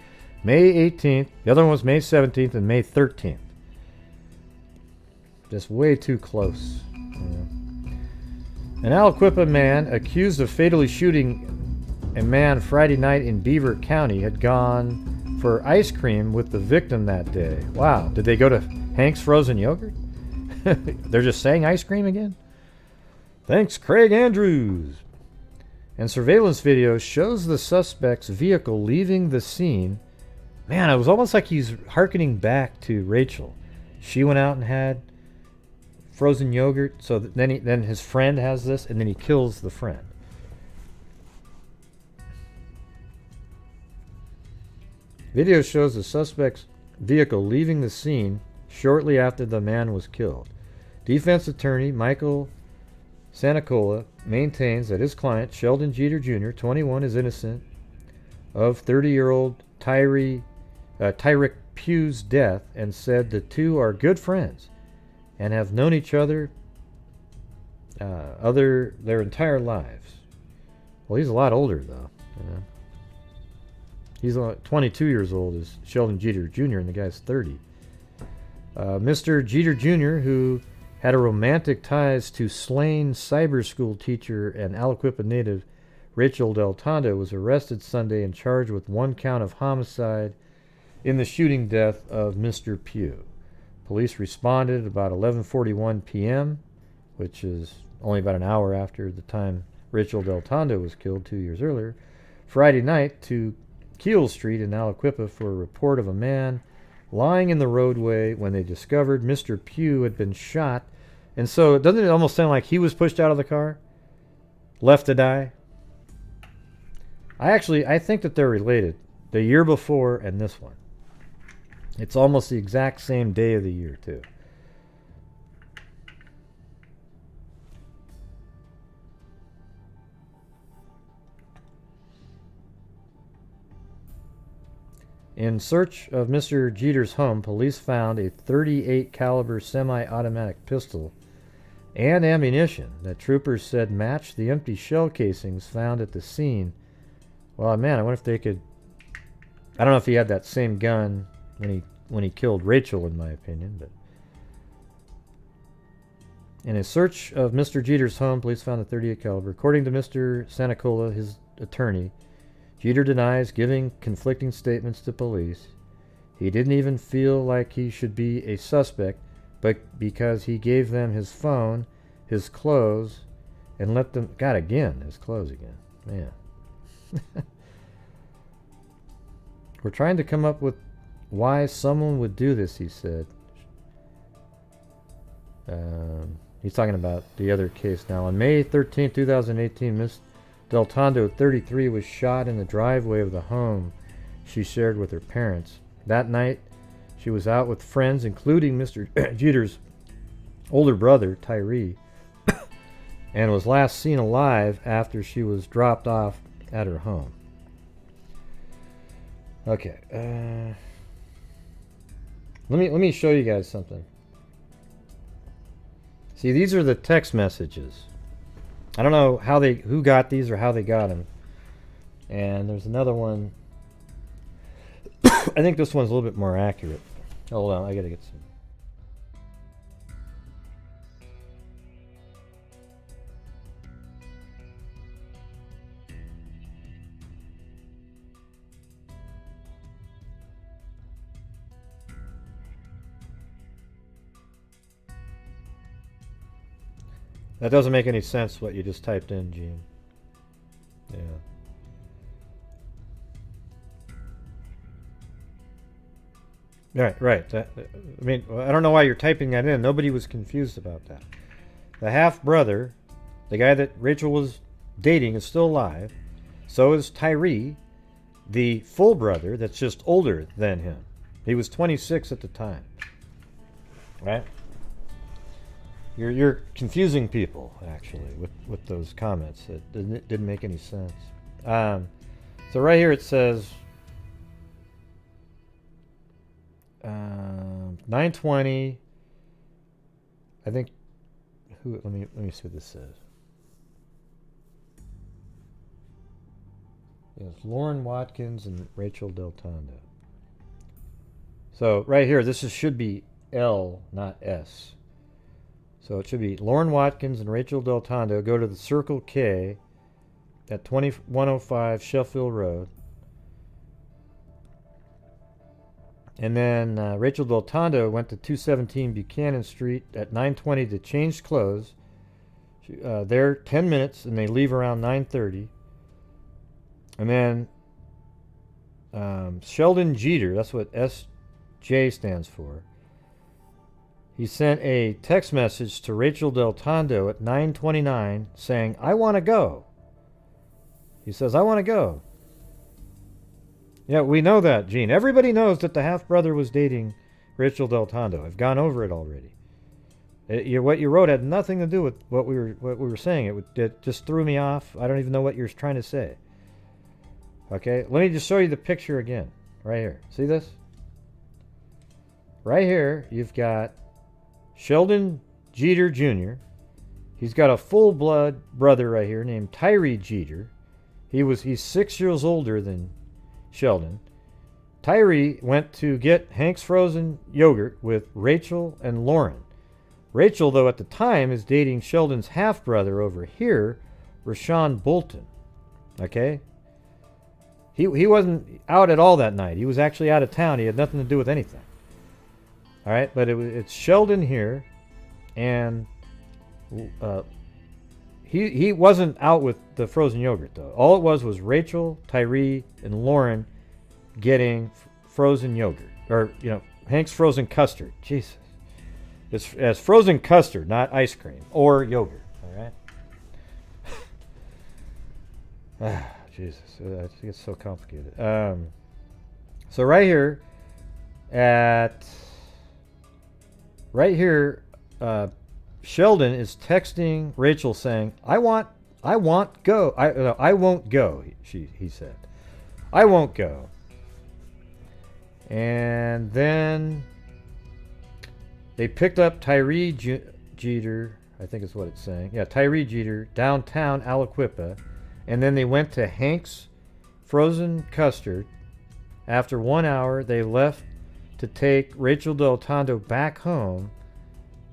May 18th. The other one was May 17th and May 13th. Just way too close. An Aliquippa man accused of fatally shooting a man Friday night in Beaver County had gone for ice cream with the victim that day. Wow. Did they go to Hank's Frozen Yogurt? They're just saying ice cream again? Thanks, Craig Andrews. And surveillance video shows the suspect's vehicle leaving the scene. Man, it was almost like he's hearkening back to Rachael. She went out and had frozen yogurt, so then his friend has this, and then he kills the friend. Video shows the suspect's vehicle leaving the scene shortly after the man was killed. Defense attorney Michael Sanacola maintains that his client, Sheldon Jeter Jr., 21, is innocent of 30-year-old Tyreek Pugh's death and said the two are good friends and have known each other their entire lives. Well, he's a lot older, though. You know? He's 22 years old, is Sheldon Jeter Jr., and the guy's 30. Mr. Jeter Jr., who had a romantic ties to slain cyber school teacher and Aliquippa native Rachael Deltondo, was arrested Sunday and charged with 1 count of homicide in the shooting death of Mr. Pugh. Police responded about 11:41 p.m., which is only about an hour after the time Rachael Deltondo was killed 2 years earlier, Friday night, to Keel Street in Aliquippa for a report of a man lying in the roadway when they discovered Mr. Pugh had been shot. And so, doesn't it almost sound like he was pushed out of the car? Left to die? I think that they're related. The year before and this one. It's almost the exact same day of the year, too. In search of Mr. Jeter's home, police found a .38 caliber semi-automatic pistol and ammunition that troopers said matched the empty shell casings found at the scene. Well, man, I wonder if they could... I don't know if he had that same gun when he killed Rachael, in my opinion, but... In a search of Mr. Jeter's home, police found a .38 caliber. According to Mr. Sanacola, his attorney, Jeter denies giving conflicting statements to police. He didn't even feel like he should be a suspect, but because he gave them his phone, his clothes, and let them... God, again, his clothes again. Man. We're trying to come up with why someone would do this, he said. He's talking about the other case now. On May 13, 2018, Miss Deltondo, 33, was shot in the driveway of the home she shared with her parents. That night, she was out with friends, including Mr. Jeter's older brother, Tyree, and was last seen alive after she was dropped off at her home. Okay. Let me show you guys something. See, these are the text messages. I don't know who got these or how they got them. And there's another one. I think this one's a little bit more accurate. Hold on, I gotta get some. That doesn't make any sense, what you just typed in, Gene. Yeah. Right. I mean, I don't know why you're typing that in. Nobody was confused about that. The half-brother, the guy that Rachael was dating, is still alive. So is Tyree, the full brother that's just older than him. He was 26 at the time. Right? You're confusing people, actually, with those comments. It didn't make any sense. So right here it says 9:20. I think. Let me see what this says. Yes, Lauren Watkins and Rachael Deltondo. So right here, should be L, not S. So it should be Lauren Watkins and Rachael Deltondo go to the Circle K at 2105 Sheffield Road. And then Rachael Deltondo went to 217 Buchanan Street at 9:20 to change clothes. They're 10 minutes, and they leave around 9:30. And then Sheldon Jeter, that's what SJ stands for. He sent a text message to Rachael Deltondo at 9:29 saying, "I want to go." He says, "I want to go." Yeah, we know that, Gene. Everybody knows that the half-brother was dating Rachael Deltondo. I've gone over it already. What you wrote had nothing to do with what we were saying. It just threw me off. I don't even know what you're trying to say. Okay, let me just show you the picture again. Right here. See this? Right here, you've got Sheldon Jeter Jr. He's got a full-blood brother right here named Tyree Jeter. He's 6 years older than Sheldon. Tyree went to get Hank's frozen yogurt with Rachael and Lauren. Rachael, though, at the time is dating Sheldon's half-brother over here, Rashawn Bolton. Okay? He wasn't out at all that night. He was actually out of town. He had nothing to do with anything. All right? But it's Sheldon here, and he wasn't out with the frozen yogurt, though. All it was Rachael, Tyree, and Lauren getting frozen yogurt. Or, Hank's frozen custard. Jesus. It's frozen custard, not ice cream or yogurt. All right. Jesus, I think it's so complicated. So right here, Sheldon is texting Rachael saying, "I won't go. He said, "I won't go." And then they picked up Tyree Jeter, I think is what it's saying. Yeah, Tyree Jeter, downtown Aliquippa. And then they went to Hank's frozen custard. After 1 hour, they left to take Rachael Deltondo back home.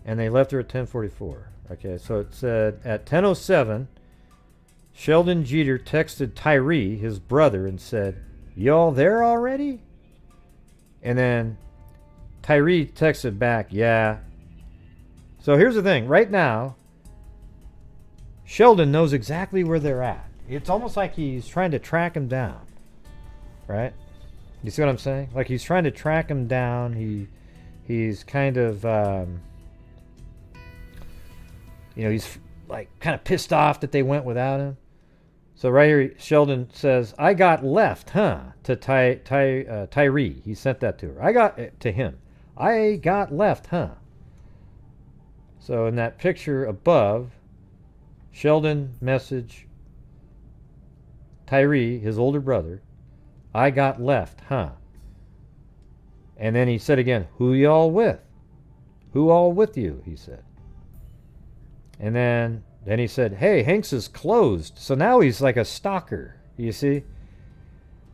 And they left her at 10:44. Okay, so it said at 10:07, Sheldon Jeter texted Tyree, his brother, and said, "Y'all there already?" And then Tyree texted back, "Yeah." So here's the thing. Right now, Sheldon knows exactly where they're at. It's almost like he's trying to track him down. Right? You see what I'm saying? Like he's trying to track him down. He's kind of, he's like kind of pissed off that they went without him. So right here, Sheldon says, "I got left, huh?" to Tyree. He sent that to her. To him. "I got left, huh?" So in that picture above, Sheldon message Tyree, his older brother, "I got left, huh?" And then he said again, "Who y'all with? Who all with you?" he said. And then he said, "Hey, Hank's is closed." So now he's like a stalker, you see?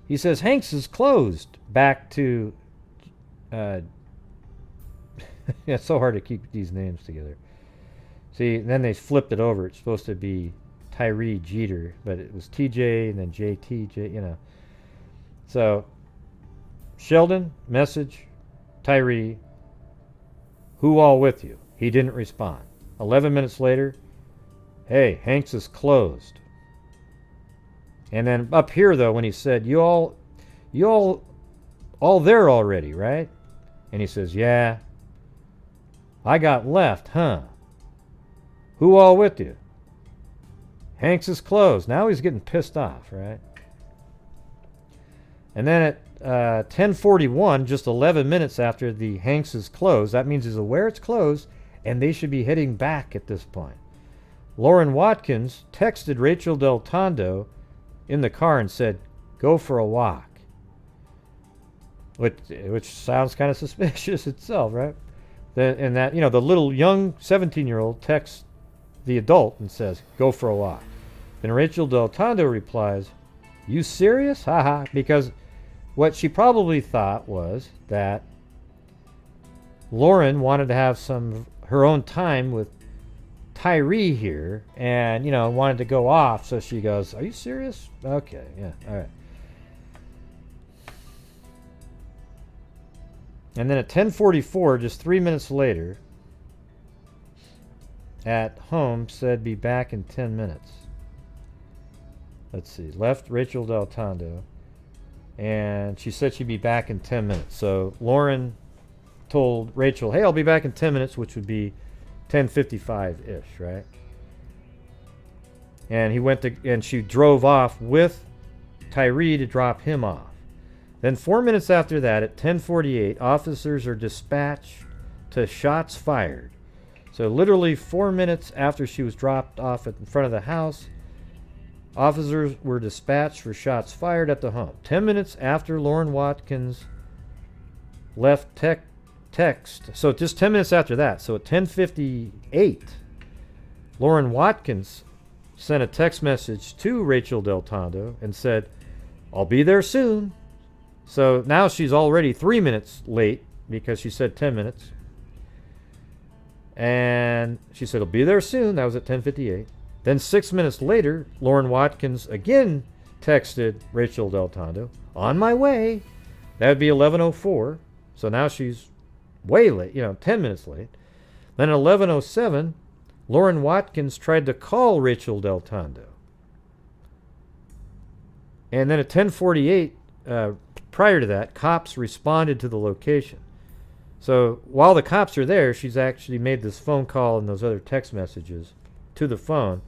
He says, "Hank's is closed." Back to... it's so hard to keep these names together. See, then they flipped it over. It's supposed to be Tyree Jeter, but it was TJ and then JT, So, Sheldon, message, Tyree, "Who all with you?" He didn't respond. 11 minutes later, "Hey, Hank's is closed." And then up here, though, when he said, you all there already, right? And he says, "Yeah." "I got left, huh?" "Who all with you?" "Hank's is closed." Now he's getting pissed off, right? And then at 10:41, just 11 minutes after the Hank's is closed, that means he's aware it's closed, and they should be heading back at this point. Lauren Watkins texted Rachael Deltondo in the car and said, "Go for a walk." Which sounds kind of suspicious itself, right? And that, the little young 17-year-old texts the adult and says, "Go for a walk." Then Rachael Deltondo replies, "You serious? Haha." Because what she probably thought was that Lauren wanted to have her own time with Tyree here and, wanted to go off. So she goes, "Are you serious? Okay, yeah, all right." And then at 10:44, just 3 minutes later, at home, said be back in 10 minutes. Let's see. Left Rachael Deltondo. And she said she'd be back in 10 minutes. So Lauren told Rachael, "Hey, I'll be back in 10 minutes," which would be 10:55-ish, right? And she drove off with Tyree to drop him off. Then 4 minutes after that, at 10:48, officers are dispatched to shots fired. So literally 4 minutes after she was dropped off in front of the house, officers were dispatched for shots fired at the home. 10 minutes after Lauren Watkins left text. So just 10 minutes after that. So at 10:58, Lauren Watkins sent a text message to Rachael Deltondo and said, "I'll be there soon." So now she's already 3 minutes late because she said 10 minutes. And she said, "I'll be there soon." That was at 10:58. Then 6 minutes later, Lauren Watkins again texted Rachael Deltondo, "On my way." That would be 11:04. So now she's way late, 10 minutes late. Then at 11:07, Lauren Watkins tried to call Rachael Deltondo. And then at 10:48, prior to that, cops responded to the location. So while the cops are there, she's actually made this phone call and those other text messages to the phone.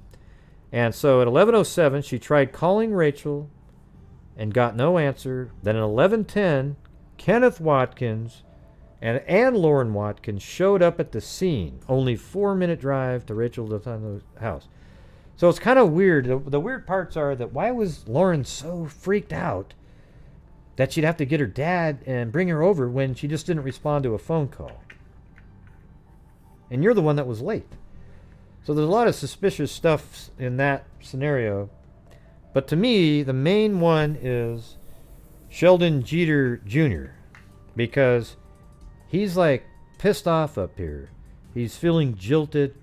And so at 11:07, she tried calling Rachael and got no answer. Then at 11:10, Kenneth Watkins and Lauren Watkins showed up at the scene. Only 4-minute drive to Rachael Deltondo's house. So it's kind of weird. The weird parts are that why was Lauren so freaked out that she'd have to get her dad and bring her over when she just didn't respond to a phone call? And you're the one that was late. So there's a lot of suspicious stuff in that scenario. But to me, the main one is Sheldon Jeter Jr. Because he's like pissed off up here. He's feeling jilted.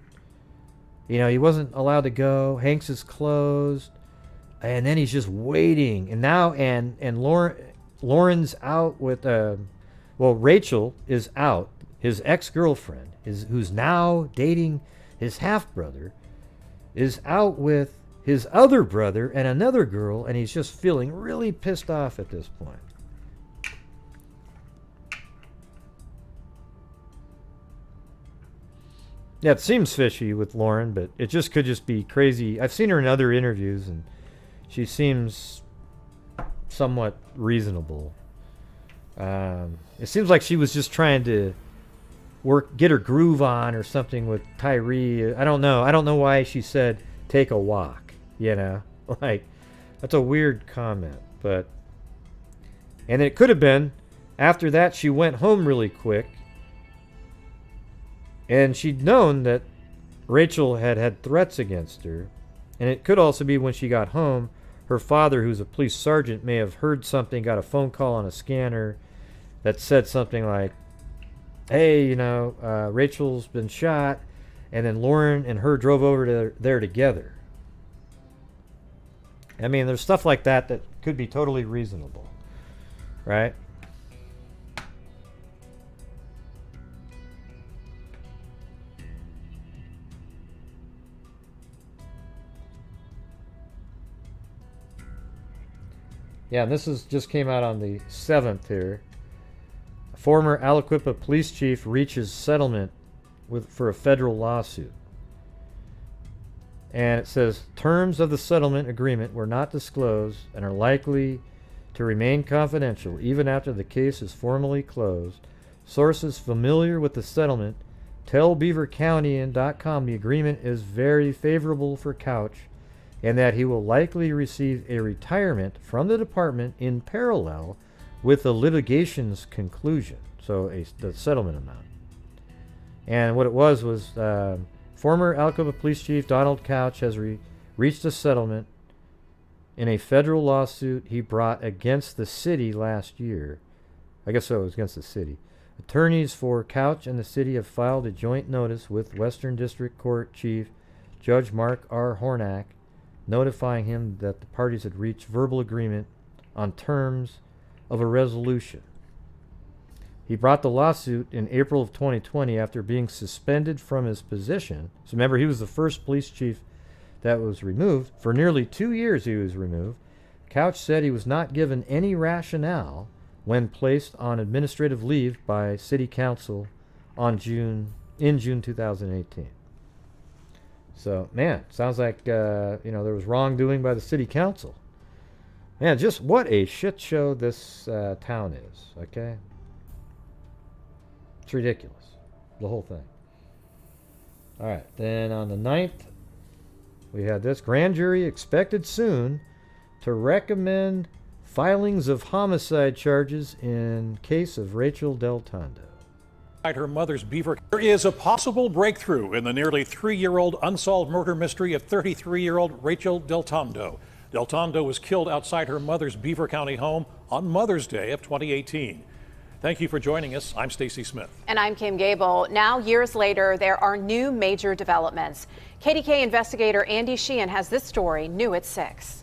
He wasn't allowed to go. Hanks is closed. And then he's just waiting. And now, and Lauren's out with, Rachael is out. His ex-girlfriend, who's now dating his half-brother, is out with his other brother and another girl, and he's just feeling really pissed off at this point. Yeah, it seems fishy with Lauren, but it just could just be crazy. I've seen her in other interviews, and she seems somewhat reasonable. It seems like she was just trying to get her groove on or something with Tyree. I don't know why she said take a walk. Like, that's a weird comment. And it could have been after that she went home really quick. And she'd known that Rachael had threats against her. And it could also be when she got home, her father, who's a police sergeant, may have heard something, got a phone call on a scanner that said something like, "Hey, Rachel's been shot." And then Lauren and her drove over there together. I mean, there's stuff like that could be totally reasonable, right? Yeah, and this just came out on the 7th here. Former Aliquippa police chief reaches settlement for a federal lawsuit. And it says, terms of the settlement agreement were not disclosed and are likely to remain confidential even after the case is formally closed. Sources familiar with the settlement tell BeaverCounty.com the agreement is very favorable for Couch and that he will likely receive a retirement from the department in parallel with the litigation's conclusion. So the settlement amount. And what it was former Aliquippa Police Chief Donald Couch has reached a settlement in a federal lawsuit he brought against the city last year. I guess so, it was against the city. Attorneys for Couch and the city have filed a joint notice with Western District Court Chief Judge Mark R. Hornack, notifying him that the parties had reached verbal agreement on terms of a resolution. He brought the lawsuit in April of 2020 after being suspended from his position. So remember, he was the first police chief that was removed. For nearly 2 years he was removed. Couch said he was not given any rationale when placed on administrative leave by City Council in June 2018. So, man, sounds like there was wrongdoing by the City Council. Man, just what a shit show this town is, okay? It's ridiculous, the whole thing. All right, then on the 9th, we had this. Grand jury expected soon to recommend filings of homicide charges in case of Rachael Deltondo. Her mother's Beaver. There is a possible breakthrough in the nearly 3-year-old unsolved murder mystery of 33-year-old Rachael Deltondo. Deltondo was killed outside her mother's Beaver County home on Mother's Day of 2018. Thank you for joining us. I'm Stacy Smith. And I'm Kim Gable. Now, years later, there are new major developments. KDKA investigator Andy Sheehan has this story new at 6.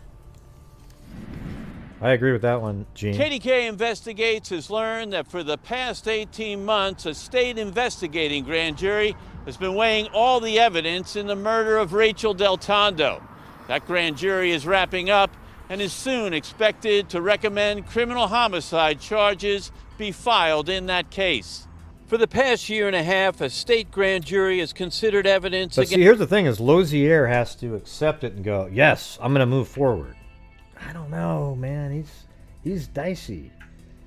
I agree with that one, Gene. KDKA Investigates has learned that for the past 18 months, a state investigating grand jury has been weighing all the evidence in the murder of Rachael Deltondo. That grand jury is wrapping up and is soon expected to recommend criminal homicide charges be filed in that case. For the past year and a half, a state grand jury has considered evidence But see, here's the thing is Lozier has to accept it and go, yes, I'm going to move forward. I don't know, man. He's dicey.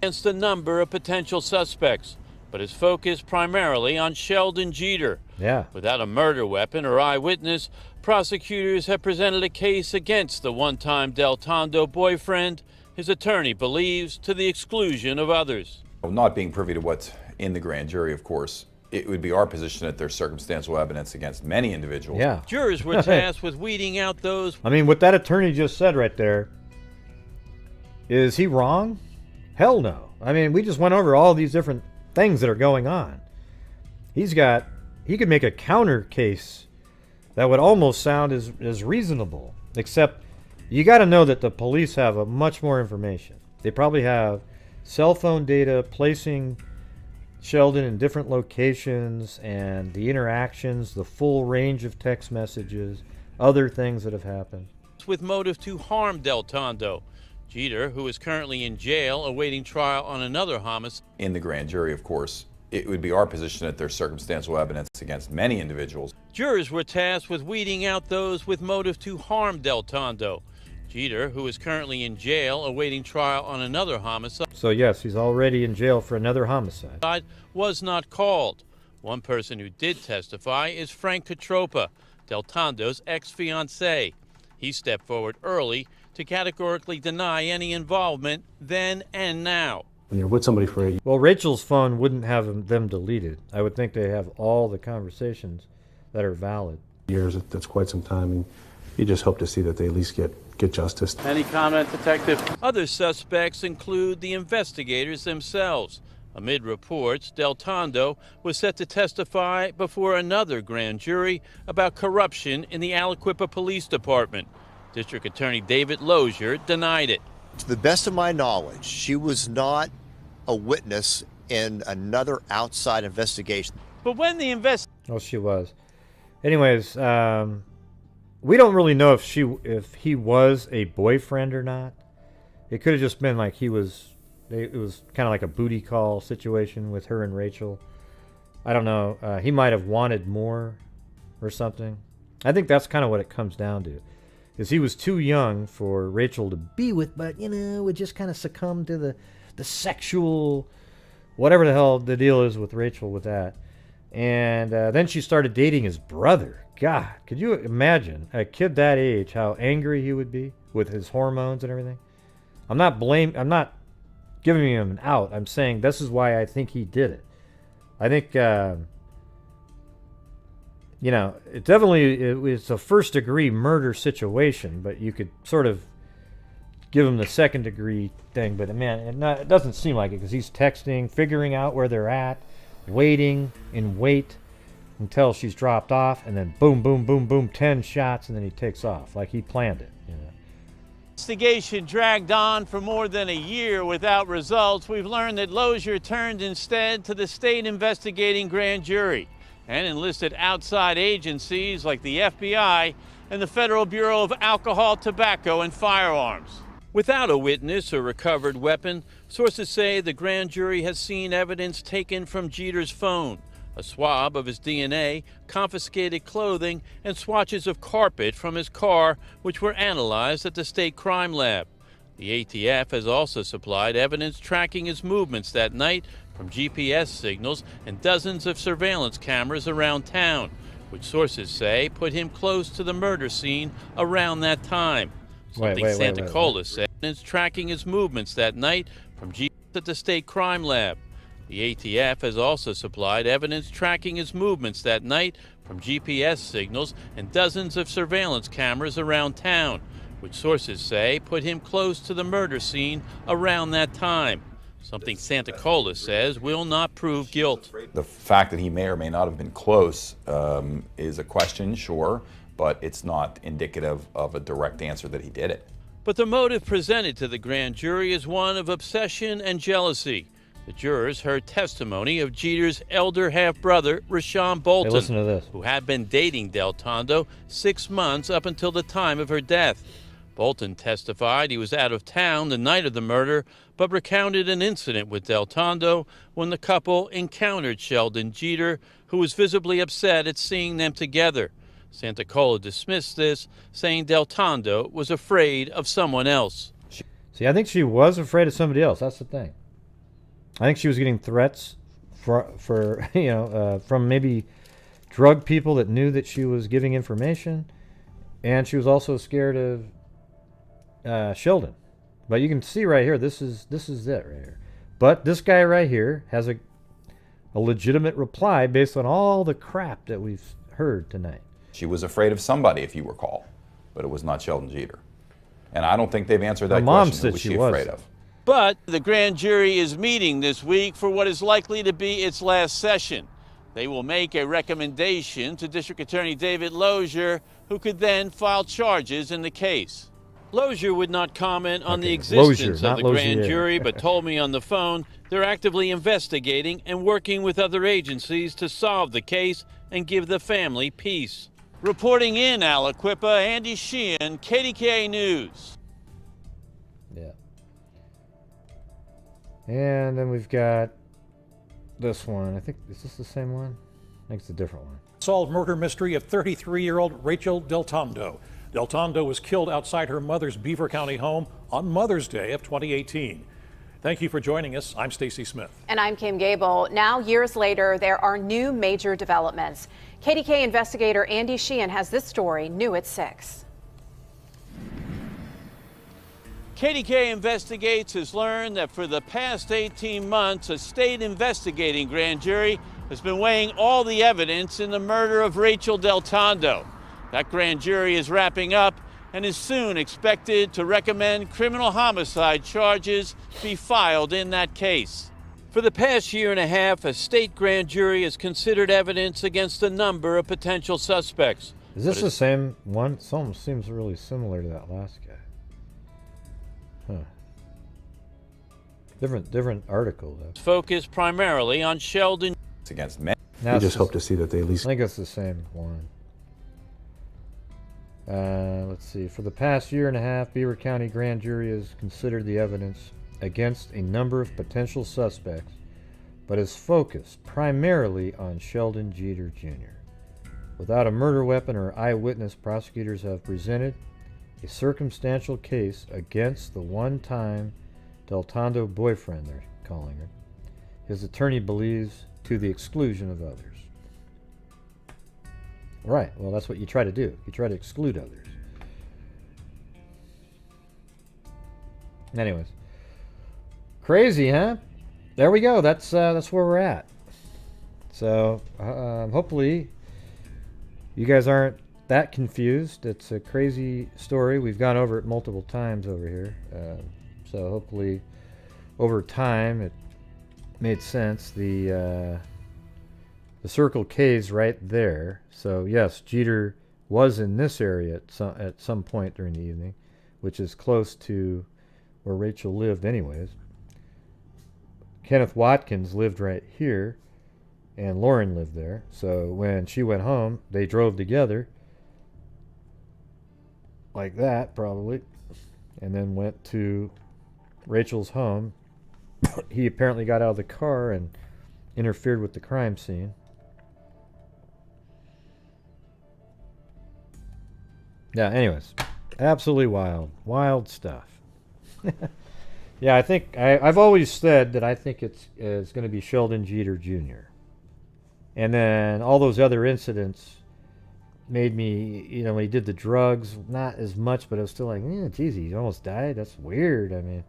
Against a number of potential suspects, but is focused primarily on Sheldon Jeter. Yeah. Without a murder weapon or eyewitness, prosecutors have presented a case against the one-time Deltondo boyfriend. His attorney believes to the exclusion of others. Not being privy to what's in the grand jury, of course, it would be our position that there's circumstantial evidence against many individuals. Yeah. Jurors were tasked with weeding out those. I mean, what that attorney just said right there, is he wrong? Hell no. I mean, we just went over all these different things that are going on. He could make a counter case that would almost sound as reasonable, except you got to know that the police have a much more information. They probably have cell phone data placing Sheldon in different locations and the interactions, the full range of text messages, other things that have happened. With motive to harm Deltondo. Jeter, who is currently in jail awaiting trial on another homicide. In the grand jury, of course, it would be our position that there's circumstantial evidence against many individuals. Jurors were tasked with weeding out those with motive to harm Deltondo. Jeter, who is currently in jail awaiting trial on another homicide. So yes, he's already in jail for another homicide. Was not called. One person who did testify is Frank Catropa, Deltondo's ex-fiancé. He stepped forward early to categorically deny any involvement then and now. When you're with somebody for Well, Rachel's phone wouldn't have them deleted. I would think they have all the conversations that are valid. years, that's quite some time, and you just hope to see that they at least get justice. Any comment, Detective? Other suspects include the investigators themselves. Amid reports, Deltondo was set to testify before another grand jury about corruption in the Aliquippa Police Department. District Attorney David Lozier denied it. To the best of my knowledge, she was not a witness in another outside investigation. But when the Oh, she was. Anyways, we don't really know if he was a boyfriend or not. It could have just been like it was kind of like a booty call situation with her and Rachael. I don't know. He might have wanted more or something. I think that's kind of what it comes down to. Is he was too young for Rachael to be with, but, would just kind of succumb to the sexual, whatever the hell the deal is with Rachael with that. And then she started dating his brother. God, could you imagine a kid that age, how angry he would be with his hormones and everything? I'm not giving him an out. I'm saying this is why I think he did it. I think, it definitely it's a first-degree murder situation, but you could sort of give him the second-degree thing. But, man, it doesn't seem like it because he's texting, figuring out where they're at, waiting in wait until she's dropped off, and then boom, boom, boom, boom, 10 shots, and then he takes off like he planned it. investigation dragged on for more than a year without results, we've learned that Lozier turned instead to the state investigating grand jury and enlisted outside agencies like the FBI and the Federal Bureau of Alcohol, Tobacco, and Firearms. Without a witness or recovered weapon, sources say the grand jury has seen evidence taken from Jeter's phone, a swab of his DNA, confiscated clothing, and swatches of carpet from his car, which were analyzed at the state crime lab. The ATF has also supplied evidence tracking his movements that night from GPS signals and dozens of surveillance cameras around town, which sources say put him close to the murder scene around that time. Something Santacola said. Evidence tracking his movements that night from GPS at the state crime lab. The ATF has also supplied evidence tracking his movements that night from GPS signals and dozens of surveillance cameras around town, which sources say put him close to the murder scene around that time. Something Santacola says will not prove guilt. The fact that he may or may not have been close is a question, sure, but it's not indicative of a direct answer that he did it. But the motive presented to the grand jury is one of obsession and jealousy. The jurors heard testimony of Jeter's elder half-brother, Rashawn Bolton, Hey, listen to this. who had been dating Deltondo 6 months up until the time of her death. Bolton testified he was out of town the night of the murder, but recounted an incident with Deltondo when the couple encountered Sheldon Jeter, who was visibly upset at seeing them together. Santacola dismissed this, saying Deltondo was afraid of someone else. See, I think she was afraid of somebody else. That's the thing. I think she was getting threats for from maybe drug people that knew that she was giving information, and she was also scared of Sheldon. But you can see right here, this is it right here. But this guy right here has a legitimate reply based on all the crap that we've heard tonight. She was afraid of somebody, if you recall, but it was not Sheldon Jeter. And I don't think they've answered that question. Who was she afraid of? But the grand jury is meeting this week for what is likely to be its last session. They will make a recommendation to District Attorney David Lozier, who could then file charges in the case. Lozier would not comment on the existence of the grand jury, but told me on the phone they're actively investigating and working with other agencies to solve the case and give the family peace. Reporting in Aliquippa, Andy Sheehan, KDKA News. Yeah. And then we've got this one. I think, is this the same one? I think it's a different one. Solved murder mystery of 33-year-old Rachael Deltondo. Deltondo was killed outside her mother's Beaver County home on Mother's Day of 2018. Thank you for joining us. I'm Stacy Smith. And I'm Kim Gable. Now, years later, there are new major developments. KDKA investigator Andy Sheehan has this story new at 6. KDKA Investigates has learned that for the past 18 months, a state investigating grand jury has been weighing all the evidence in the murder of Rachael Deltondo. That grand jury is wrapping up and is soon expected to recommend criminal homicide charges be filed in that case. For the past year and a half, a state grand jury has considered evidence against a number of potential suspects. Is this the same one? It almost seems really similar to that last guy. Huh. Different article, though. Focused primarily on Sheldon. It's against men. We just hope to see that they at least... I think it's the same one. Let's see. For the past year and a half, Beaver County grand jury has considered the evidence against a number of potential suspects, but is focused primarily on Sheldon Jeter Jr. Without a murder weapon or eyewitness, prosecutors have presented a circumstantial case against the one-time Deltondo boyfriend, they're calling her. His attorney believes to the exclusion of others. Right, well, that's what you try to do. You try to exclude others. Anyways. Crazy, huh? There we go. That's where we're at. So, hopefully, you guys aren't that confused. It's a crazy story. We've gone over it multiple times over here. So, hopefully, over time, it made sense. The Circle K is right there. So, yes, Jeter was in this area at some point during the evening, which is close to where Rachael lived anyways. Kenneth Watkins lived right here, and Lauren lived there. So when she went home, they drove together, like that probably, and then went to Rachel's home. He apparently got out of the car and interfered with the crime scene. Yeah, anyways, absolutely wild stuff. Yeah, I think I've always said that I think it's going to be Sheldon Jeter Jr. And then all those other incidents made me, you know, when he did the drugs, not as much, but I was still like, geez, he almost died. That's weird. I mean,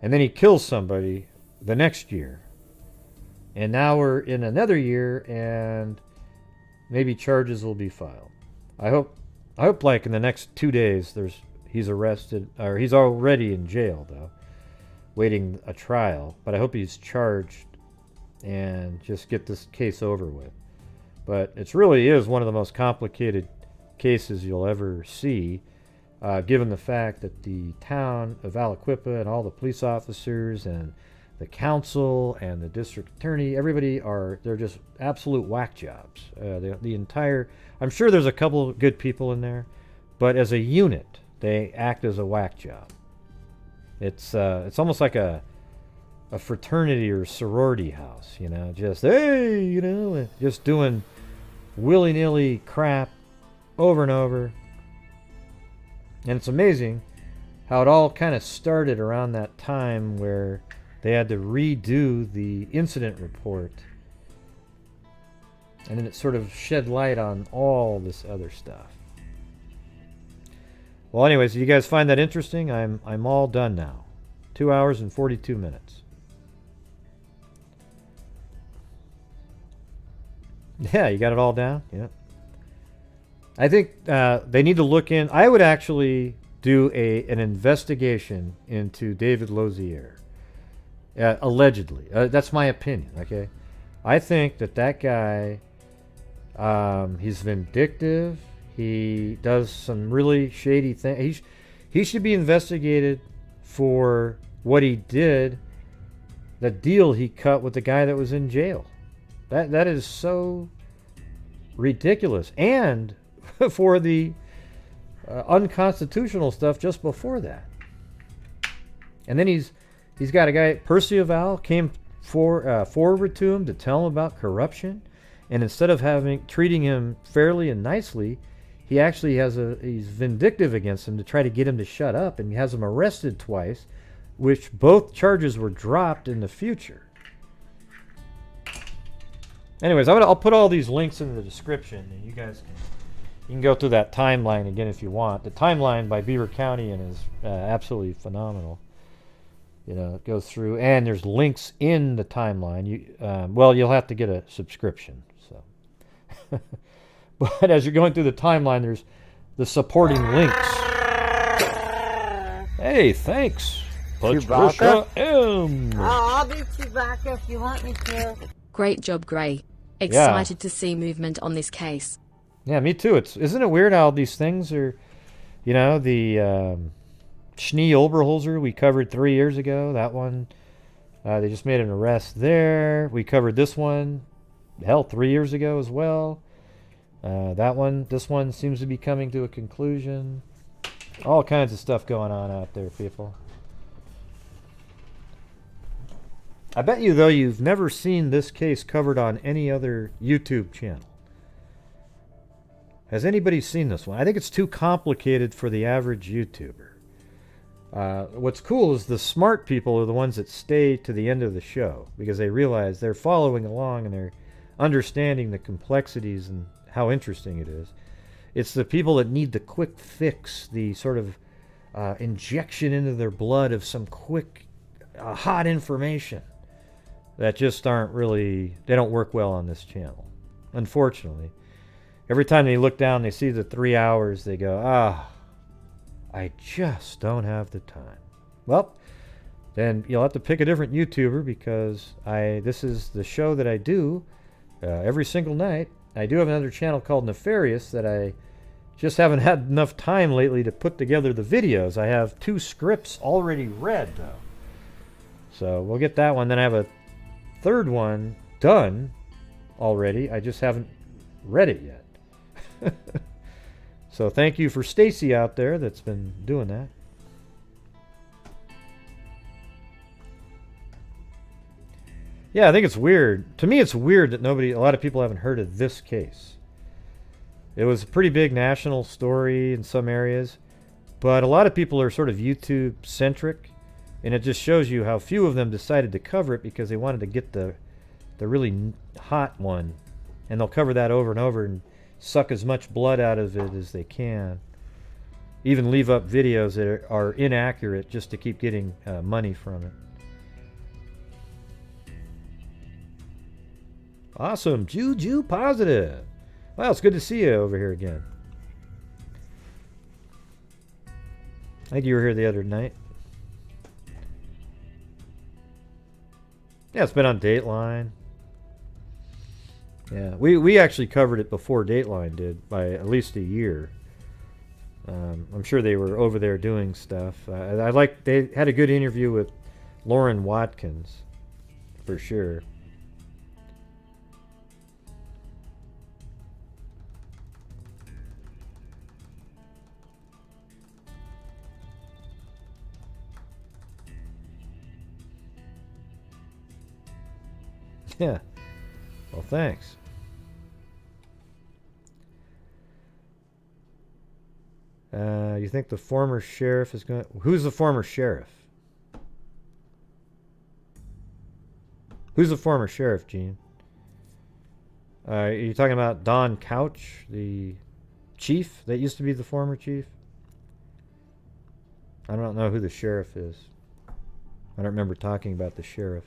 and then he kills somebody the next year, and now we're in another year, and maybe charges will be filed. I hope like in the next 2 days he's arrested, or he's already in jail though, waiting a trial. But I hope he's charged and just get this case over with. But it really is one of the most complicated cases you'll ever see, given the fact that the town of Aliquippa and all the police officers and the council and the district attorney, everybody they're just absolute whack jobs. The entire, I'm sure there's a couple of good people in there, but as a unit, they act as a whack job. It's almost like a fraternity or sorority house, you know, just, hey, you know, just doing willy-nilly crap over and over. And it's amazing how it all kind of started around that time where they had to redo the incident report, and then it sort of shed light on all this other stuff. Well, anyways, you guys find that interesting? I'm all done now. 2 hours and 42 minutes. Yeah, you got it all down? Yeah. I think they need to look in. I would actually do an investigation into David Lozier. Allegedly. That's my opinion, okay? I think that guy, he's vindictive. He does some really shady things. He should be investigated for what he did, the deal he cut with the guy that was in jail. That is so ridiculous. And for the unconstitutional stuff just before that. And then he's got a guy, Percival, came forward to him to tell him about corruption. And instead of treating him fairly and nicely, he actually he's vindictive against him to try to get him to shut up, and he has him arrested twice, which both charges were dropped in the future. Anyways, I'll put all these links in the description, and you guys can go through that timeline again if you want. The timeline by Beaver County is absolutely phenomenal. You know, it goes through, and there's links in the timeline. Well, you'll have to get a subscription. So, but as you're going through the timeline, there's the supporting links. Hey, thanks, Patricia M. Oh, I'll be Chewbacca if you want me to. Great job, Gray. Excited to see movement on this case. Yeah, me too. Isn't it weird how these things are, you know, the Schnee Oberholzer we covered 3 years ago. That one, they just made an arrest there. We covered this one, 3 years ago as well. This one seems to be coming to a conclusion. All kinds of stuff going on out there, people. I bet you, though, you've never seen this case covered on any other YouTube channel. Has anybody seen this one? I think it's too complicated for the average YouTuber. What's cool is the smart people are the ones that stay to the end of the show, because they realize they're following along and they're understanding the complexities and how interesting it is. It's the people that need the quick fix, the sort of injection into their blood of some quick, hot information that just they don't work well on this channel. Unfortunately. Every time they look down, they see the 3 hours, they go, I just don't have the time. Well, then you'll have to pick a different YouTuber, because this is the show that I do every single night. I do have another channel called Nefarious that I just haven't had enough time lately to put together the videos. I have 2 scripts already read, though. So we'll get that one. Then I have a 3rd one done already. I just haven't read it yet. So thank you for Stacy out there that's been doing that. Yeah, I think it's weird. To me, it's weird that a lot of people haven't heard of this case. It was a pretty big national story in some areas, but a lot of people are sort of YouTube-centric. And it just shows you how few of them decided to cover it because they wanted to get the really hot one. And they'll cover that over and over and suck as much blood out of it as they can. Even leave up videos that are inaccurate just to keep getting money from it. Awesome. Juju positive. Well, it's good to see you over here again. I think you were here the other night. Yeah, it's been on Dateline. Yeah, we actually covered it before Dateline did by at least a year. I'm sure they were over there doing stuff. They had a good interview with Lauren Watkins, for sure. Yeah. Well, thanks. You think the former sheriff is going to... Who's the former sheriff? Who's the former sheriff, Gene? Are you talking about Don Couch, the chief that used to be the former chief? I don't know who the sheriff is. I don't remember talking about the sheriff.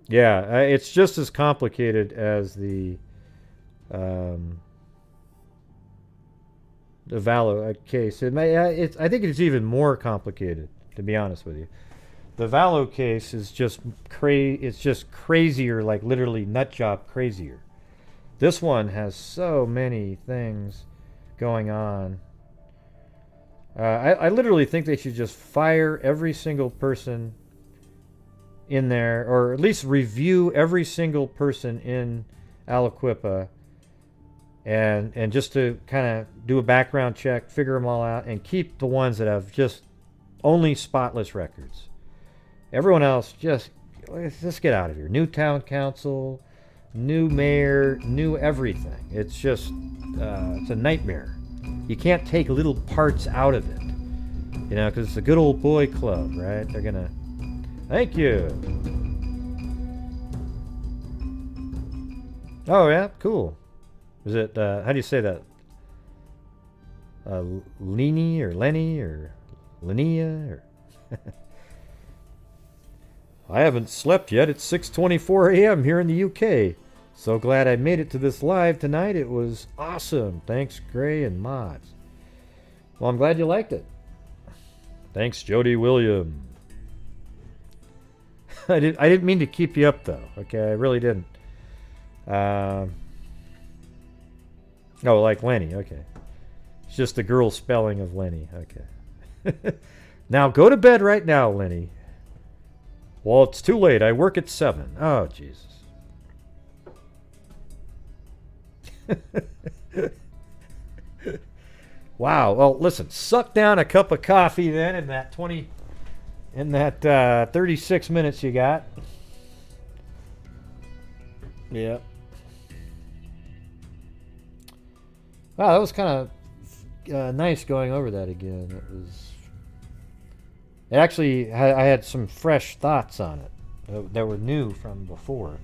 Yeah, it's just as complicated as the Vallow case. I think it's even more complicated, to be honest with you. The Vallow case is just crazier, like literally nut job crazier. This one has so many things going on. I literally think they should just fire every single person in there, or at least review every single person in Aliquippa, and just to kind of do a background check, figure them all out, and keep the ones that have just only spotless records. Everyone else, just get out of here. New town council, new mayor, new everything. It's just it's a nightmare. You can't take little parts out of it, you know, because it's a good old boy club, right? They're gonna... Thank you. Oh yeah, cool. Is it how do you say that? Lenny or Lenny or Linnea or? I haven't slept yet. It's 6:24 a.m. here in the UK. So glad I made it to this live tonight. It was awesome. Thanks, Gray and Mods. Well, I'm glad you liked it. Thanks, Jody William. I didn't mean to keep you up though. Okay, I really didn't. Oh, like Lenny. Okay, it's just the girl spelling of Lenny. Okay. Now go to bed right now, Lenny. Well, it's too late. I work at 7. Oh, Jesus. Wow. Well, listen. Suck down a cup of coffee then in that 36 minutes you got. Yeah. Wow, that was kind of nice going over that again. It actually, I had some fresh thoughts on it that were new from before.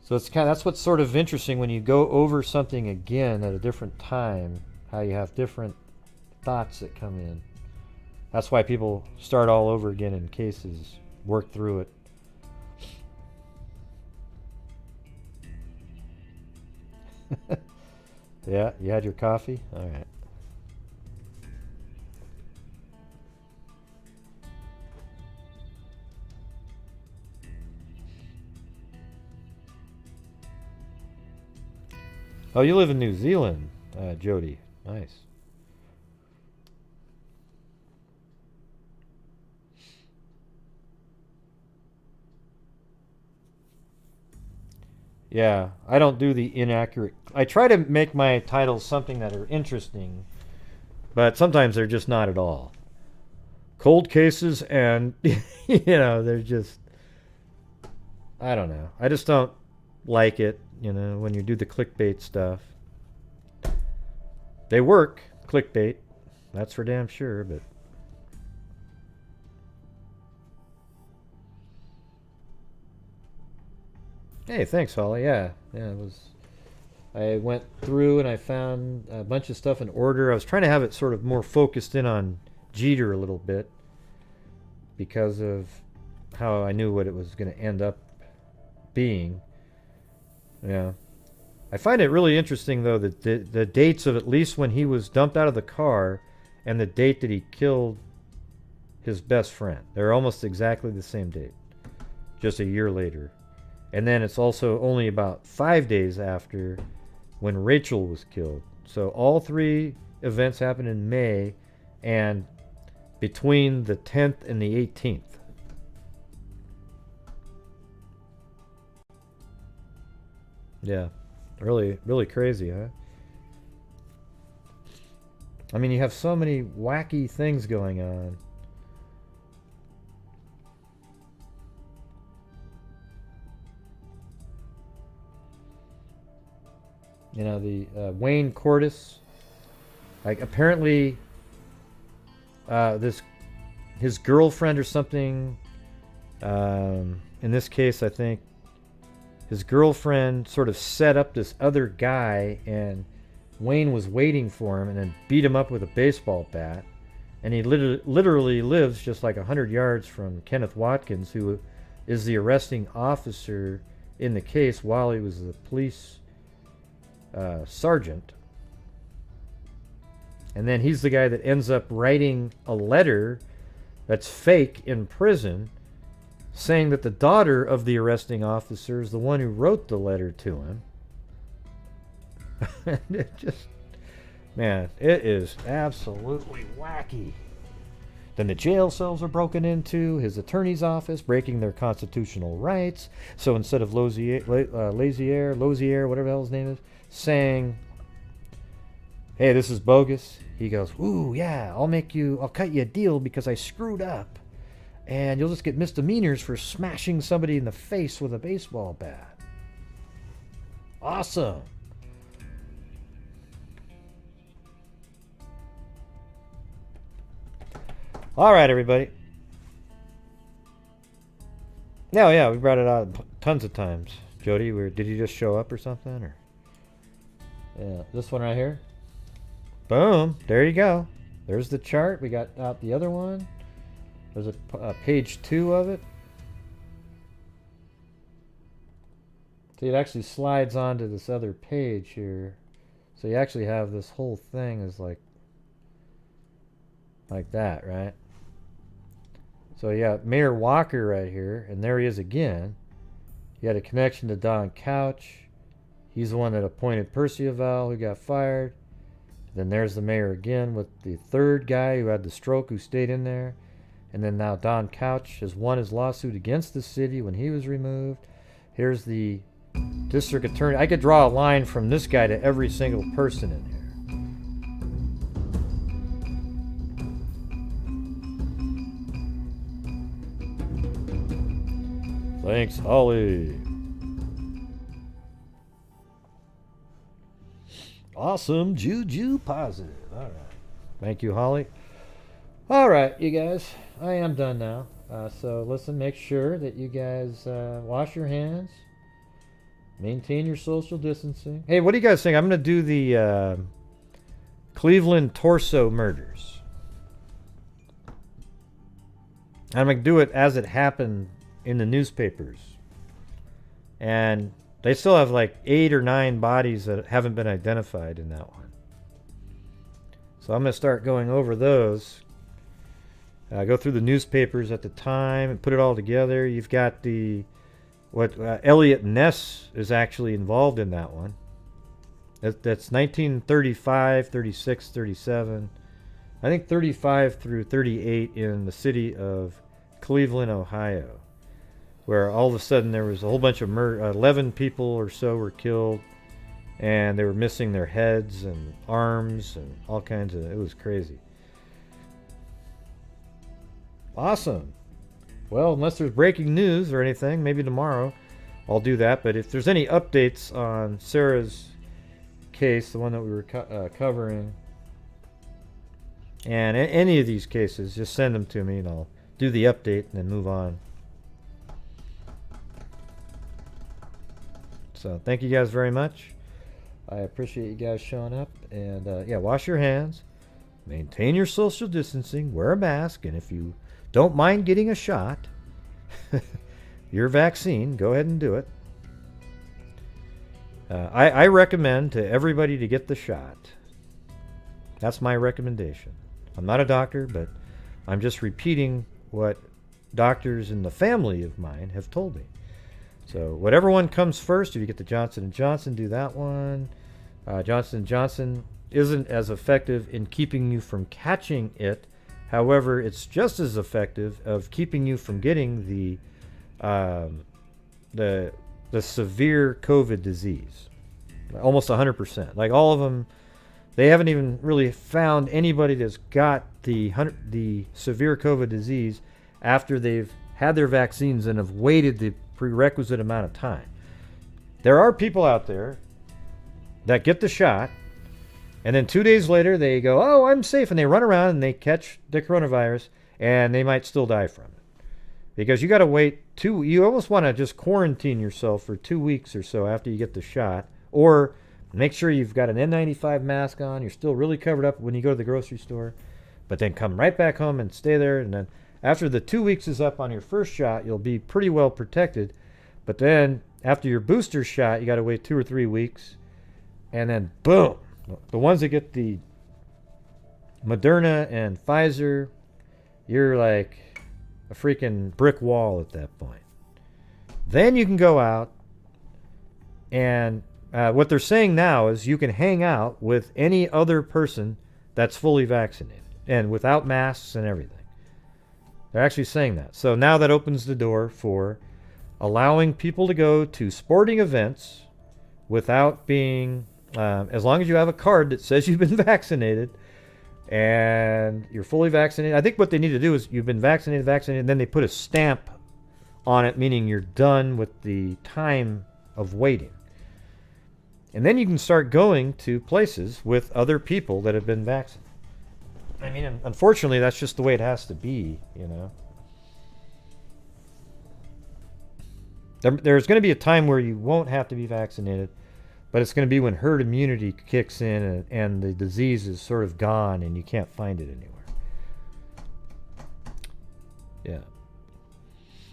So that's what's sort of interesting when you go over something again at a different time, how you have different thoughts that come in. That's why people start all over again in cases, work through it. Yeah, you had your coffee? All right. Oh, you live in New Zealand, Jody. Nice. Yeah, I don't do the inaccurate... I try to make my titles something that are interesting, but sometimes they're just not at all. Cold cases and, you know, they're just... I don't know. I just don't like it, you know, when you do the clickbait stuff. They work. Clickbait. That's for damn sure, but... Hey, thanks, Holly. Yeah, it was... I went through and I found a bunch of stuff in order. I was trying to have it sort of more focused in on Jeter a little bit because of how I knew what it was going to end up being. Yeah. I find it really interesting, though, that the dates of at least when he was dumped out of the car and the date that he killed his best friend. They're almost exactly the same date, just a year later. And then it's also only about 5 days after when Rachael was killed. So all three events happened in May and between the 10th and the 18th. Yeah, really, really crazy, huh? I mean, you have so many wacky things going on. You know, the Wayne Cordes, like apparently his girlfriend or something, in this case I think his girlfriend sort of set up this other guy and Wayne was waiting for him and then beat him up with a baseball bat, and he literally lives just like 100 yards from Kenneth Watkins, who is the arresting officer in the case while he was the police sergeant. And then he's the guy that ends up writing a letter that's fake in prison saying that the daughter of the arresting officer is the one who wrote the letter to him. And it just, man, it is absolutely wacky. Then the jail cells are broken into, his attorney's office breaking their constitutional rights. So instead of Lozier, whatever the hell his name is, saying, hey, this is bogus, he goes, ooh, yeah, I'll cut you a deal because I screwed up. And you'll just get misdemeanors for smashing somebody in the face with a baseball bat. Awesome. All right, everybody. No, yeah, we brought it out tons of times. Jody, did you just show up or something? Or yeah, this one right here. Boom. There you go. There's the chart. We got out the other one. There's a page 2 of it. See, it actually slides onto this other page here. So you actually have this whole thing is like that, right? So you got Mayor Walker right here, and there he is again. He had a connection to Don Couch. He's the one that appointed Percival, who got fired. Then there's the mayor again with the third guy who had the stroke, who stayed in there. And then now Don Couch has won his lawsuit against the city when he was removed. Here's the district attorney. I could draw a line from this guy to every single person in here. Thanks, Holly. Awesome juju positive. All right. Thank you, Holly. All right, you guys. I am done now. So listen, make sure that you guys wash your hands. Maintain your social distancing. Hey, what do you guys think? I'm going to do the Cleveland torso murders. I'm going to do it as it happened in the newspapers. And they still have like 8 or 9 bodies that haven't been identified in that one. So I'm going to start going over those. Go through the newspapers at the time and put it all together. You've got Elliot Ness is actually involved in that one. That's 1935, 36, 37. I think 35 through 38 in the city of Cleveland, Ohio, where all of a sudden there was a whole bunch of 11 people or so were killed, and they were missing their heads and arms and all kinds of, it was crazy. Awesome. Well, unless there's breaking news or anything, maybe tomorrow I'll do that. But if there's any updates on Sarah's case, the one that we were covering, and any of these cases, just send them to me and I'll do the update and then move on. So thank you guys very much. I appreciate you guys showing up. And yeah, wash your hands, maintain your social distancing, wear a mask, and if you don't mind getting a shot, your vaccine, go ahead and do it. I recommend to everybody to get the shot. That's my recommendation. I'm not a doctor, but I'm just repeating what doctors in the family of mine have told me. So whatever one comes first, if you get the Johnson & Johnson, do that one. Johnson & Johnson isn't as effective in keeping you from catching it. However, it's just as effective of keeping you from getting the severe COVID disease. Almost 100%. Like all of them, they haven't even really found anybody that's got the severe COVID disease after they've had their vaccines and have waited the prerequisite amount of time. There are people out there that get the shot and then 2 days later they go, oh, I'm safe, and they run around and they catch the coronavirus and they might still die from it. Because you got to wait you almost want to just quarantine yourself for 2 weeks or so after you get the shot, or make sure you've got an N95 mask on, you're still really covered up when you go to the grocery store, but then come right back home and stay there, and then after the 2 weeks is up on your first shot, you'll be pretty well protected. But then after your booster shot, you got to wait 2 or 3 weeks, and then boom, the ones that get the Moderna and Pfizer, you're like a freaking brick wall at that point. Then you can go out, and what they're saying now is you can hang out with any other person that's fully vaccinated and without masks and everything. They're actually saying that. So now that opens the door for allowing people to go to sporting events without being, as long as you have a card that says you've been vaccinated and you're fully vaccinated. I think what they need to do is you've been vaccinated, and then they put a stamp on it, meaning you're done with the time of waiting. And then you can start going to places with other people that have been vaccinated. I mean, unfortunately, that's just the way it has to be, you know. There's going to be a time where you won't have to be vaccinated, but it's going to be when herd immunity kicks in and the disease is sort of gone and you can't find it anywhere. Yeah.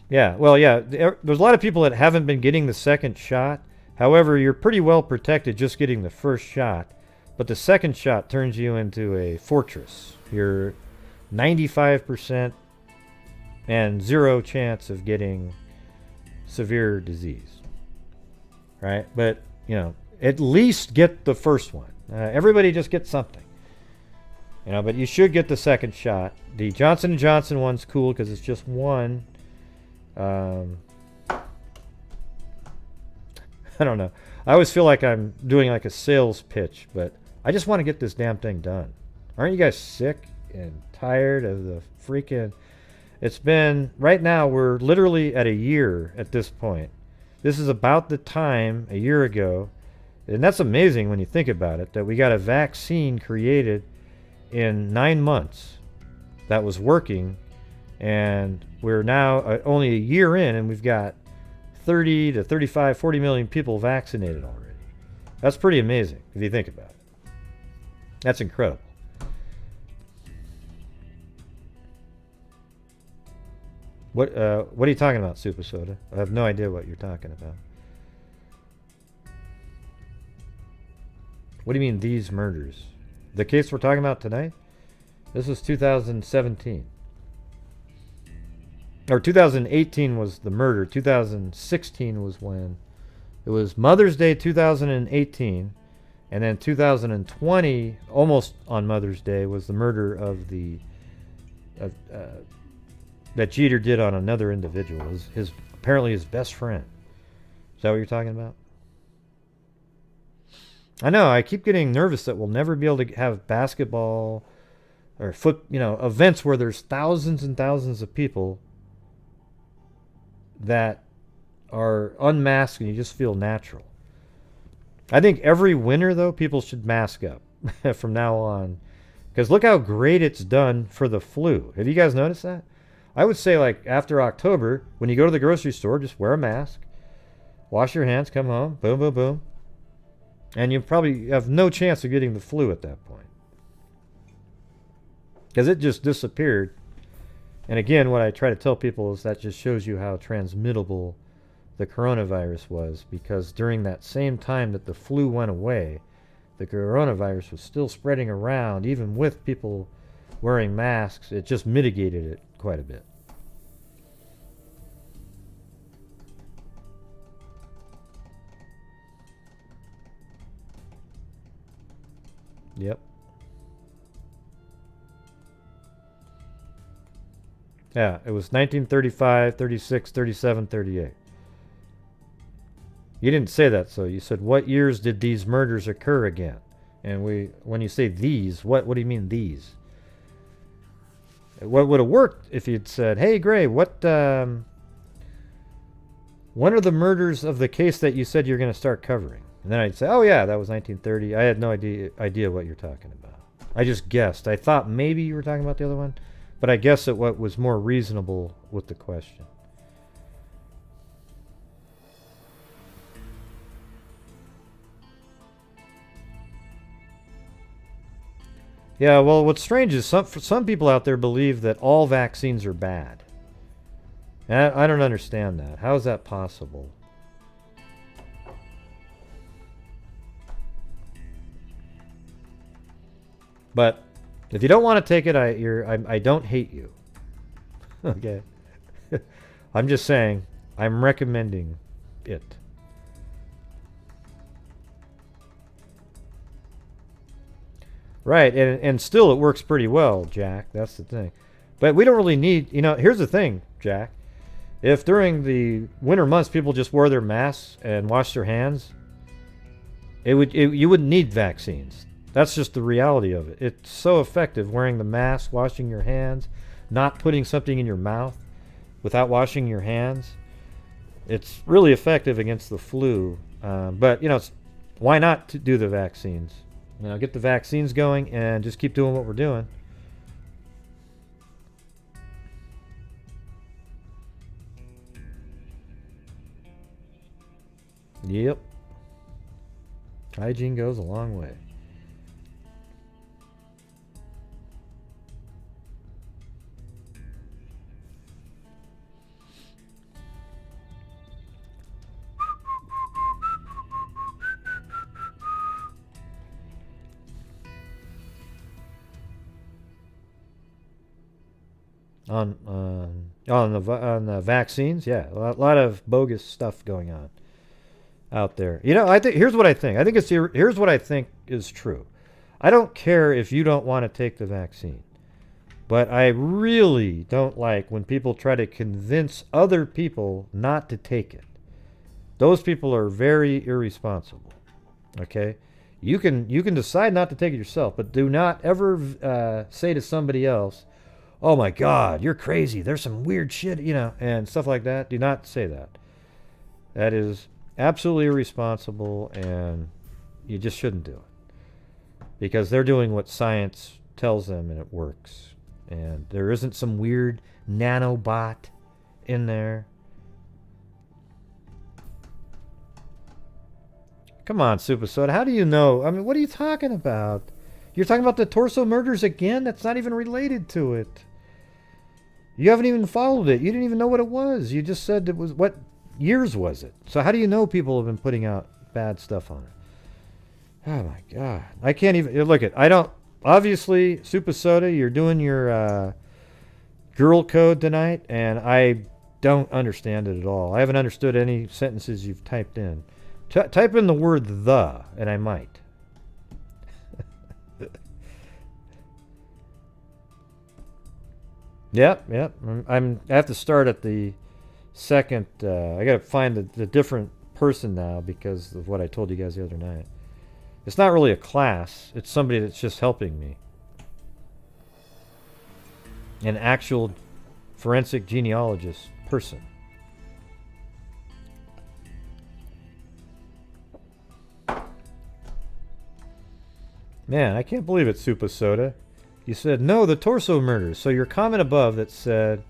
Yeah, well, yeah, there's a lot of people that haven't been getting the second shot. However, you're pretty well protected just getting the first shot. But the second shot turns you into a fortress. You're 95% and 0 chance of getting severe disease. Right? But, you know, at least get the first one. Everybody just gets something. You know, but you should get the second shot. The Johnson & Johnson one's cool because it's just one. I don't know. I always feel like I'm doing like a sales pitch, but I just want to get this damn thing done. Aren't you guys sick and tired of the freaking... It's been... Right now, we're literally at a year at this point. This is about the time, a year ago, and that's amazing when you think about it, that we got a vaccine created in 9 months that was working, and we're now only a year in, and we've got 30 to 35, 40 million people vaccinated already. That's pretty amazing if you think about it. That's incredible. What are you talking about, Super Soda? I have no idea what you're talking about. What do you mean, these murders? The case we're talking about tonight? This was 2017. Or 2018 was the murder. 2016 was when... It was Mother's Day 2018. And then 2020, almost on Mother's Day, was the murder of the... that Jeter did on another individual. Apparently his best friend. Is that what you're talking about? I know, I keep getting nervous that we'll never be able to have basketball or events where there's thousands and thousands of people that are unmasked and you just feel natural. I think every winter, though, people should mask up from now on. Because look how great it's done for the flu. Have you guys noticed that? I would say, like, after October, when you go to the grocery store, just wear a mask. Wash your hands, come home, boom, boom, boom. And you probably have no chance of getting the flu at that point. Because it just disappeared. And again, what I try to tell people is that just shows you how transmittable the coronavirus was. Because during that same time that the flu went away, the coronavirus was still spreading around, even with people wearing masks. It just mitigated it quite a bit. Yep. Yeah, it was 1935, 36, 37, 38. You didn't say that, so you said, what years did these murders occur again? And when you say these, what do you mean these? What would have worked if you'd said, hey, Gray, when are the murders of the case that you said you're going to start covering? And then I'd say, oh, yeah, that was 1930. I had no idea what you're talking about. I just guessed. I thought maybe you were talking about the other one, but I guessed at what was more reasonable with the question. Yeah, well, what's strange is some people out there believe that all vaccines are bad. And I don't understand that. How is that possible? But if you don't want to take it, I don't hate you. Okay. I'm just saying, I'm recommending it. Right, and still it works pretty well, Jack. That's the thing. But we don't really need, here's the thing, Jack. If during the winter months people just wore their masks and washed their hands, you wouldn't need vaccines. That's just the reality of it. It's so effective wearing the mask, washing your hands, not putting something in your mouth without washing your hands. It's really effective against the flu. But, why not do the vaccines? Get the vaccines going and just keep doing what we're doing. Yep. Hygiene goes a long way. On the vaccines, yeah, a lot of bogus stuff going on out there. I think here's what I think. Here's what I think is true. I don't care if you don't want to take the vaccine, but I really don't like when people try to convince other people not to take it. Those people are very irresponsible. Okay, you can decide not to take it yourself, but do not ever say to somebody else, oh my God, you're crazy. There's some weird shit, and stuff like that. Do not say that. That is absolutely irresponsible, and you just shouldn't do it. Because they're doing what science tells them, and it works. And there isn't some weird nanobot in there. Come on, Super Soda. How do you know? I mean, what are you talking about? You're talking about the torso murders again? That's not even related to it. You haven't even followed it. You didn't even know what it was. You just said it was, what years was it? So how do you know people have been putting out bad stuff on it? Oh my God. I can't even, look at, I don't, obviously, Super Soda, you're doing your girl code tonight, and I don't understand it at all. I haven't understood any sentences you've typed in. Type in the word the, and I might. Yep. I have to start at the second. I got to find the different person now because of what I told you guys the other night. It's not really a class. It's somebody that's just helping me. An actual forensic genealogist person. Man, I can't believe it, Super Soda. You said, no, the torso murders. So your comment above that said,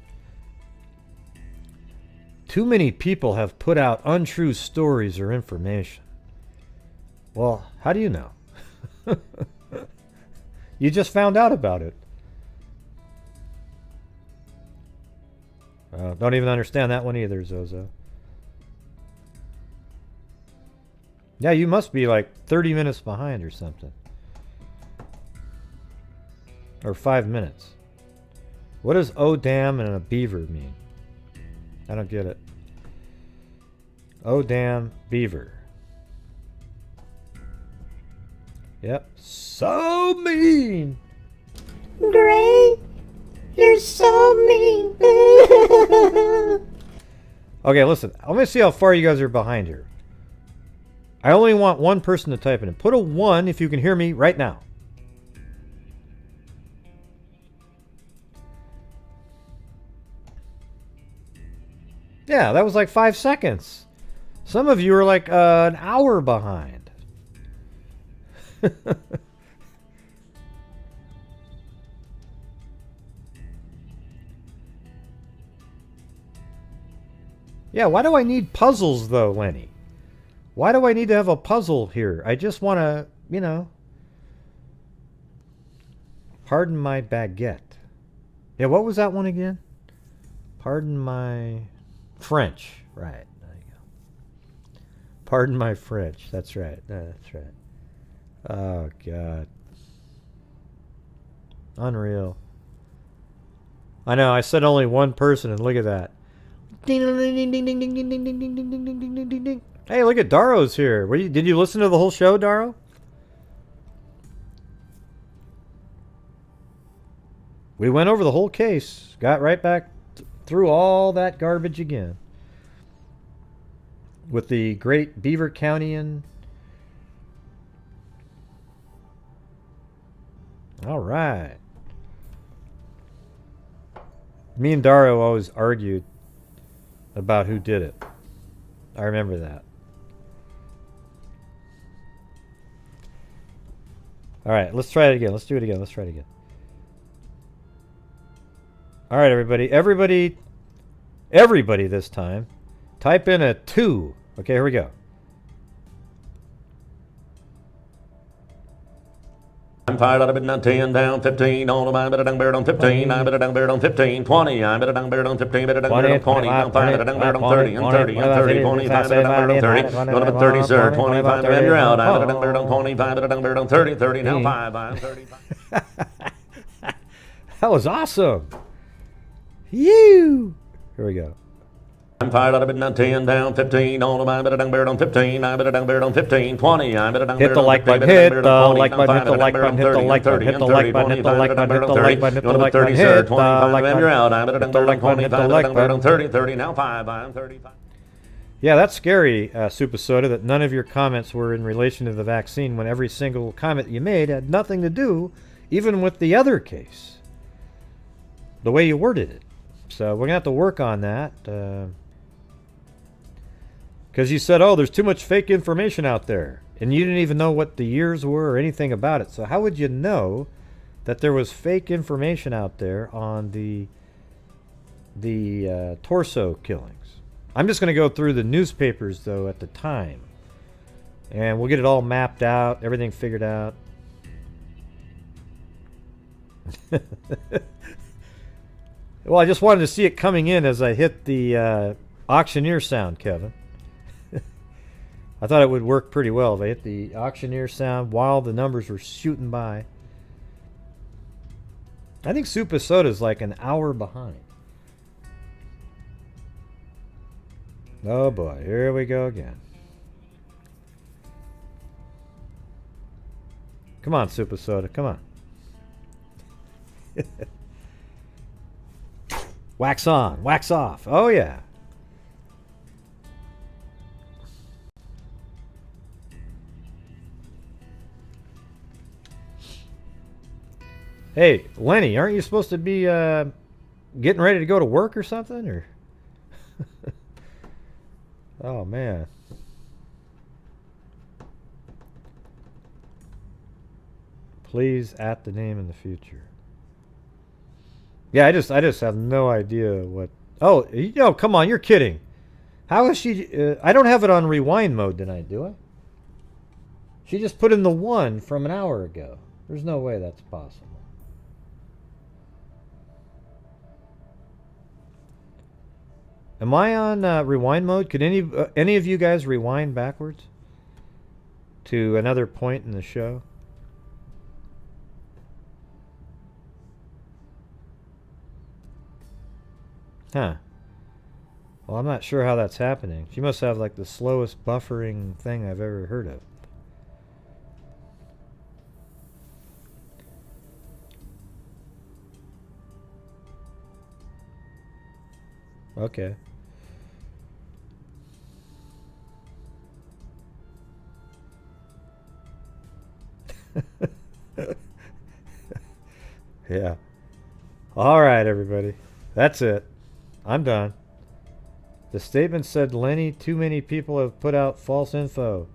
too many people have put out untrue stories or information. Well, how do you know? You just found out about it. Don't even understand that one either, Zozo. Yeah, you must be like 30 minutes behind or something. Or 5 minutes. What does oh damn and a beaver mean? I don't get it. Oh damn beaver. Yep. So mean. Gray, you're so mean. Okay, listen. Let me see how far you guys are behind here. I only want one person to type in it. Put a 1 if you can hear me right now. Yeah, that was like 5 seconds. Some of you are like an hour behind. Yeah, why do I need puzzles though, Lenny? Why do I need to have a puzzle here? I just want to, you know. Pardon my baguette. Yeah, what was that one again? Pardon my French. Right. There you go. Pardon my French. That's right. That's right. Oh, God. Unreal. I know, I said only one person, and look at that. Ding, ding, ding, ding, ding, ding, ding, ding, ding, ding, ding, ding, ding, ding, ding, ding. Hey, look at Daro's here. Did you listen to the whole show, Daro? We went over the whole case. Got right back through all that garbage again. With the great Beaver Countyan. All right. Me and Daro always argued about who did it. I remember that. All right, let's try it again. Let's do it again. Let's try it again. All right, everybody. Everybody this time. Type in a 2. Okay, here we go. I'm fired out of it, 10 down, 15, all of mine, better dang bear on 15, I better dang bear on 15, 20, I better dang bear on 15, better dang bear on 20, I'm fired better dang bear on 30, I'm 30, I'm 30, 25, better dang bear on 30, going up at 30, sir, 25, and you're out, I better dang bear on 25, better dang bear on 30, 30, now 5, I'm 35. That was awesome. You. Here we go. I'm fired out of it, 10 down, 15, all of mine, better dang bear on 15, I better dang bear on 15, 20, I better dang bear on 15, hit the like button, hit the like button, hit the like button, hit the like button, hit the like button, hit the like button, hit the like button, hit the like button, hit the like button, you're out, I better dang bear on 25, better dang bear on 30, 30, now 5, I'm 35. Yeah, that's scary, Super Soda, that none of your comments were in relation to the vaccine when every single comment you made had nothing to do, even with the other case. The way you worded it. So we're going to have to work on that. Because you said, oh, there's too much fake information out there. And you didn't even know what the years were or anything about it. So how would you know that there was fake information out there on the torso killings? I'm just going to go through the newspapers, though, at the time. And we'll get it all mapped out, everything figured out. Well, I just wanted to see it coming in as I hit the auctioneer sound, Kevin. I thought it would work pretty well if I hit the auctioneer sound while the numbers were shooting by. I think Super Soda's like an hour behind. Oh boy, here we go again. Come on, Super Soda, come on. Wax on, wax off. Oh yeah. Hey, Lenny, aren't you supposed to be getting ready to go to work or something? Or oh man. Please at the name in the future. Yeah, I just have no idea what. Oh, come on, you're kidding. How is she? I don't have it on rewind mode tonight, do I? She just put in the 1 from an hour ago. There's no way that's possible. Am I on rewind mode? Could any of you guys rewind backwards to another point in the show? Huh. Well, I'm not sure how that's happening. She must have like the slowest buffering thing I've ever heard of. Okay. Yeah. All right, everybody. That's it. I'm done. The statement said, Lenny, too many people have put out false info.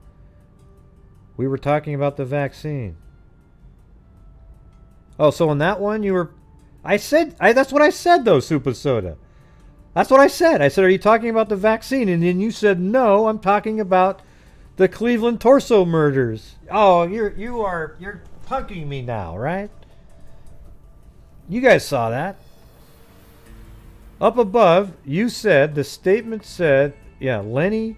We were talking about the vaccine. Oh, so in that one you were... that's what I said, though, Super Soda. That's what I said. I said, are you talking about the vaccine? And then you said, no, I'm talking about the Cleveland torso murders. Oh, you're punking me now, right? You guys saw that. Up above, you said, the statement said, yeah, Lenny,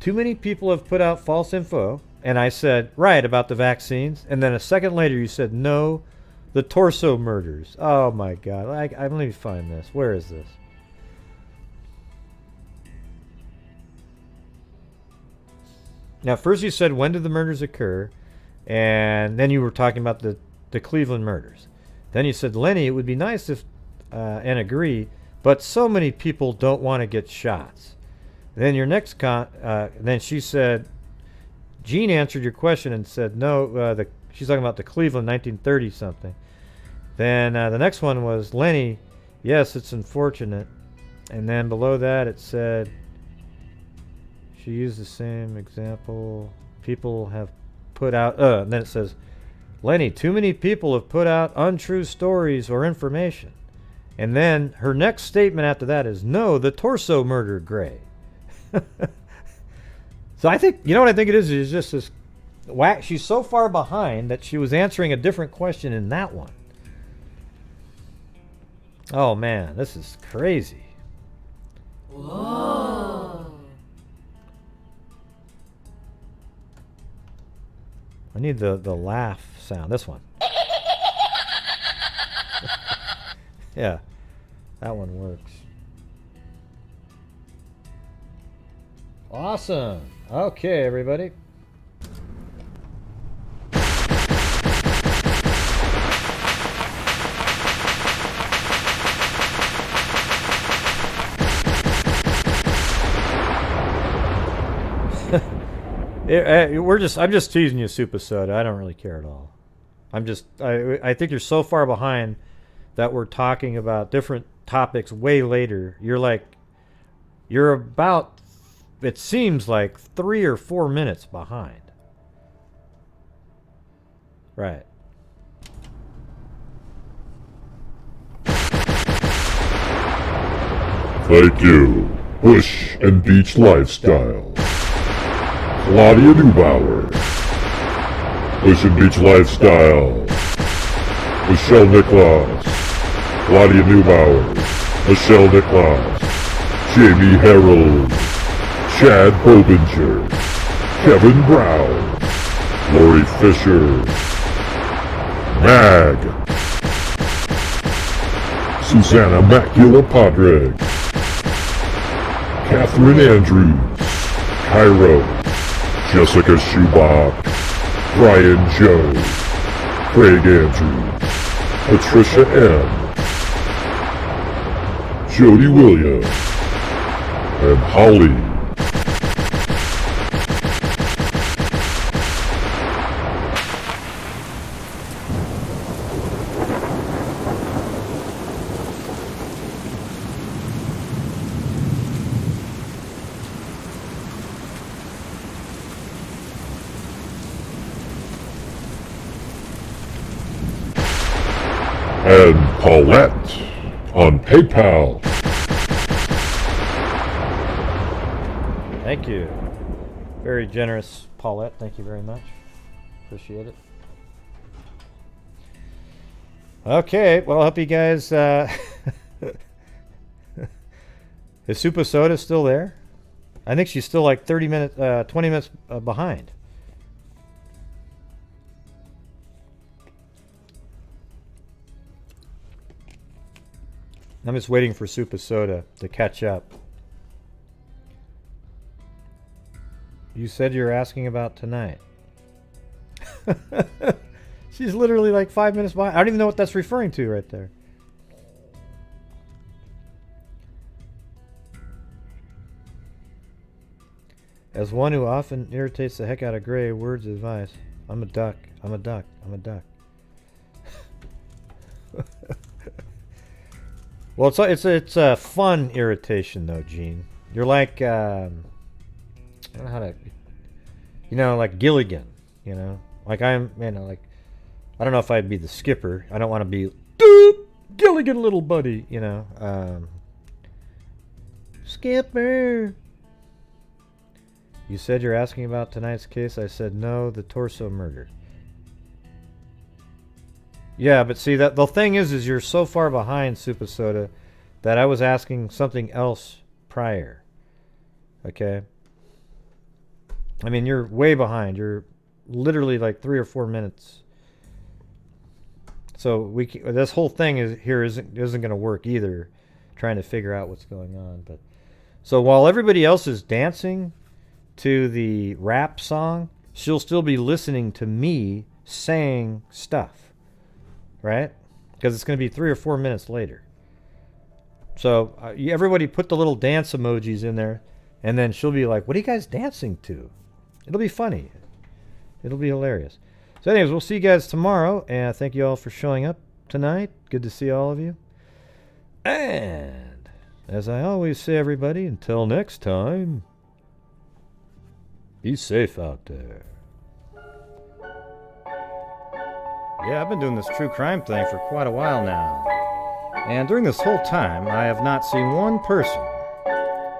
too many people have put out false info. And I said, right, about the vaccines. And then a second later, you said, no, the torso murders. Oh, my God. Let me find this. Where is this? Now, first you said, when did the murders occur? And then you were talking about the Cleveland murders. Then you said, Lenny, it would be nice if, and agree, but so many people don't want to get shots. Then your next then she said, Jean answered your question and said, no, she's talking about the Cleveland 1930 something. Then the next one was, Lenny, yes, it's unfortunate. And then below that it said, she used the same example. People have put out, and then it says, Lenny, too many people have put out untrue stories or information. And then her next statement after that is, no, the torso murder, Gray. So I think, you know what I think it is? It's just this whack. She's so far behind that she was answering a different question in that one. Oh, man, this is crazy. Whoa. I need the laugh sound. This one. Yeah, that one works. Awesome. Okay, everybody. I'm just teasing you, Super Soda. I don't really care at all. I think you're so far behind that we're talking about different topics way later. You're about, it seems like 3 or 4 minutes behind. Right. Thank you, Bush and Beach Lifestyle. Claudia Neubauer. Bush and Beach Lifestyle. Michelle Nicholas. Claudia Neubauer. Michelle Nicholas. Jamie Harold. Chad Bobinger. Kevin Brown. Lori Fisher. Mag. Susanna Macula Padre. Catherine Andrews. Cairo. Jessica Schubach. Brian Joe. Craig Andrews. Patricia M. Jody Williams. And Holly. and Paulette on PayPal. Thank you. Very generous, Paulette. Thank you very much. Appreciate it. Okay, well, I hope you guys... Is Super Soda still there? I think she's still like 20 minutes behind. I'm just waiting for Super Soda to catch up. You said you were asking about tonight. She's literally like 5 minutes behind. I don't even know what that's referring to right there. As one who often irritates the heck out of Gray, words of advice. I'm a duck. I'm a duck. I'm a duck. Well, it's a fun irritation though, Gene. You're like I don't know how to, like Gilligan. Like I'm, like I don't know if I'd be the skipper. I don't want to be Gilligan, little buddy. Skipper. You said you're asking about tonight's case. I said no, the torso murder. Yeah, but see that the thing is you're so far behind, Super Soda, that I was asking something else prior. Okay. I mean, you're way behind. You're literally like 3 or 4 minutes. So this whole thing isn't going to work either. Trying to figure out what's going on, but so while everybody else is dancing to the rap song, she'll still be listening to me saying stuff, right? Because it's going to be 3 or 4 minutes later. So everybody put the little dance emojis in there, and then she'll be like, what are you guys dancing to? It'll be funny. It'll be hilarious. So anyways, we'll see you guys tomorrow, and thank you all for showing up tonight. Good to see all of you. And as I always say, everybody, until next time, be safe out there. Yeah, I've been doing this true crime thing for quite a while now. And during this whole time, I have not seen one person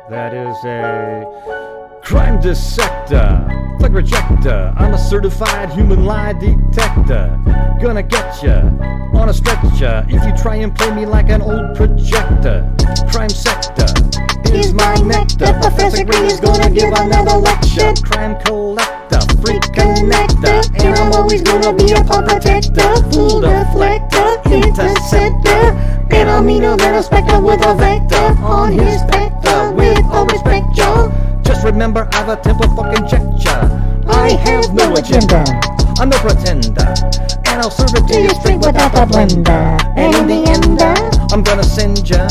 that is a crime dissector, thug rejector. I'm a certified human lie detector. Gonna get ya on a stretcher if you try and play me like an old projector. Crime sector is my nectar. Professor Green is gonna give another lecture. Crime collector, freak connector, and I'm always gonna be a paw protector. Fool deflector, interceptor, and I'm meaner than a spectre with a vector on his spectre. With all respect, y'all, just remember I've a temper fucking checked ya. I have no agenda, I'm no pretender, and I'll serve it to you straight without the blender. And in the end, I'm gonna send ya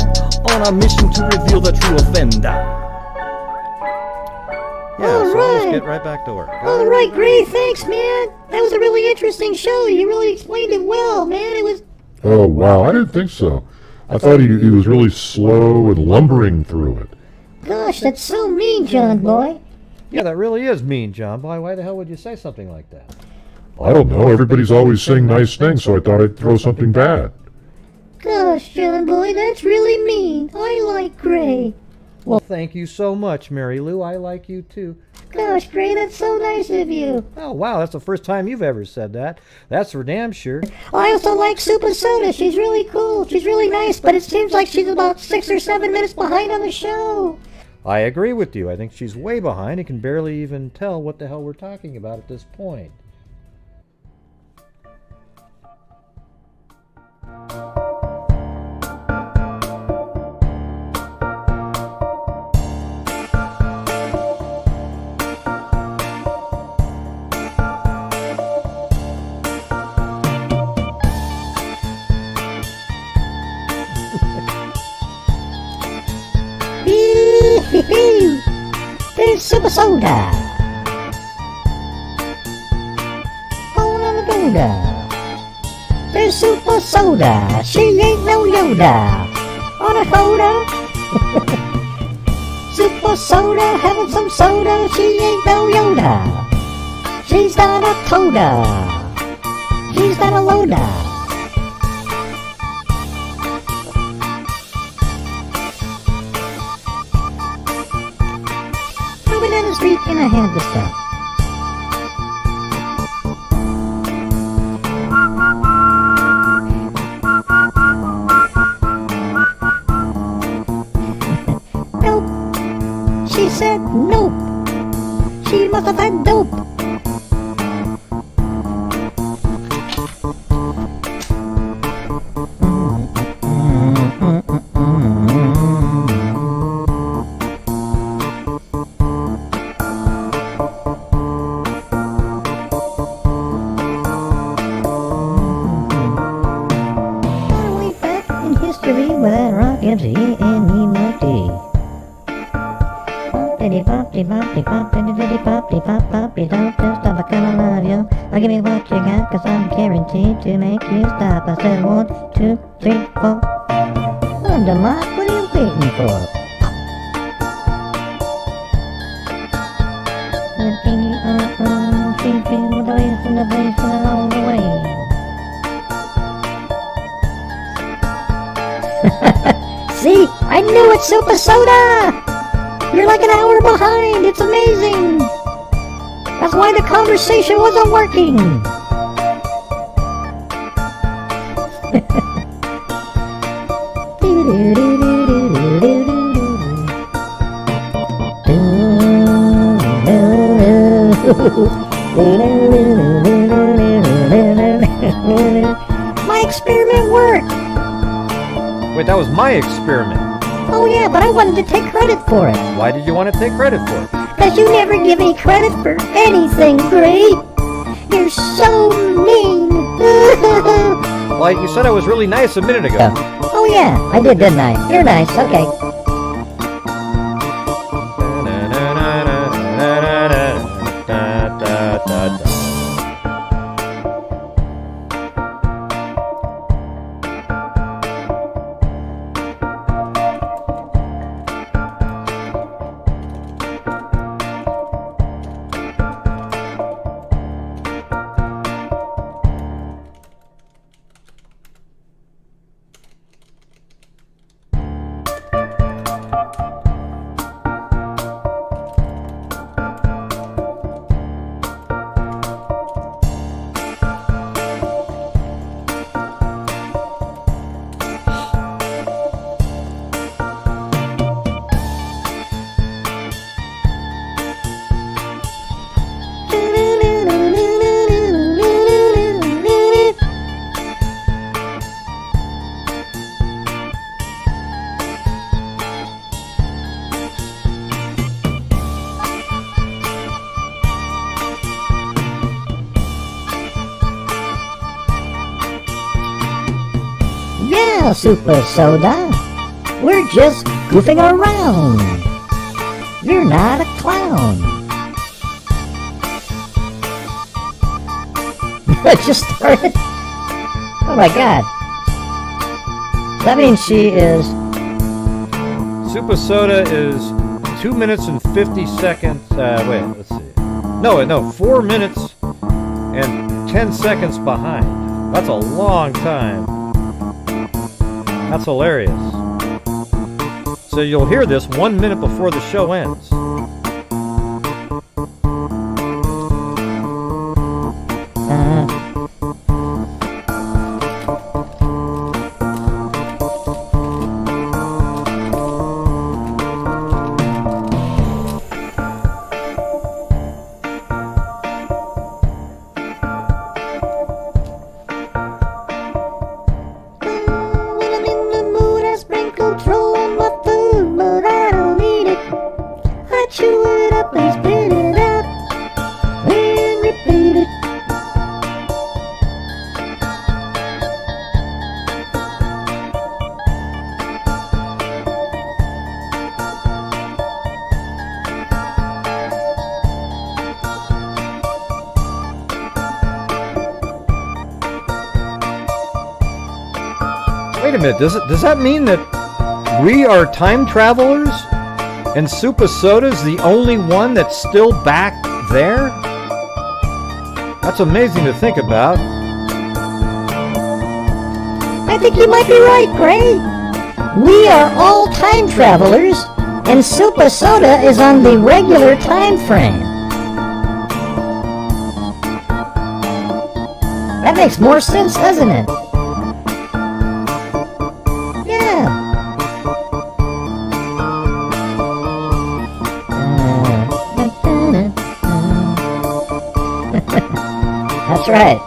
on a mission to reveal the true offender. Yeah, so I'll just get right back to work. All right, Gray, thanks, man. That was a really interesting show. You really explained it well, man. It was... Oh, wow, I didn't think so. I thought he was really slow and lumbering through it. Gosh, that's so mean, John Boy. Yeah, that really is mean, John Boy. Why the hell would you say something like that? I don't know. Everybody's always saying nice things, so I thought I'd throw something bad. Gosh, John Boy, that's really mean. I like Gray. Well, thank you so much, Mary Lou. I like you too. Gosh, Gray, that's so nice of you. Oh, wow, that's the first time you've ever said that. That's for damn sure. I also like Super Soda. She's really cool. She's really nice, but it seems like she's about 6 or 7 minutes behind on the show. I agree with you. I think she's way behind and can barely even tell what the hell we're talking about at this point. There's Super Soda. Hold on the Yoda. There's Super Soda. She ain't no Yoda. On a coda. Super Soda, having some soda. She ain't no Yoda. She's not a coda. She's not a loader. I had to stop. Nope. She said nope. She must have had dope. Way back in history with that rock MG and me multi. Just stop, I kinda love you. I'll give me what you got, cause I'm guaranteed to make you stop. I said 1, 2, 3, 4. Wonder, Mark, what are you waiting for? With the waves in the place along the way. See, I knew it, Super Soda! You're like an hour behind, it's amazing! That's why the conversation wasn't working! My experiment worked! Wait, that was my experiment. Oh yeah, but I wanted to take credit for it. Why did you want to take credit for it? Cause you never give me credit for anything great. You're so mean. Like you said I was really nice a minute ago. Oh yeah, I did, didn't I? You're nice, okay. Yeah, Super Soda. We're just goofing around. You're not a clown. It just started. Oh my god. That means she is... Super Soda is 2 minutes and 50 seconds. Wait, let's see. No, 4 minutes and 10 seconds behind. That's a long time. That's hilarious. So you'll hear this 1 minute before the show ends. Wait a minute, does that mean that we are time travelers and Super Soda's the only one that's still back there? That's amazing to think about. I think you might be right, Gray. We are all time travelers, and Super Soda is on the regular time frame. That makes more sense, doesn't it? Yeah. That's right.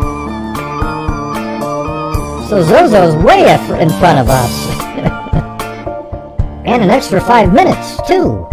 So Zozo's way in front of us. And an extra 5 minutes, too.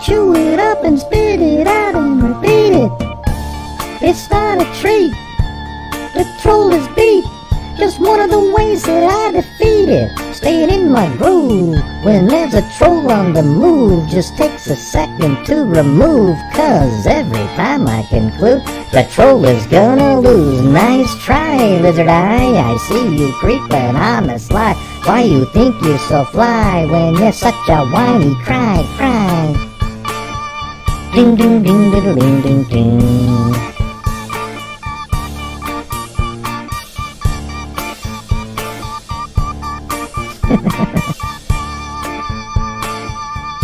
Chew it up and spit it out and repeat it. It's not a treat. The troll is beat. Just one of the ways that I defeat it. Staying in my groove. When there's a troll on the move, just takes a second to remove. Cause every time I conclude, the troll is gonna lose. Nice try, lizard eye. I see you creeping on the sly. Why you think you're so fly when you're such a whiny cry? Ding ding ding ding ding ding ding.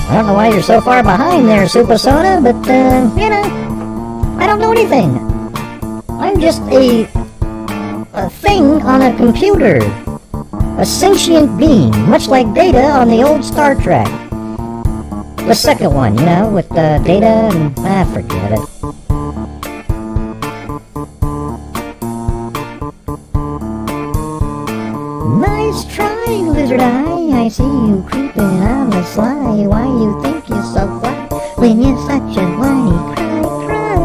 I don't know why you're so far behind there, Super Soda, but, you know, I don't know anything. I'm just a thing on a computer. A sentient being, much like Data on the old Star Trek. The second one, you know, with Data and... forget it. Nice try, lizard eye. I see you creeping on the sly. Why you think you're so fly when you're such a whiny cry?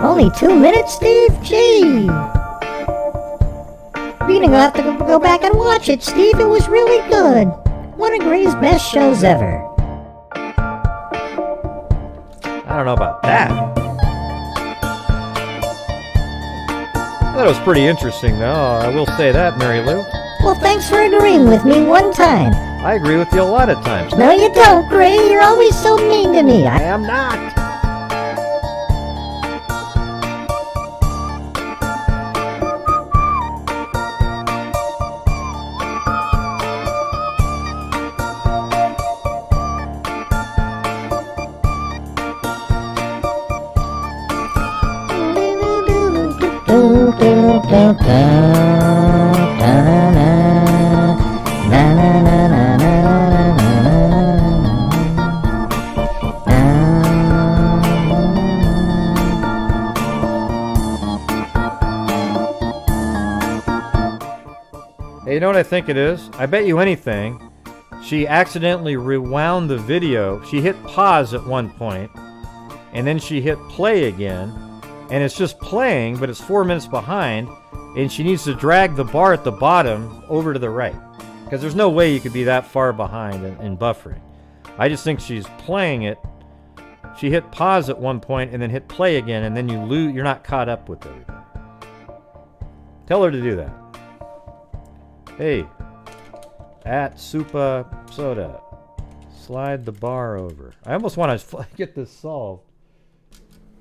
Only 2 minutes, Steve? Gee! You're gonna have to go back and watch it, Steve. It was really good. One of Gray's best shows ever. I don't know about that. That was pretty interesting, though. I will say that, Mary Lou. Well, thanks for agreeing with me one time. I agree with you a lot of times. No, you don't, Gray. You're always so mean to me. I am not. Hey, you know what I think it is? I bet you anything, she accidentally rewound the video. She hit pause at one point, and then she hit play again, and it's just playing, but it's 4 minutes behind, and she needs to drag the bar at the bottom over to the right. Because there's no way you could be that far behind in buffering. I just think she's playing it. She hit pause at one point and then hit play again, and then you're not caught up with everything. Tell her to do that. Hey, at Supa Soda, slide the bar over. I almost want to get this solved.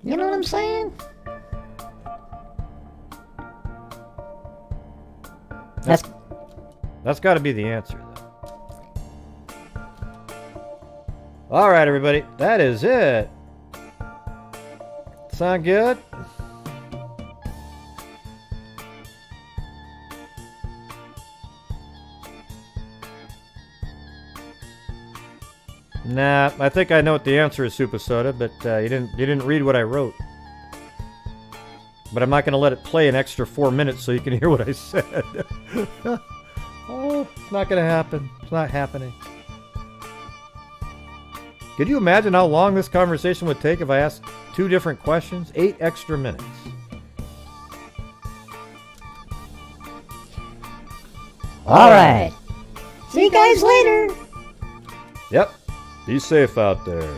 You know what I'm saying? That's got to be the answer, though. All right, everybody, that is it. Sound good? Nah, I think I know what the answer is, Super Soda, but you didn't read what I wrote. But I'm not going to let it play an extra 4 minutes so you can hear what I said. Oh, it's not going to happen. It's not happening. Could you imagine how long this conversation would take if I asked 2 different questions? 8 extra minutes. All right. See you guys later. Yep. Be safe out there.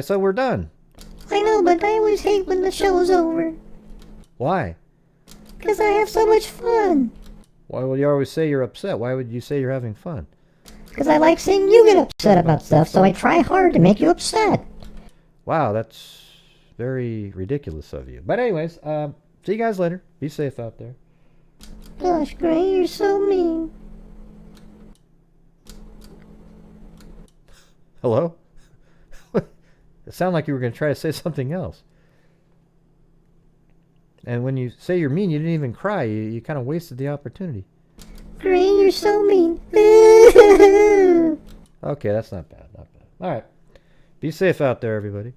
said we're done. I know, but I always hate when the show's over. Why? Because I have so much fun. Why would you always say you're upset? Why would you say you're having fun? Because I like seeing you get upset about stuff, so I try hard to make you upset. Wow, that's very ridiculous of you. But anyways, see you guys later. Be safe out there. Gosh, Gray, you're so mean. Hello? It sounded like you were going to try to say something else. And when you say you're mean, you didn't even cry. You kind of wasted the opportunity. Gray, you're so mean. Okay, that's not bad. Not bad. All right. Be safe out there, everybody.